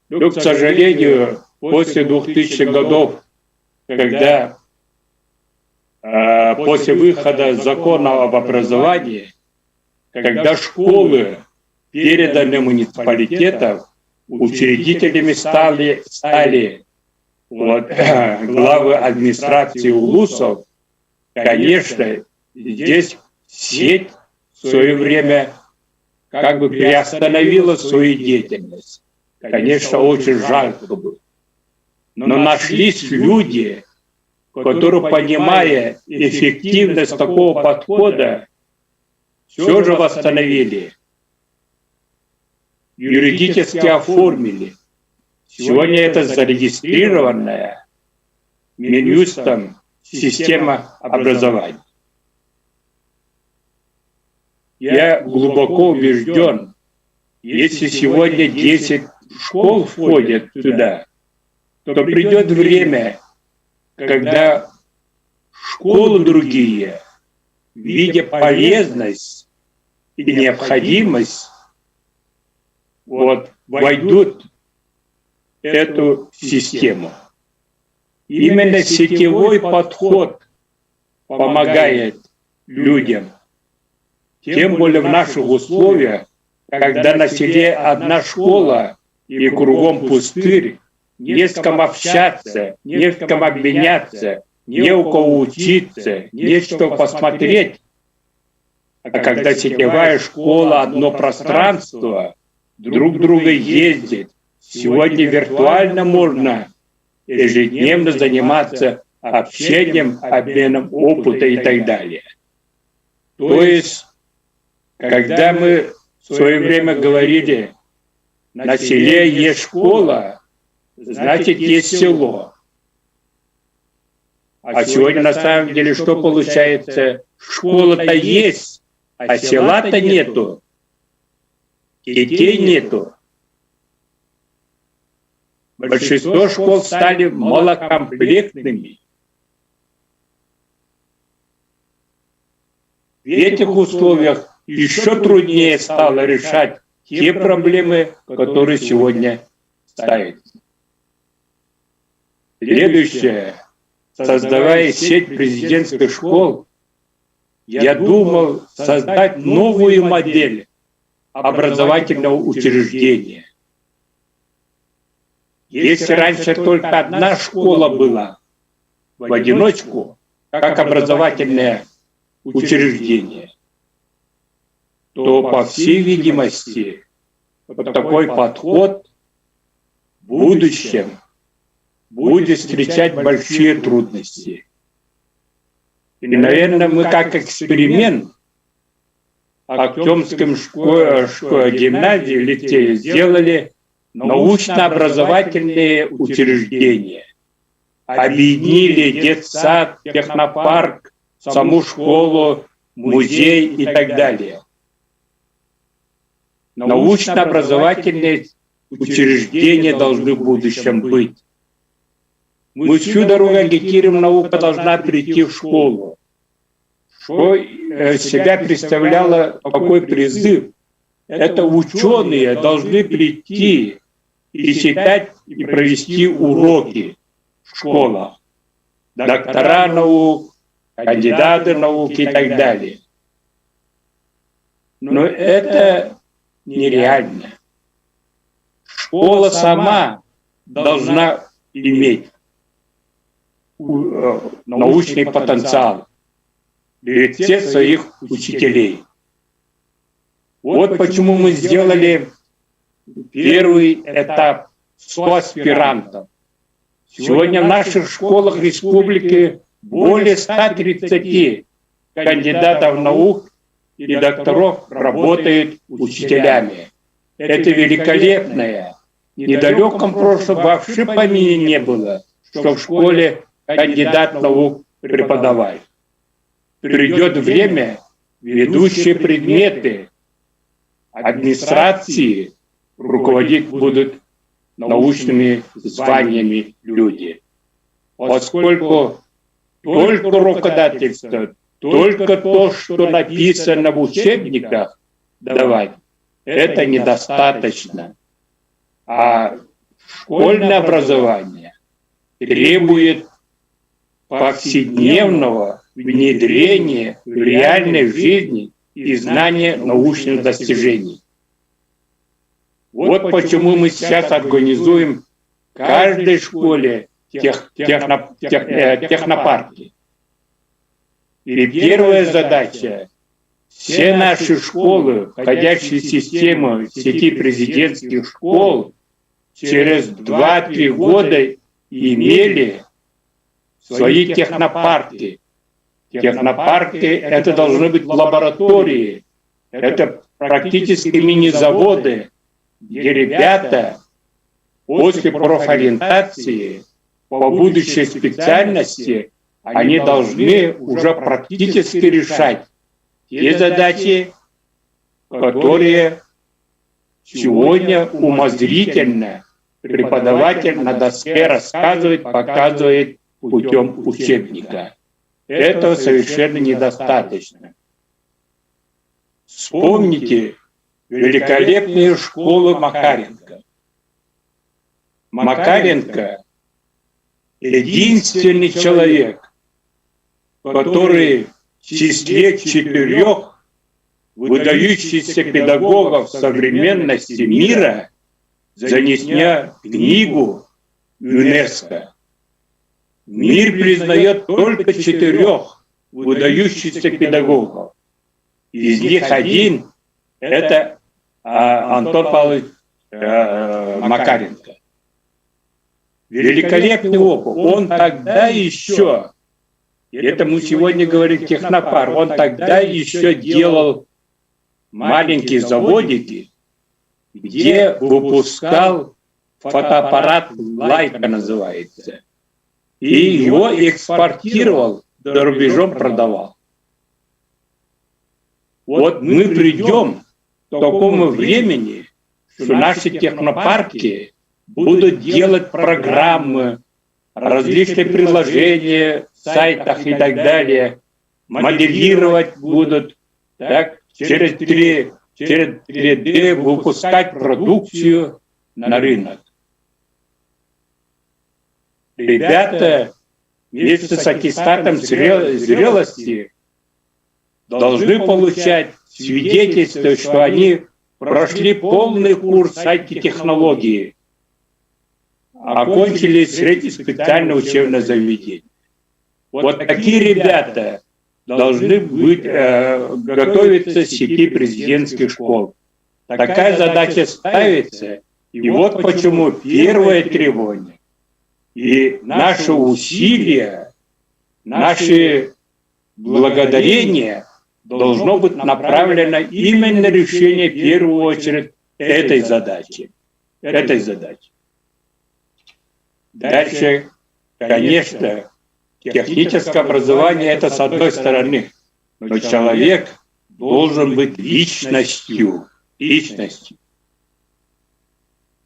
Но, к сожалению, после 2000-х годов, когда после выхода закона об образовании, когда школы переданы муниципалитетам, учредителями стали главы администрации улусов, конечно, здесь сеть в свое время как бы приостановила свою деятельность. Конечно, очень жалко было. Но нашлись люди, которые, понимая эффективность такого подхода, все же восстановили, юридически оформили. Сегодня это зарегистрированная Минюстом система образования. Я глубоко убежден, если сегодня 10 школ входят туда, то придет время, когда школы другие, видя полезность и необходимость, войдут в эту систему. Именно сетевой подход помогает людям, тем более в наших условиях, когда на селе одна школа и кругом пустырь, не с кем общаться, не с кем обменяться, не у кого учиться, не что посмотреть. А когда сетевая школа, одно пространство, друг друга ездит, сегодня виртуально можно ежедневно заниматься общением, обменом опыта и так далее. То есть, когда мы в свое время говорили, на селе есть школа, значит, есть село. А сегодня на самом деле что получается? Школа-то есть, а села-то нету. Детей нету. Большинство школ стали малокомплектными. В этих условиях еще труднее стало решать те проблемы, которые сегодня ставятся. Следующее. Создавая сеть президентских школ, я думал создать новую модель образовательного учреждения. Если раньше только одна школа была в одиночку, как образовательное учреждения, то, по всей видимости, вот такой подход в будущем будет встречать большие трудности. И, наверное, мы как эксперимент Актемском гимназии, лицее сделали научно-образовательные учреждения. Объединили детсад, технопарк, саму школу, музей и так далее. Научно-образовательные учреждения должны в будущем быть. Мы всю дорогу агитируем, наука должна прийти в школу. Что себя представляло, какой призыв? Это ученые должны прийти и читать, и провести уроки в школах. Доктора наук, кандидаты наук и так далее. Но это нереально. Школа сама должна иметь научный потенциал в лице своих учителей. Вот почему мы сделали первый этап 100 аспирантов. Сегодня в наших школах республики более 130 кандидатов наук и докторов работают учителями. Это великолепное. В недалеком прошлом вообще в помине не было, что в школе кандидат наук преподавать. Придет время, ведущие предметы администрации руководить будут научными званиями люди. Поскольку только руководительство, только то, что написано в учебниках, давать, это недостаточно. А школьное образование требует повседневного внедрения в реальной жизни и знания научных достижений. Вот почему мы сейчас организуем в каждой школе технопарки. И первая задача — все наши школы, входящие в систему сети президентских школ, через 2-3 года имели свои технопарки. Технопарки — это должны быть лаборатории, это практически мини-заводы, где ребята после профориентации по будущей специальности они должны уже практически решать те задачи, которые сегодня умозрительно преподаватель на доске рассказывает, показывает путем учебника. Этого совершенно недостаточно. Вспомните великолепные школы Макаренко. Макаренко — единственный человек, который в числе 4 выдающихся педагогов современности мира занесена книгу ЮНЕСКО. Мир признает только 4 выдающихся педагогов. Из них один — это Антон Павлович Макаренко. Великолепный опыт. Он тогда еще, это мы сегодня говорим технопарк, он тогда еще делал маленькие заводики, где выпускал фотоаппарат «Лайка» называется. И его экспортировал, за рубежом продавал. Вот мы придем к такому времени, что наши технопарки будут делать программы, различные приложения в сайтах и так далее, моделировать будут, так, через 3D выпускать продукцию на рынок. Ребята вместе с аттестатом зрелости должны получать свидетельство, что они прошли полный курс IT-технологии, окончили среднее специальное учебное заведение. Вот такие ребята должны готовиться сети президентских школ. Такая задача ставится, и вот почему первое требование и наши усилия, наши благодарения должно быть направлено именно на решение в первую очередь этой задачи. Дальше, конечно, техническое образование это с одной стороны, но человек должен быть личностью. И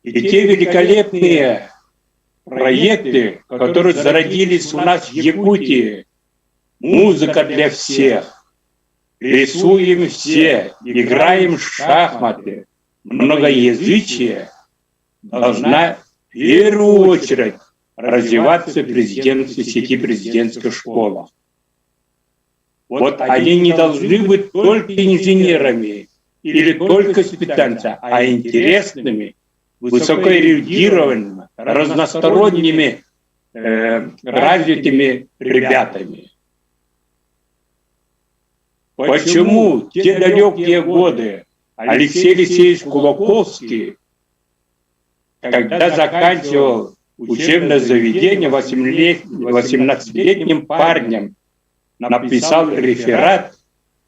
те великолепные проекты, которые зародились у нас в Якутии, музыка для всех, рисуем все, играем в шахматы, многоязычие, должна в первую очередь развиваться в сети президентских школ. Вот они не должны быть только инженерами или только специальными, а интересными, высокоэрудированными, разносторонними, развитыми ребятами. Почему те далекие годы Алексей Алексеевич Кулаковский, когда заканчивал учебное заведение 18-летним парнем, написал реферат,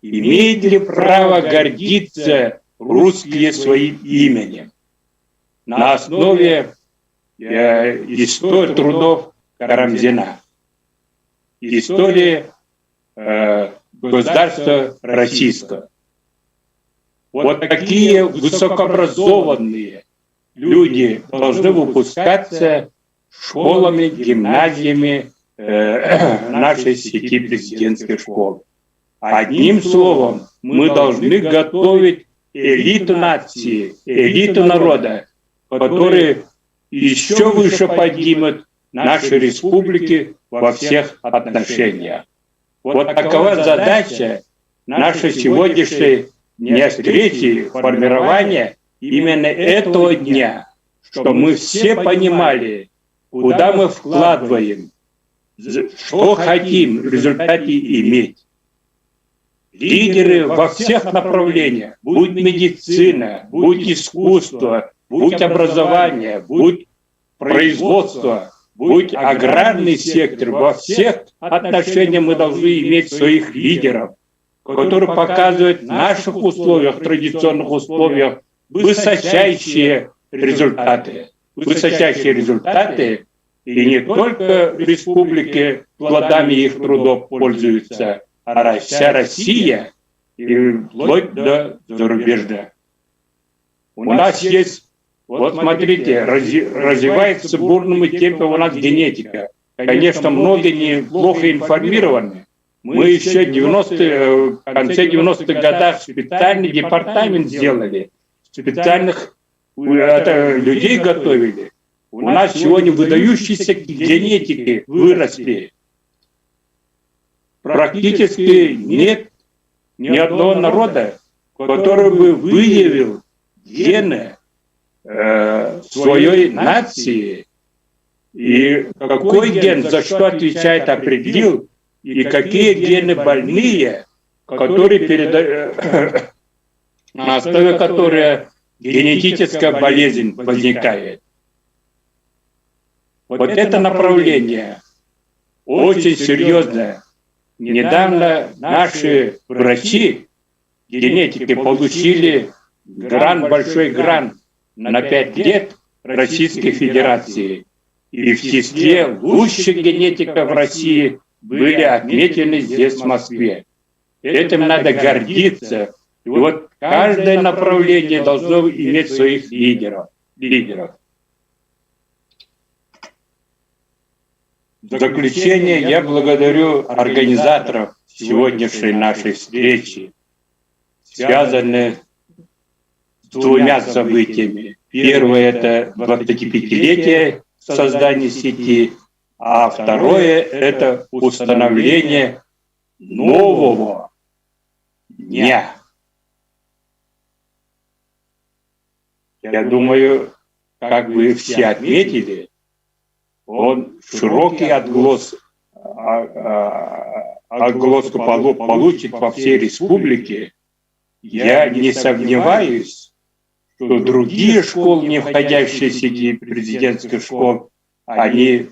имеет ли право гордиться русские своим именем на основе истории трудов Карамзина, истории государства российского. Вот такие высокообразованные люди должны выпускаться школами, гимназиями нашей сети президентских школ. Одним словом, мы должны готовить элиту нации, элиту народа, которые еще выше поднимут наши республики во всех отношениях. Вот такова задача нашей сегодняшней встречи, формирования именно этого дня, что мы все понимали, куда мы вкладываем, что хотим в результате иметь. Лидеры во всех направлениях, будь медицина, будь искусство, будь образование, будь производство, будь аграрный сектор, во всех отношениях мы должны иметь своих лидеров, которые показывают в наших условиях, традиционных условиях, высочайшие результаты. И не только в республике плодами их трудов пользуются, а вся Россия и вплоть до зарубежья. У нас есть, вот смотрите, развивается бурными темпами у нас генетика. Конечно, многие неплохо информированы. Мы еще в конце 90-х годах специальный департамент сделали, специальных людей готовили. У нас сегодня выдающиеся генетики выросли. Практически нет ни одного народа, который бы выявил гены своей нации, и какой ген за что отвечает, определил, и какие гены больные, которые на основе которой генетическая болезнь возникает. Вот это направление очень серьезное. Недавно наши врачи, генетики, получили большой грант на 5 лет Российской Федерации. И в числе лучших генетиков России были отмечены здесь, в Москве. Этим надо гордиться. И вот каждое направление должно иметь своих лидеров. В заключение я благодарю организаторов сегодняшней нашей встречи, связанной с двумя событиями. Первое – это 25-летие создания сети, а второе – это установление нового дня. Я думаю, как вы все отметили, он широкий отголос огласку получит по всей республике, я не сомневаюсь, что другие школы, не входящие в сети президентских школ, они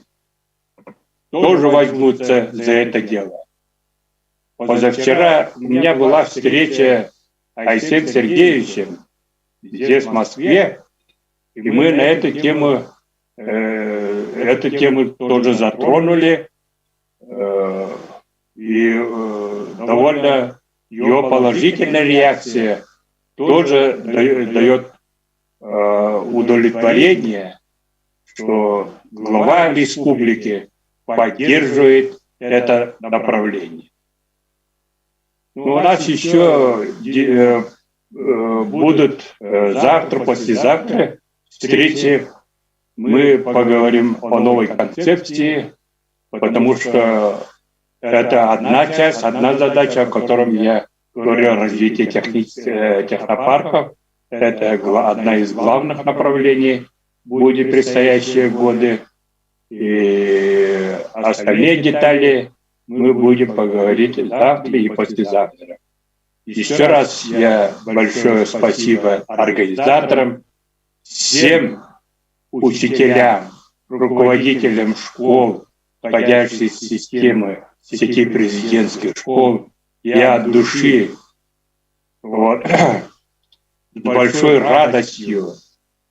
тоже возьмутся за это дело. Позавчера у меня была встреча с Айсеем Сергеевичем здесь, в Москве, и мы на эту тему тоже затронули, и довольно его положительная реакция тоже дает удовлетворение, что глава республики поддерживает это направление. Но у нас еще будут завтра, послезавтра встречи. Мы поговорим о новой концепции, потому что это одна часть, одна задача, о которой я говорю, развитие технопарков. Это одна из главных направлений будет в предстоящие годы. И остальные детали мы будем поговорить завтра и послезавтра. Еще раз я большое спасибо организаторам, всем учителям, руководителям школ, входящих в системы сети президентских школ. Я от души с большой радостью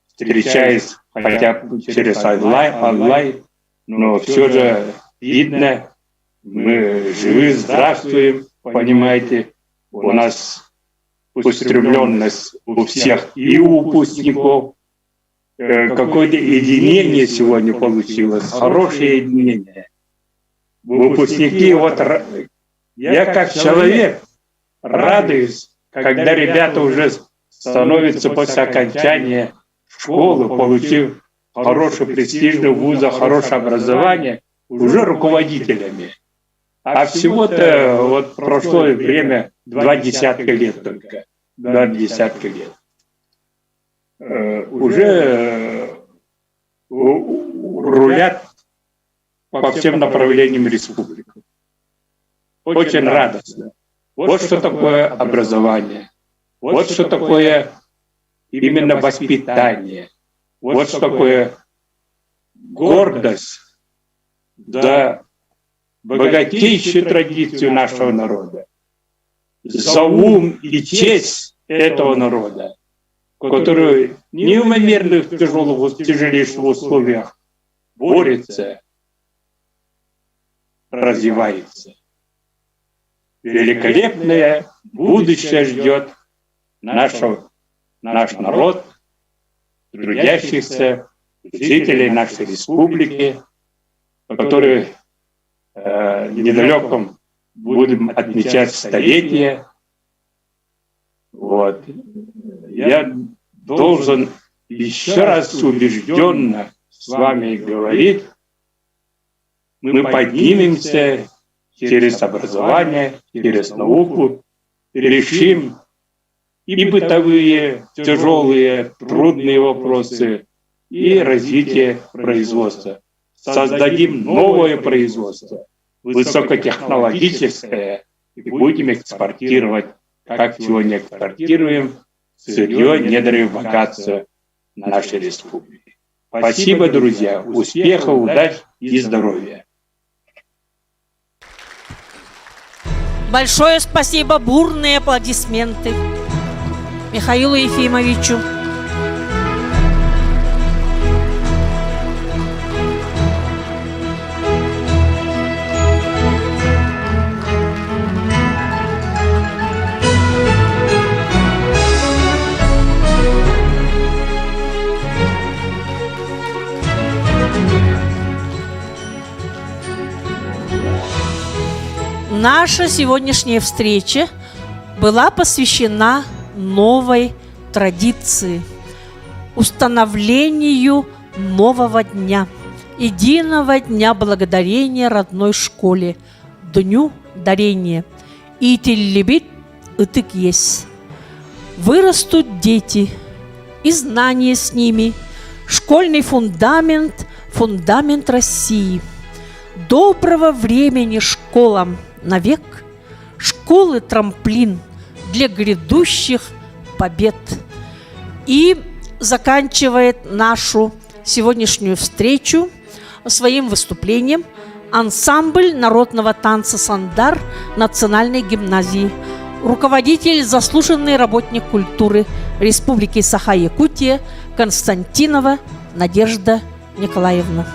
встречаюсь, хотя через онлайн, но все же видно, мы живы, здравствуем, понимаете, у нас устремленность у всех и у выпускников. Какое-то единение сегодня получилось, хорошее единение. Выпускники, я как человек радуюсь, когда ребята уже становятся после окончания школы, получив хороший престижный вуз, хорошее образование, уже руководителями. А всего-то прошло время 20 лет только. 20 лет. Уже рулят по всем направлениям республики. Очень радостно. Вот что такое образование. Вот что такое именно воспитание. Вот что такое гордость за богатейшую традицию нашего народа, за ум и честь этого народа, который неумеренно в тяжелейших условиях борется, развивается. Великолепное будущее ждет наш народ, трудящихся, жителей нашей республики, которые недалеком будем отмечать столетие. Я должен еще раз убежденно с вами говорить, мы поднимемся через образование, через науку, решим и бытовые, тяжелые, трудные вопросы, и развитие производства. Создадим новое производство, высокотехнологическое, и будем экспортировать, как сегодня экспортируем, сырье, недры и богатства нашей республики. Спасибо, друзья. Успехов, удач и здоровья. Большое спасибо, бурные аплодисменты Михаилу Ефимовичу. Наша сегодняшняя встреча была посвящена новой традиции, установлению нового дня, единого дня благодарения родной школе, Дню дарения. И телебит ытык есть. Вырастут дети, и знания с ними, школьный фундамент России. Доброго времени школам, навек, школы-трамплин для грядущих побед. И заканчивает нашу сегодняшнюю встречу своим выступлением ансамбль народного танца «Сандар» Национальной гимназии, руководитель, заслуженный работник культуры Республики Саха-Якутия Константинова Надежда Николаевна.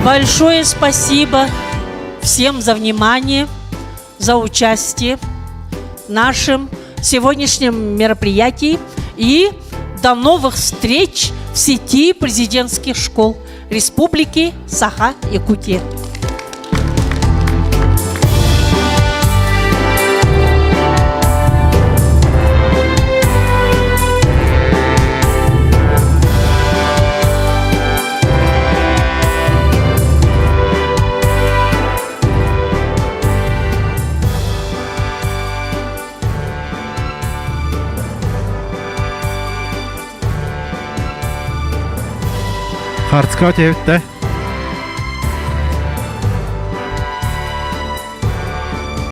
Большое спасибо всем за внимание, за участие в нашем сегодняшнем мероприятии. И до новых встреч в сети президентских школ Республики Саха-Якутия. Хартскаут евте.